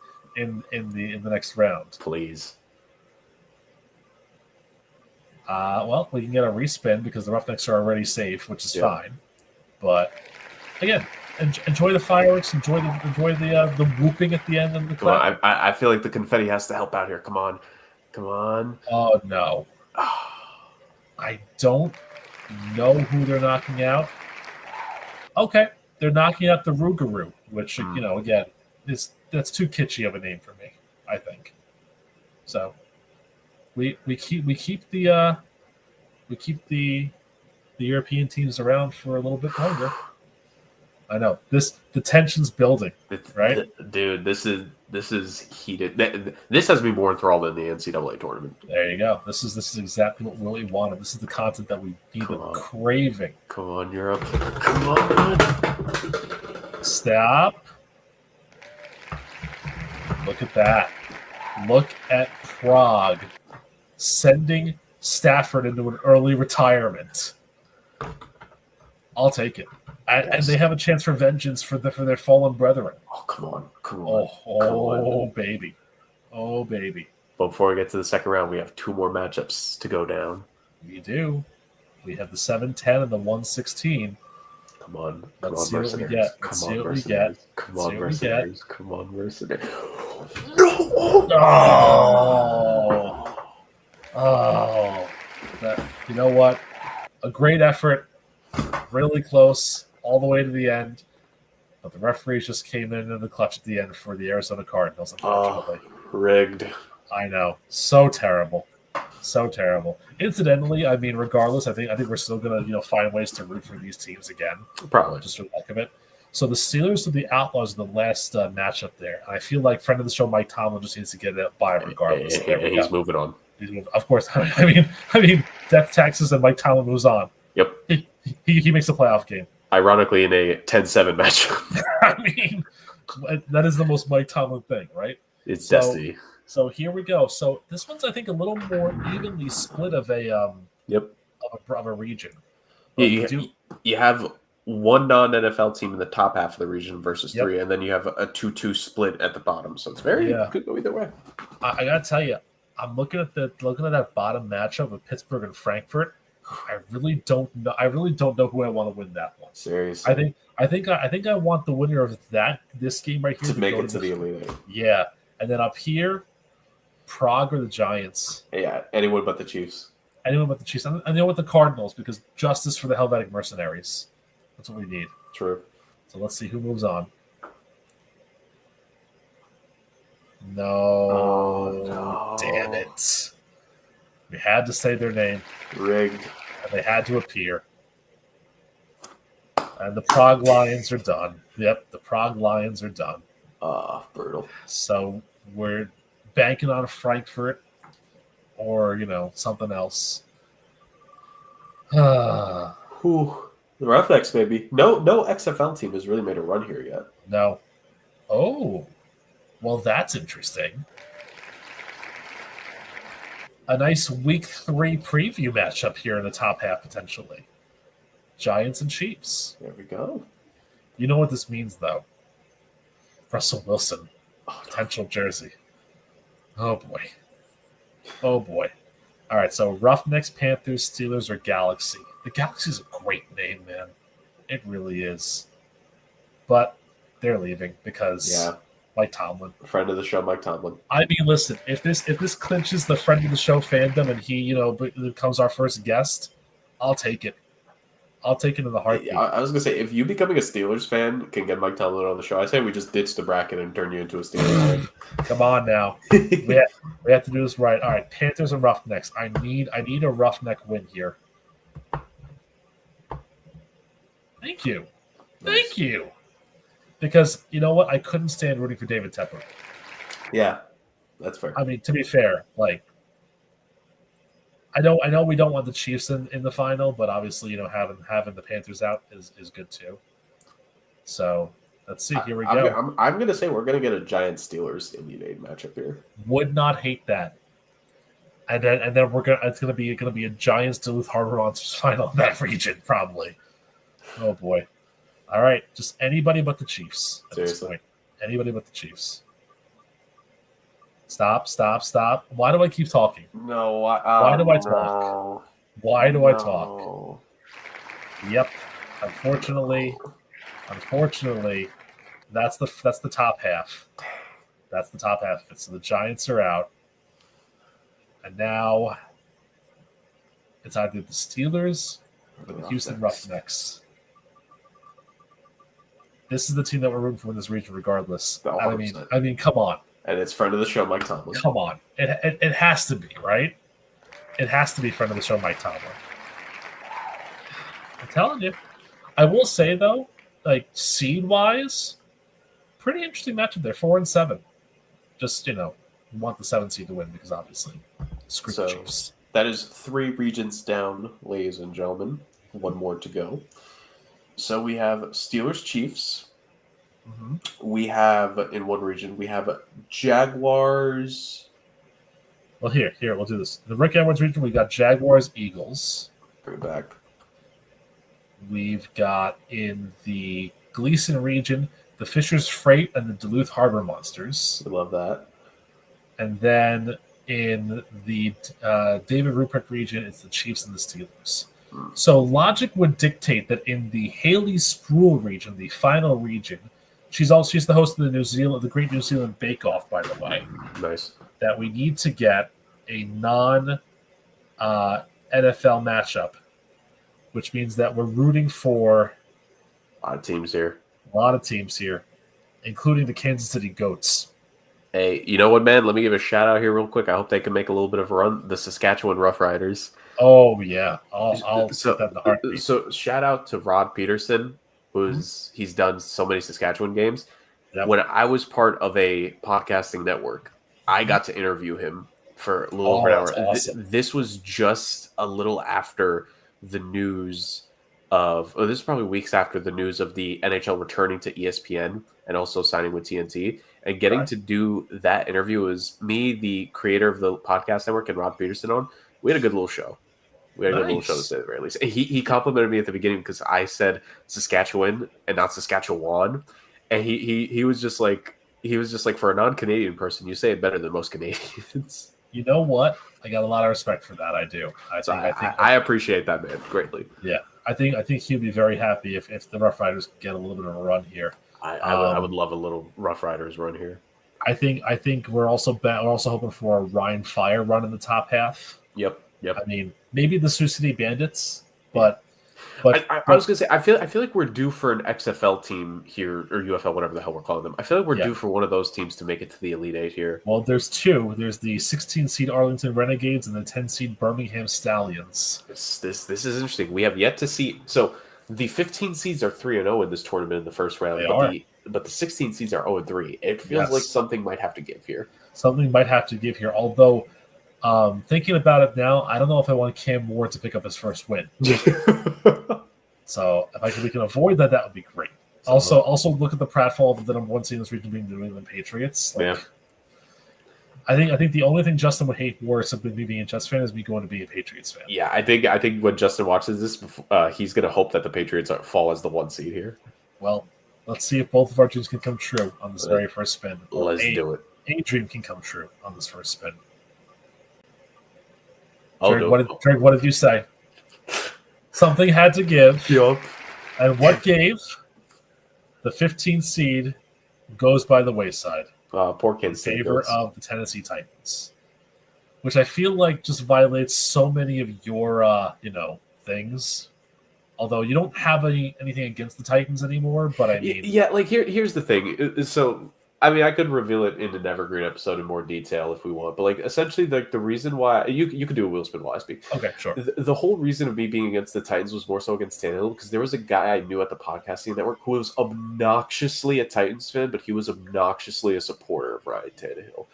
the next round. Please. Well, we can get a respin because the Roughnecks are already safe, which is fine. But again, enjoy the fireworks, enjoy the whooping at the end of the clap. I feel like the confetti has to help out here. Come on. Oh no. I don't know who they're knocking out. Okay. They're knocking out the Rougarou, which again, that's too kitschy of a name for me, I think. So we keep the European teams around for a little bit longer. I know the tension's building, right? Dude, this is heated. This has me more enthralled than the NCAA tournament. There you go. This is exactly what we really wanted. This is the content that we've been craving. Come on, Europe. Come on. Stop. Look at that. Look at Prague sending Stafford into an early retirement. I'll take it. And they have a chance for vengeance for their fallen brethren. Oh, come on. Oh, baby. Oh, baby. But before we get to the second round, we have 2 more matchups to go down. We do. We have the 7-10 and the 1-16. Come on. Let's see what we get. Let's see what we get. Come on, mercenaries. Come on, mercenaries. No! Oh. You know what? A great effort. Really close. All the way to the end. But the referees just came in the clutch at the end for the Arizona Cardinals, unfortunately. Rigged. I know. So terrible. So terrible. Incidentally, I mean, regardless, I think we're still gonna find ways to root for these teams again. Probably just for the heck of it. So the Steelers and the Outlaws are the last matchup there. I feel like friend of the show Mike Tomlin just needs to get it by regardless. He's moving on. Of course. I mean, death taxes and Mike Tomlin moves on. Yep. He makes a playoff game. Ironically, in a 10-7 matchup. I mean, that is the most Mike Tomlin thing, right? It's destiny. So here we go. So this one's, I think, a little more evenly split of a region. Yeah, you have one non-NFL team in the top half of the region versus 3, and then you have a 2-2 split at the bottom. So it's could go either way. I gotta tell you, I'm looking at that bottom matchup with Pittsburgh and Frankfurt. I really don't know. I really don't know who I want to win that one. Seriously, I think I want the winner of this game right here to make it to the Elite Eight. Yeah, and then up here, Prague or the Giants. Yeah, anyone but the Chiefs. Anyone but the Chiefs. And anyone with the Cardinals, because justice for the Helvetic mercenaries. That's what we need. True. So let's see who moves on. No. Oh, no. Damn it. We had to say their name. Rigged. And they had to appear. And the Prague Lions are done. Yep, the Prague Lions are done. Brutal. So we're banking on Frankfurt or, something else. Whew. The Roughnecks, maybe. No XFL team has really made a run here yet. No. Oh, well, that's interesting. A nice week 3 preview matchup here in the top half, potentially. Giants and Chiefs. There we go. You know what this means, though? Russell Wilson, potential jersey. Oh, boy. Oh, boy. All right, so Roughnecks, Panthers, Steelers, or Galaxy. The Galaxy's a great name, man. It really is. But they're leaving because Mike Tomlin. Friend of the show, Mike Tomlin. I mean, listen, if this clinches the friend of the show fandom and he, becomes our first guest, I'll take it. I'll take it in the heartbeat. I was going to say, if you becoming a Steelers fan can get Mike Tomlin on the show, I say we just ditch the bracket and turn you into a Steelers fan. Come on now. we have to do this right. All right, Panthers and Roughnecks. I need a Roughneck win here. Thank you. Nice. Thank you. Because you know what? I couldn't stand rooting for David Tepper. Yeah, that's fair. I mean, to be fair, like I know we don't want the Chiefs in the final, but obviously, having the Panthers out is good too. So let's see. Here we go. I'm going to say we're going to get a Giants Steelers Elite Eight matchup here. Would not hate that. And then it's gonna be a Giants Duluth Harbor Monsters final in that region probably. Oh boy. All right, just anybody but the Chiefs at this point. Anybody but the Chiefs. Stop. Why do I keep talking? No. Why do I talk? Why do I talk? Yep. Unfortunately, that's the top half. That's the top half of it. So the Giants are out. And now it's either the Steelers or the Houston Roughnecks. This is the team that we're rooting for in this region, regardless. I mean, come on. And it's friend of the show, Mike Tomlin. Come on, it has to be, right? It has to be friend of the show, Mike Tomlin. I'm telling you. I will say though, like seed wise, pretty interesting matchup there. 4-7. Just you want the 7 seed to win because obviously, screw the Chiefs. That is 3 regions down, ladies and gentlemen. 1 more to go. So we have Steelers, Chiefs. Mm-hmm. We have, in one region, we have Jaguars. Well, here, we'll do this. The Rick Edwards region, we've got Jaguars, Eagles. Bring it back. We've got in the Gleason region, the Fisher's Freight and the Duluth Harbor Monsters. We love that. And then in the David Ruprecht region, it's the Chiefs and the Steelers. So logic would dictate that in the Haley Spruill region, the final region, she's the host of the Great New Zealand Bake Off, by the way. Nice. That we need to get a non NFL matchup, which means that we're rooting for a lot of teams here, including the Kansas City Goats. Hey, you know what, man? Let me give a shout out here real quick. I hope they can make a little bit of a run. The Saskatchewan Roughriders. Oh yeah, I'll put that in the heartbeat. So shout out to Rod Peterson, he's done so many Saskatchewan games. Yep. When I was part of a podcasting network, I got to interview him for a little over an hour. Awesome. This was just a little after the news this is probably weeks after the news of the NHL returning to ESPN and also signing with TNT. And getting to do that interview was me, the creator of the podcast network, and Rod Peterson on. We had a good little show. We had a good little show to say at the very least. He complimented me at the beginning because I said Saskatchewan and not Saskatchewan. And he was just like, for a non-Canadian person, you say it better than most Canadians. You know what? I got a lot of respect for that. I do. I appreciate that, man, greatly. Yeah. I think he'd be very happy if the Rough Riders get a little bit of a run here. I would love a little Rough Riders run here. I think we're also hoping for a Ryan Fire run in the top half. Yep. I mean, maybe the Sioux City Bandits, but I was gonna say I feel like we're due for an XFL team here, or UFL, whatever the hell we're calling them. I feel like we're due for one of those teams to make it to the Elite Eight here. Well, there's 2. There's the 16 seed Arlington Renegades and the 10 seed Birmingham Stallions. This is interesting. We have yet to see. So the 15 seeds are 3-0 in this tournament in the first round, but the 16 seeds are 0-3. It feels like something might have to give here. Although Thinking about it now, I don't know if I want Cam Ward to pick up his first win. So if we can avoid that, that would be great. Also look at the pratfall of the number one seed in this region being the New England Patriots. I think the only thing Justin would hate worse than me being a Jets fan is me going to be a Patriots fan. Yeah, I think when Justin watches this, he's going to hope that the Patriots fall as the one seed here. Well, let's see if both of our dreams can come true on this very first spin. Let's do it. A dream can come true on this first spin. Drake, what did you say? Something had to give. Yep. And what gave? The 15th seed goes by the wayside. Poor Kansas in favor of the Tennessee Titans, which I feel like just violates so many of your, things. Although you don't have anything against the Titans anymore, but I mean, yeah. Like here's the thing. So I mean, I could reveal it in an Evergreen episode in more detail if we want, but like essentially, like the reason why you could do a wheel spin while I speak. Okay, sure. The whole reason of me being against the Titans was more so against Tannehill because there was a guy I knew at the podcasting network who was obnoxiously a Titans fan, but he was obnoxiously a supporter of Ryan Tannehill,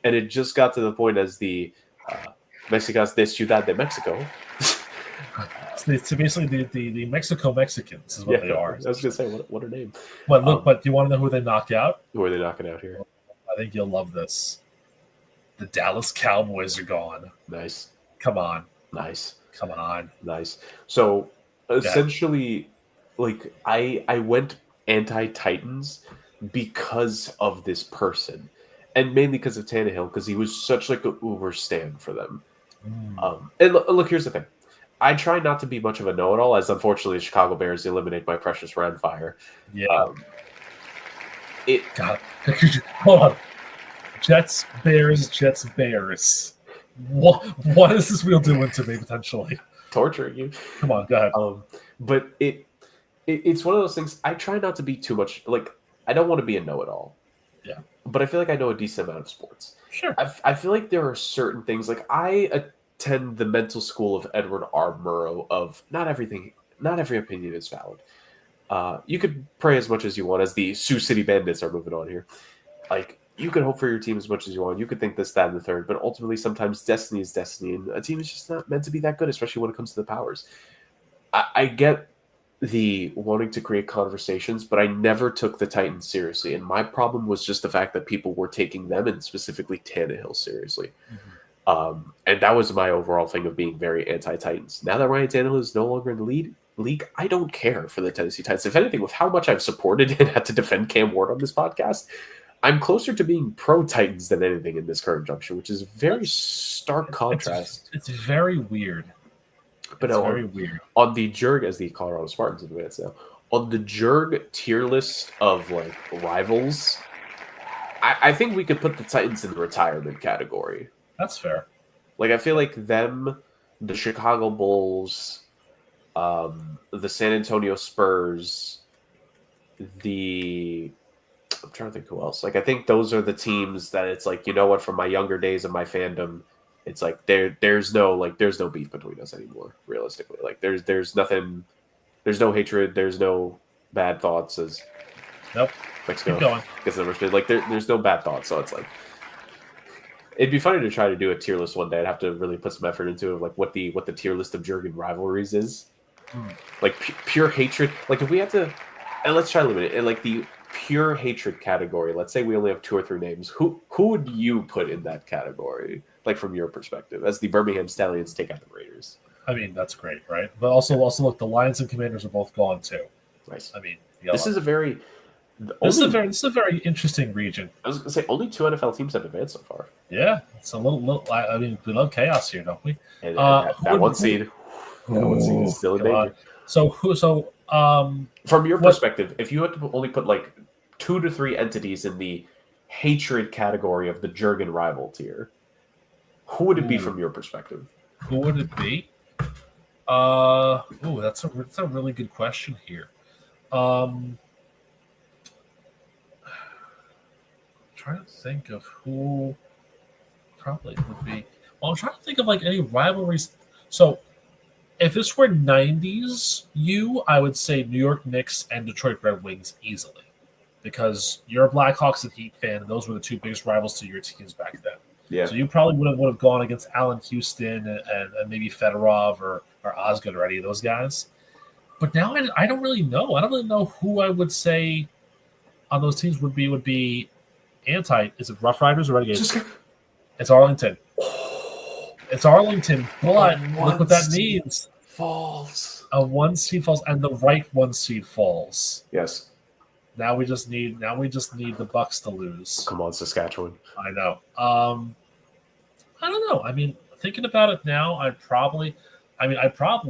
and it just got to the point as the Mexicans de Ciudad de Mexico. It's basically the Mexico Mexicans is what they are. I was gonna say what a name. But look, do you want to know who they knocked out? Who are they knocking out here? I think you'll love this. The Dallas Cowboys are gone. Nice. Come on. Nice. Come on. Nice. So essentially, like I went anti-Titans because of this person, and mainly because of Tannehill, because he was such like an uber stand for them. And look, here's the thing. I try not to be much of a know-it-all, as unfortunately the Chicago Bears eliminate my precious Red Fire. Yeah. Hold on. Jets, Bears. What is this wheel doing to me, potentially? Torturing you. Come on, go ahead. But it's one of those things, I try not to be too much, like, I don't want to be a know-it-all. Yeah. But I feel like I know a decent amount of sports. Sure. I feel like there are certain things, like I attend the mental school of Edward R. Murrow of not every opinion is valid. You could pray as much as you want, as the Sioux City Bandits are moving on here. Like, you could hope for your team as much as you want. You could think this, that, and the third, but ultimately sometimes destiny is destiny, and a team is just not meant to be that good, especially when it comes to the powers. I get the wanting to create conversations, but I never took the Titans seriously, and my problem was just the fact that people were taking them, and specifically Tannehill, seriously. Mm-hmm. And that was my overall thing of being very anti-Titans. Now that Ryan Tannehill is no longer in the league, I don't care for the Tennessee Titans. If anything, with how much I've supported and had to defend Cam Ward on this podcast, I'm closer to being pro-Titans than anything in this current juncture, which is a very stark contrast. It's very weird. But it's very weird. On the Jurg, as the Colorado Spartans advance now, on the Jurg tier list of like rivals, I think we could put the Titans in the retirement category. That's fair. Like, I feel like them, the Chicago Bulls, the San Antonio Spurs, I'm trying to think who else. Like, I think those are the teams that it's like, you know what, from my younger days of my fandom, it's like there's no beef between us anymore, realistically. Like, there's nothing, there's no hatred, there's no bad thoughts as Nope. Mexico. Keep going. Like, there's no bad thoughts, so it's like, it'd be funny to try to do a tier list one day. I'd have to really put some effort into it, like what the tier list of Jurgen rivalries is. Like pure hatred. Like if we had to, and let's try to limit it. In like the pure hatred category, let's say we only have 2 or 3 names. Who would you put in that category? Like from your perspective, as the Birmingham Stallions take out the Raiders. I mean, that's great, right? But also look, the Lions and Commanders are both gone too. Nice. I mean, this is a very interesting region. I was going to say only 2 NFL teams have advanced so far. Yeah, it's a little. I mean, we love chaos here, don't we? And that one seed is still in danger. So from your perspective, if you had to only put like 2 to 3 entities in the hatred category of the Jurgen rival tier, who would it be from your perspective? Who would it be? That's a really good question here. Trying to think of who probably would be. Well, I'm trying to think of like any rivalries. So, if this were 90s, I would say New York Knicks and Detroit Red Wings easily, because you're a Blackhawks and Heat fan, and those were the 2 biggest rivals to your teams back then. Yeah. So you probably would have gone against Allen Houston and maybe Fedorov or Osgood or any of those guys. But now I don't really know. I don't really know who I would say on those teams would be anti. Is it Rough Riders or Renegades? It's Arlington. It's Arlington, but look what that means. Falls. A 1 seed falls, and the right 1 seed falls. Yes. Now we just need the Bucks to lose. Come on, Saskatchewan. I know. I don't know. I mean, thinking about it now, I'd probably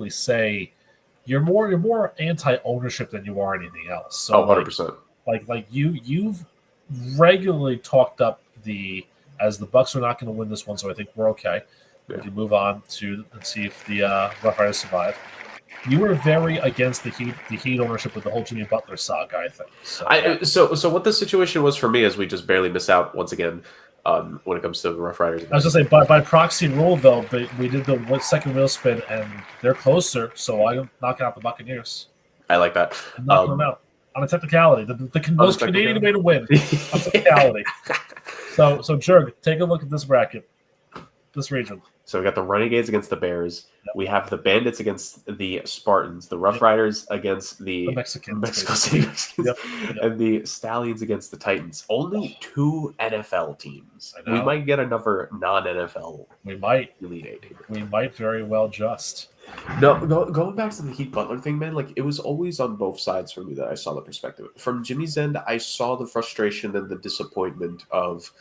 say you're more anti-ownership than you are anything else. So 100%. Like you've regularly talked up as the Bucks are not going to win this one, so I think we're okay. Yeah. We can move on and see if the Rough Riders survive. You were very against the Heat ownership with the whole Jimmy Butler saga, I think. So what the situation was for me is we just barely miss out once again when it comes to the Rough Riders. I was going to say, by proxy rule, though, but we did the second wheel spin, and they're closer, so I'm knocking out the Buccaneers. I like that. I'm knocking them out on a technicality. The most Canadian way to win. On technicality. So, Jurg, take a look at this bracket, this region. So we got the Renegades against the Bears. Yep. We have the Bandits against the Spartans. The Rough Riders against the Mexicans. Mexico City Mexicans. Yep. And the Stallions against the Titans. Only 2 NFL teams. We might get another non-NFL. We might. Elite 8 here. We might very well just. No, going back to the Heat Butler thing, man, like it was always on both sides for me that I saw the perspective. From Jimmy's end, I saw the frustration and the disappointment of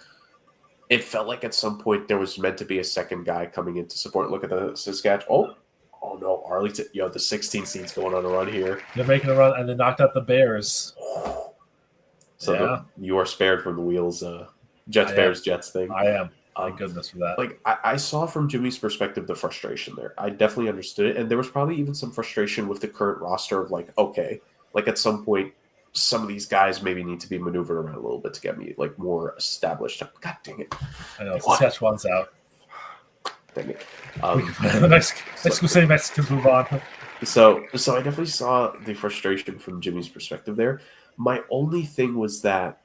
it felt like at some point there was meant to be a second guy coming in to support. Look at the Saskatchewan. Oh no, Arlington. The 16 seeds going on a run here. They're making a run, and they knocked out the Bears. So you are spared from the wheels. Jets thing. I am. Thank goodness for that. Like I saw from Jimmy's perspective the frustration there. I definitely understood it, and there was probably even some frustration with the current roster of like, okay, like at some point, some of these guys maybe need to be maneuvered around a little bit to get me like more established. God dang it! I know Saskatchewan's out. Dang it! The Mexico City Mexicans move on. So I definitely saw the frustration from Jimmy's perspective there. My only thing was that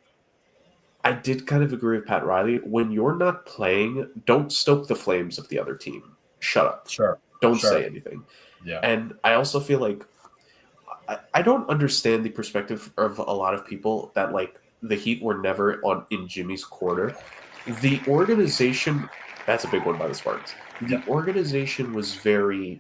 I did kind of agree with Pat Riley. When you're not playing, don't stoke the flames of the other team. Shut up. Sure. Don't say anything. Yeah. And I also feel like I don't understand the perspective of a lot of people that like the Heat were never in Jimmy's corner. The organization, that's a big one by the Spartans. The organization was very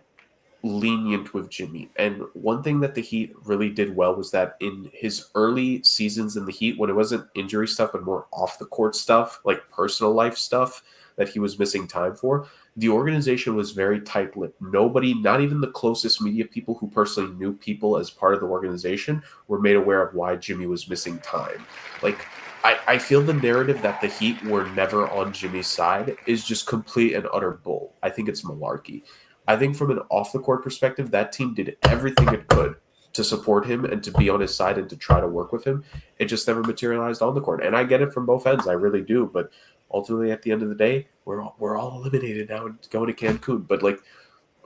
lenient with Jimmy. And one thing that the Heat really did well was that in his early seasons in the Heat, when it wasn't injury stuff, but more off the court stuff, like personal life stuff that he was missing time for, the organization was very tight-lipped. Nobody, not even the closest media people who personally knew people as part of the organization, were made aware of why Jimmy was missing time. Like, I feel the narrative that the Heat were never on Jimmy's side is just complete and utter bull. I think it's malarkey. I think from an off-the-court perspective, that team did everything it could to support him and to be on his side and to try to work with him. It just never materialized on the court. And I get it from both ends. I really do. But ultimately, at the end of the day, we're all eliminated now and going to Cancun. But like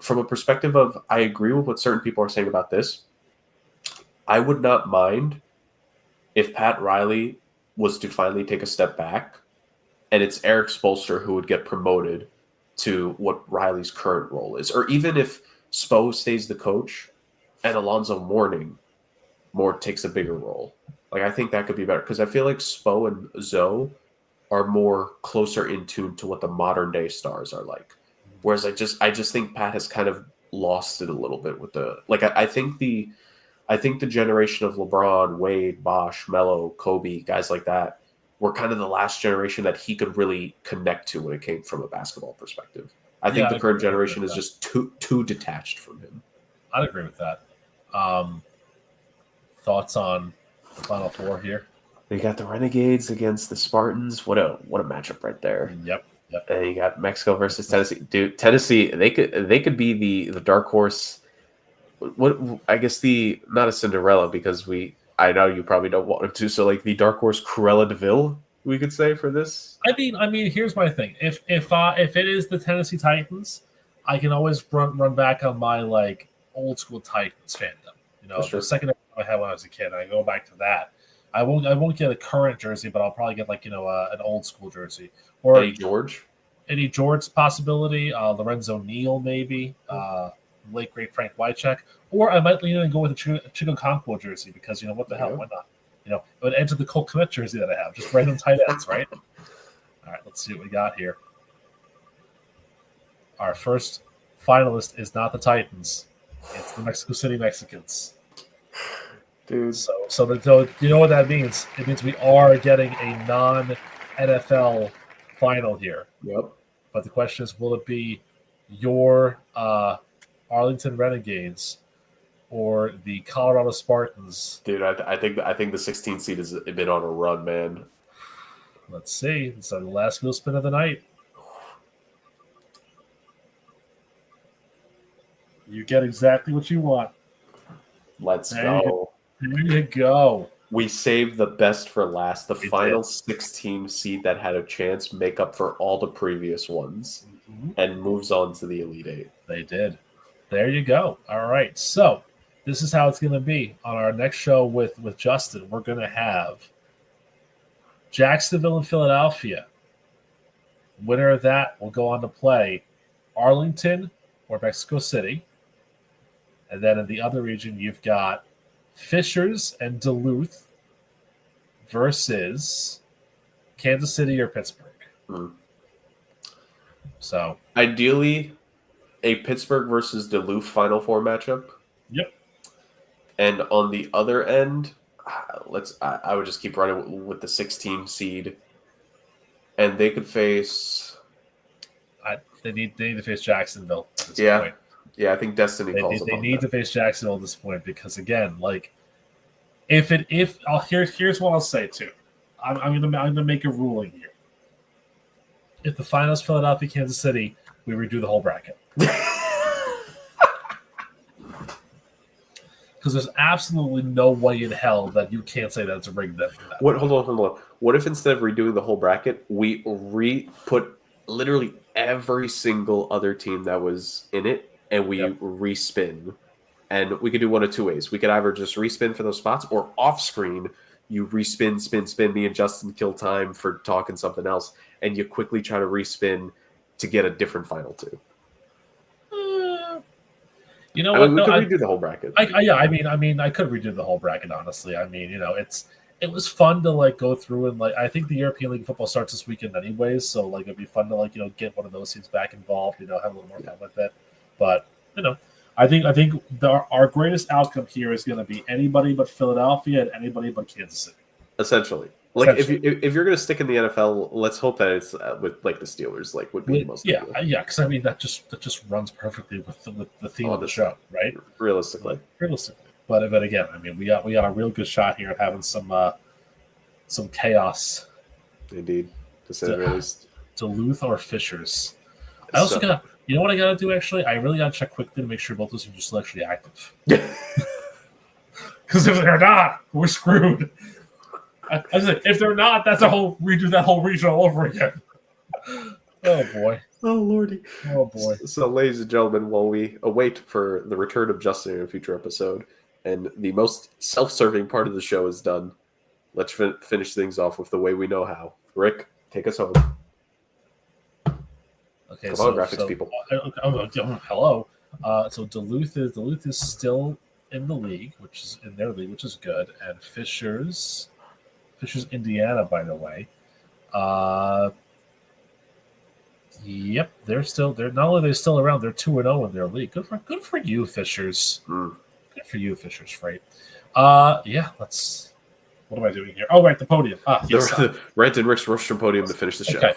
from a perspective of, I agree with what certain people are saying about this. I would not mind if Pat Riley was to finally take a step back and it's Eric Spoelstra who would get promoted to what Riley's current role is. Or even if Spo stays the coach and Alonzo Mourning takes a bigger role. Like I think that could be better because I feel like Spo and Zoe are more closer in tune to what the modern day stars are like. Whereas I just think Pat has kind of lost it a little bit with the like I think the generation of LeBron, Wade, Bosh, Melo, Kobe, guys like that were kind of the last generation that he could really connect to when it came from a basketball perspective. I think the current generation is just too detached from him. I'd agree with that. Thoughts on the Final Four here? You got the Renegades against the Spartans. What a matchup right there. Yep. And you got Mexico versus Tennessee. Dude, Tennessee, they could be the dark horse. What I guess not a Cinderella because I know you probably don't want them to. So like the dark horse Cruella de Vil, we could say for this. I mean, here's my thing. If it is the Tennessee Titans, I can always run back on my like old school Titans fandom. You know, the second I had when I was a kid, I go back to that. I won't get a current jersey, but I'll probably get like an old school jersey or Eddie George. Eddie George possibility, Lorenzo Neal maybe, late great Frank Wycheck, or I might lean in and go with a Chico Conquo jersey because what the hell, why not? It would enter the Cole Kmet jersey that I have, just random tight ends, right? All right, let's see what we got here. Our first finalist is not the Titans; it's the Mexico City Mexicans. Dude. So you know what that means? It means we are getting a non-NFL final here. Yep. But the question is, will it be your Arlington Renegades or the Colorado Spartans? Dude, I think the 16th seed has been on a run, man. Let's see. It's the last wheel spin of the night. You get exactly what you want. Let's go. There you go. We saved the best for last. The final did. 16 seed that had a chance make up for all the previous ones and moves on to the Elite Eight. They did. There you go. All right. So this is how it's going to be on our next show with Justin. We're going to have Jacksonville and Philadelphia. Winner of that will go on to play Arlington or Mexico City. And then in the other region, you've got Fishers and Duluth versus Kansas City or Pittsburgh. So ideally, a Pittsburgh versus Duluth Final Four matchup. Yep. And on the other end, I would just keep running with the 16 seed, and they could face. They need to face Jacksonville at this point. Yeah, I think destiny calls upon They need to face Jacksonville at this point because again, here's what I'll say too. I'm gonna make a ruling here. If the finals Philadelphia Kansas City, we redo the whole bracket. Because there's absolutely no way in hell that you can't say that it's a rigged bet. Hold on. What if instead of redoing the whole bracket, we put literally every single other team that was in it, and we respin? And we could do one of two ways. We could either just respin for those spots, or off screen, you respin, spin. Me and Justin kill time for talking something else, and you quickly try to respin to get a different final two. You know what? We could redo the whole bracket. I could redo the whole bracket. Honestly, it was fun to go through and I think the European League of Football starts this weekend anyways, so it'd be fun to get one of those teams back involved. Have a little more fun with it. But I think our greatest outcome here is going to be anybody but Philadelphia and anybody but Kansas City. Essentially. If you're going to stick in the NFL, let's hope that it's with the Steelers, would be the most. Yeah, because that just runs perfectly with the theme of the show, right? Realistically, but again, we got a real good shot here at having some chaos. Indeed, to say the least. Duluth or Fishers. I also got. You know what I got to do? Actually, I really got to check quickly to make sure both those are just actually active. Because if they're not, we're screwed. I said, if they're not, redo that whole region all over again. Oh boy. Oh lordy. Oh boy. So, ladies and gentlemen, while we await for the return of Justin in a future episode, and the most self-serving part of the show is done, let's finish things off with the way we know how. Rick, take us home. Okay, Come on, graphics people. Hello. So Duluth is still in the league, which is good, and Fishers, Indiana, by the way. Yep, they're not only they're still around, they're 2-0 in their league. Good for you, Fishers. Good for you, Fishers, Freight. Yeah, let's. What am I doing here? Oh, right, the podium. Yes. Rant and Rick's Rostrum podium to finish the show.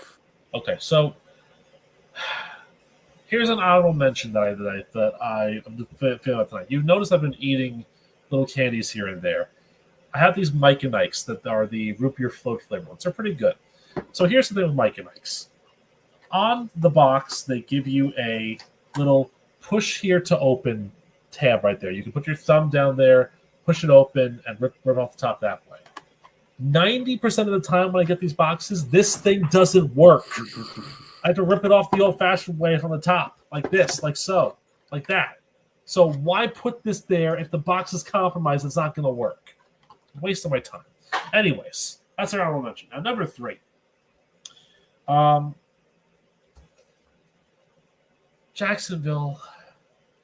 Okay. So here's an honorable mention that I'm feeling tonight. You've noticed I've been eating little candies here and there. I have these Mike and Ike's that are the root beer float flavor ones. They're pretty good. So here's the thing with Mike and Ike's. On the box, they give you a little push here to open tab right there. You can put your thumb down there, push it open, and rip off the top that way. 90% of the time when I get these boxes, this thing doesn't work. I have to rip it off the old-fashioned way from the top, like this, like so, like that. So why put this there if the box is compromised? It's not going to work. I'm wasting my time. Anyways, that's our honorable mention. Now, number 3. Jacksonville.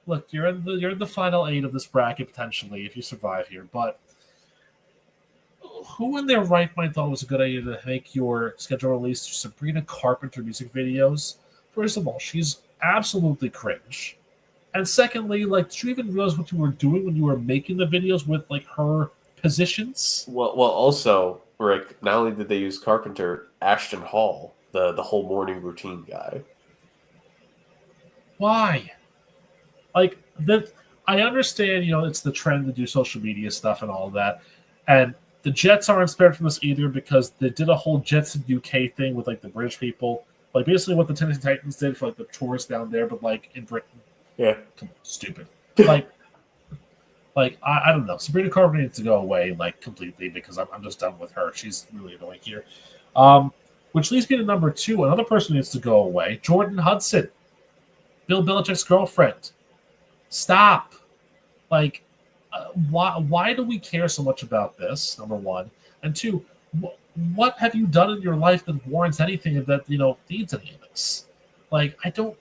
Look, you're in the final 8 of this bracket potentially if you survive here, but who in their right mind thought it was a good idea to make your schedule release Sabrina Carpenter music videos? First of all, she's absolutely cringe. And secondly, like, did you even realize what you were doing when you were making the videos with like her positions? Well, also, Rick, not only did they use Carpenter, Ashton Hall, the whole morning routine guy. Why? Like that, I understand, it's the trend to do social media stuff and all of that. And the Jets aren't spared from this either because they did a whole Jets in UK thing with like the British people. Like basically what the Tennessee Titans did for like the tourists down there, but like in Britain. Yeah. Stupid. like I don't know. Sabrina Carpenter needs to go away like completely because I'm just done with her. She's really annoying here. Which leads me to number 2. Another person needs to go away. Jordan Hudson. Bill Belichick's girlfriend. Stop. Like, why do we care so much about this, number 1? And 2, what have you done in your life that warrants anything that, needs any of this? Like, I don't...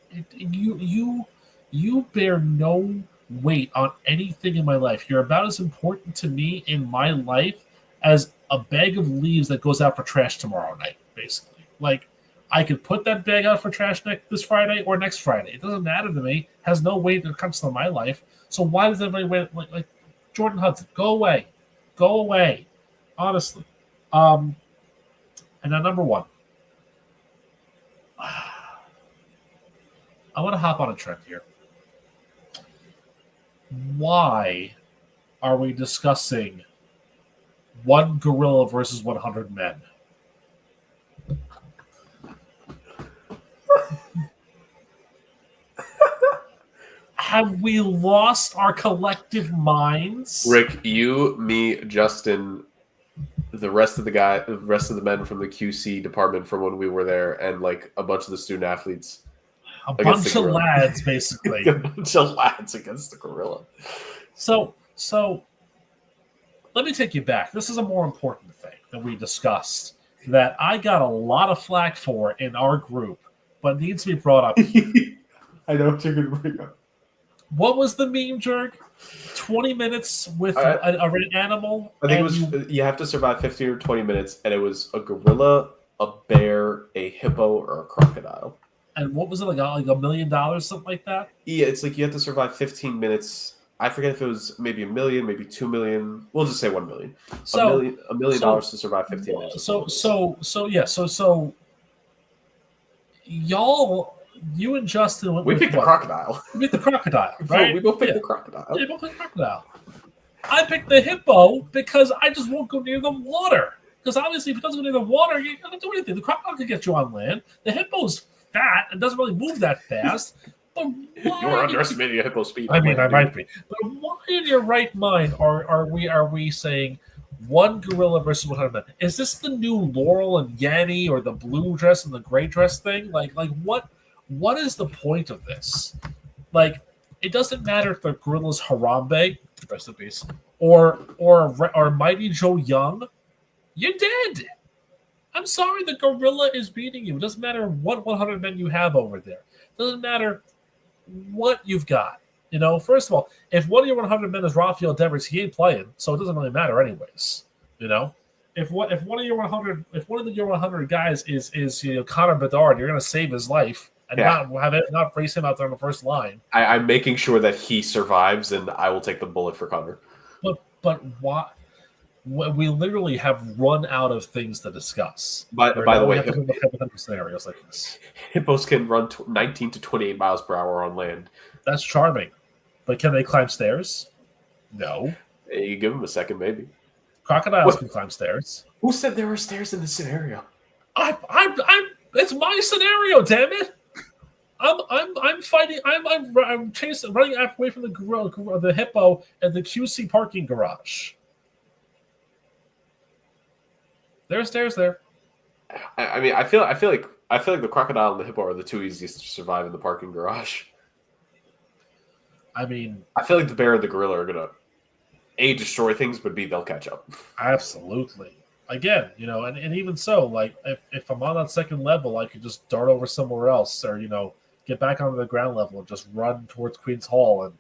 You bear no weight on anything in my life. You're about as important to me in my life as a bag of leaves that goes out for trash tomorrow night, basically. Like, I could put that bag out for trash this Friday or next Friday. It doesn't matter to me. It has no weight that comes to my life. So why does everybody wait? Like Jordan Hudson, go away. Go away. Honestly. And then number 1. I want to hop on a trend here. Why are we discussing one gorilla versus 100 men? Have we lost our collective minds? Rick, you, me, Justin, the rest of the men from the QC department from when we were there, and like a bunch of the student athletes. A bunch of lads, basically. A bunch of lads against the gorilla. So let me take you back. This is a more important thing that we discussed that I got a lot of flack for in our group, but needs to be brought up. I know what you're going to bring up. What was the meme, Jerg? 20 minutes with an animal? I think it was you have to survive 15 or 20 minutes, and it was a gorilla, a bear, a hippo, or a crocodile. And what was it, like $1 million, something like that? Yeah, it's like you have to survive 15 minutes. I forget if it was maybe $1 million, maybe $2 million. We'll just say $1 million. $1 million to survive 15 minutes. So y'all, you and Justin went we picked the crocodile. We picked the crocodile, right? We both picked the crocodile. Yeah, we both picked the crocodile. I picked the hippo because I just won't go near the water. Because obviously, if it doesn't go near the water, you're not going to do anything. The crocodile can get you on land. The hippo's fat and doesn't really move that fast. But you're underestimating a hippo speed. I mean, I might be. But why in your right mind are we saying one gorilla versus 100 men? Is this the new Laurel and Yanny or the blue dress and the gray dress thing? Like what is the point of this? Like, it doesn't matter if the gorilla's Harambe, rest in peace, or Mighty Joe Young. You're dead. I'm sorry, the gorilla is beating you. It doesn't matter what 100 men you have over there. It doesn't matter what you've got. First of all, if one of your 100 men is Rafael Devers, he ain't playing, so it doesn't really matter anyways. If one of your 100 guys is Connor Bedard, you're going to save his life and not race him out there on the first line. I'm making sure that he survives, and I will take the bullet for Connor. But why? We literally have run out of things to discuss. By the way, scenarios like this. Hippos can run 19 to 28 miles per hour on land. That's charming, but can they climb stairs? No. You give them a second, maybe. Crocodiles can climb stairs. Who said there were stairs in this scenario? It's my scenario, damn it! I'm fighting. I'm chasing, running away from the hippo at the QC parking garage. There's stairs there. I mean, I feel like the crocodile and the hippo are the two easiest to survive in the parking garage. I mean, I feel like the bear and the gorilla are gonna A, destroy things, but B, they'll catch up. Absolutely. Again, and even so, like if I'm on that second level, I could just dart over somewhere else, or get back onto the ground level and just run towards Queen's Hall. And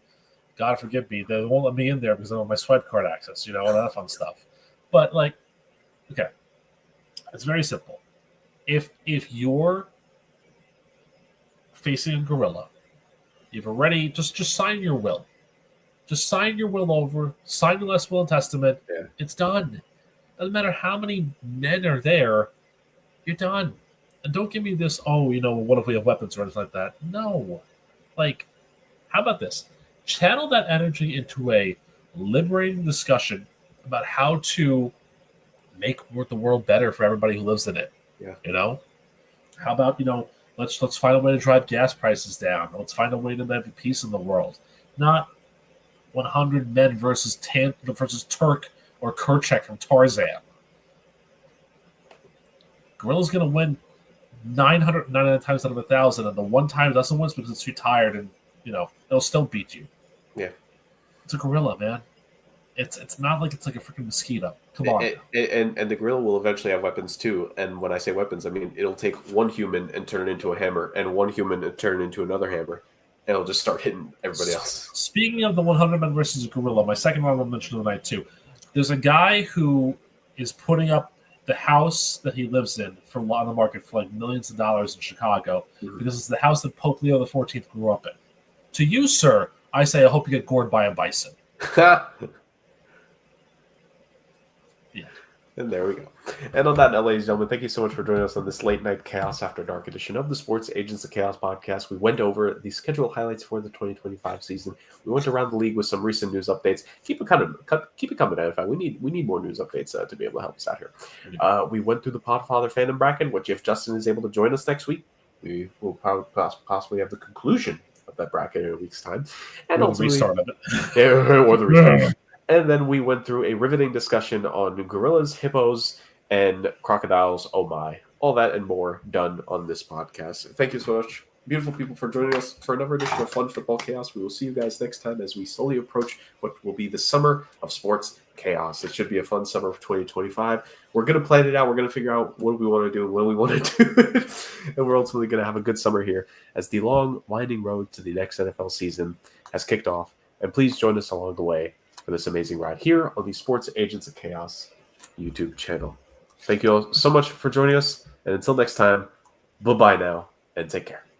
God forgive me, they won't let me in there because I don't have my swipe card access, all that fun stuff. But okay, it's very simple. If you're facing a gorilla, you've already just sign your will. Just sign your will over. Sign your last will and testament. Yeah. It's done. Doesn't matter how many men are there. You're done. And don't give me this, what if we have weapons or anything like that? No. How about this? Channel that energy into a liberating discussion about how to make the world better for everybody who lives in it. Yeah. How about, let's find a way to drive gas prices down. Let's find a way to have peace in the world. Not 100 men versus Turk or Kerchak from Tarzan. Gorilla's going to win 999 times out of 1,000, and the one time it doesn't win because it's too tired, and it'll still beat you. Yeah, it's a gorilla, man. It's not like it's like a freaking mosquito. Come on. And the gorilla will eventually have weapons too. And when I say weapons, I mean it'll take one human and turn it into a hammer, and one human and turn it into another hammer, and it'll just start hitting everybody else. Speaking of the 100 men versus a gorilla, my second honorable mention of the night too. There's a guy who is putting up the house that he lives in on the market for millions of dollars in Chicago because it's the house that Pope Leo XIV grew up in. To you, sir, I say I hope you get gored by a bison. Yeah. And there we go. And on that note, ladies and gentlemen, thank you so much for joining us on this late night Chaos After Dark edition of the Sports Agents of Chaos podcast. We went over the schedule highlights for the 2025 season. We went around the league with some recent news updates. Keep it coming, NFI. We need more news updates to be able to help us out here. We went through the Podfather Fandom Bracket, which if Justin is able to join us next week, we will possibly have the conclusion of that bracket in a week's time. And or the restart of it. Or the restart. And then we went through a riveting discussion on gorillas, hippos, and crocodiles. Oh my. All that and more done on this podcast. Thank you so much, beautiful people, for joining us for another edition of Fun Football Chaos. We will see you guys next time as we slowly approach what will be the summer of sports chaos. It should be a fun summer of 2025. We're going to plan it out. We're going to figure out what we want to do and when we want to do it. And we're ultimately going to have a good summer here as the long, winding road to the next NFL season has kicked off. And please join us along the way for this amazing ride here on the Sports Agents of Chaos YouTube channel. Thank you all so much for joining us. And until next time, bye-bye now and take care.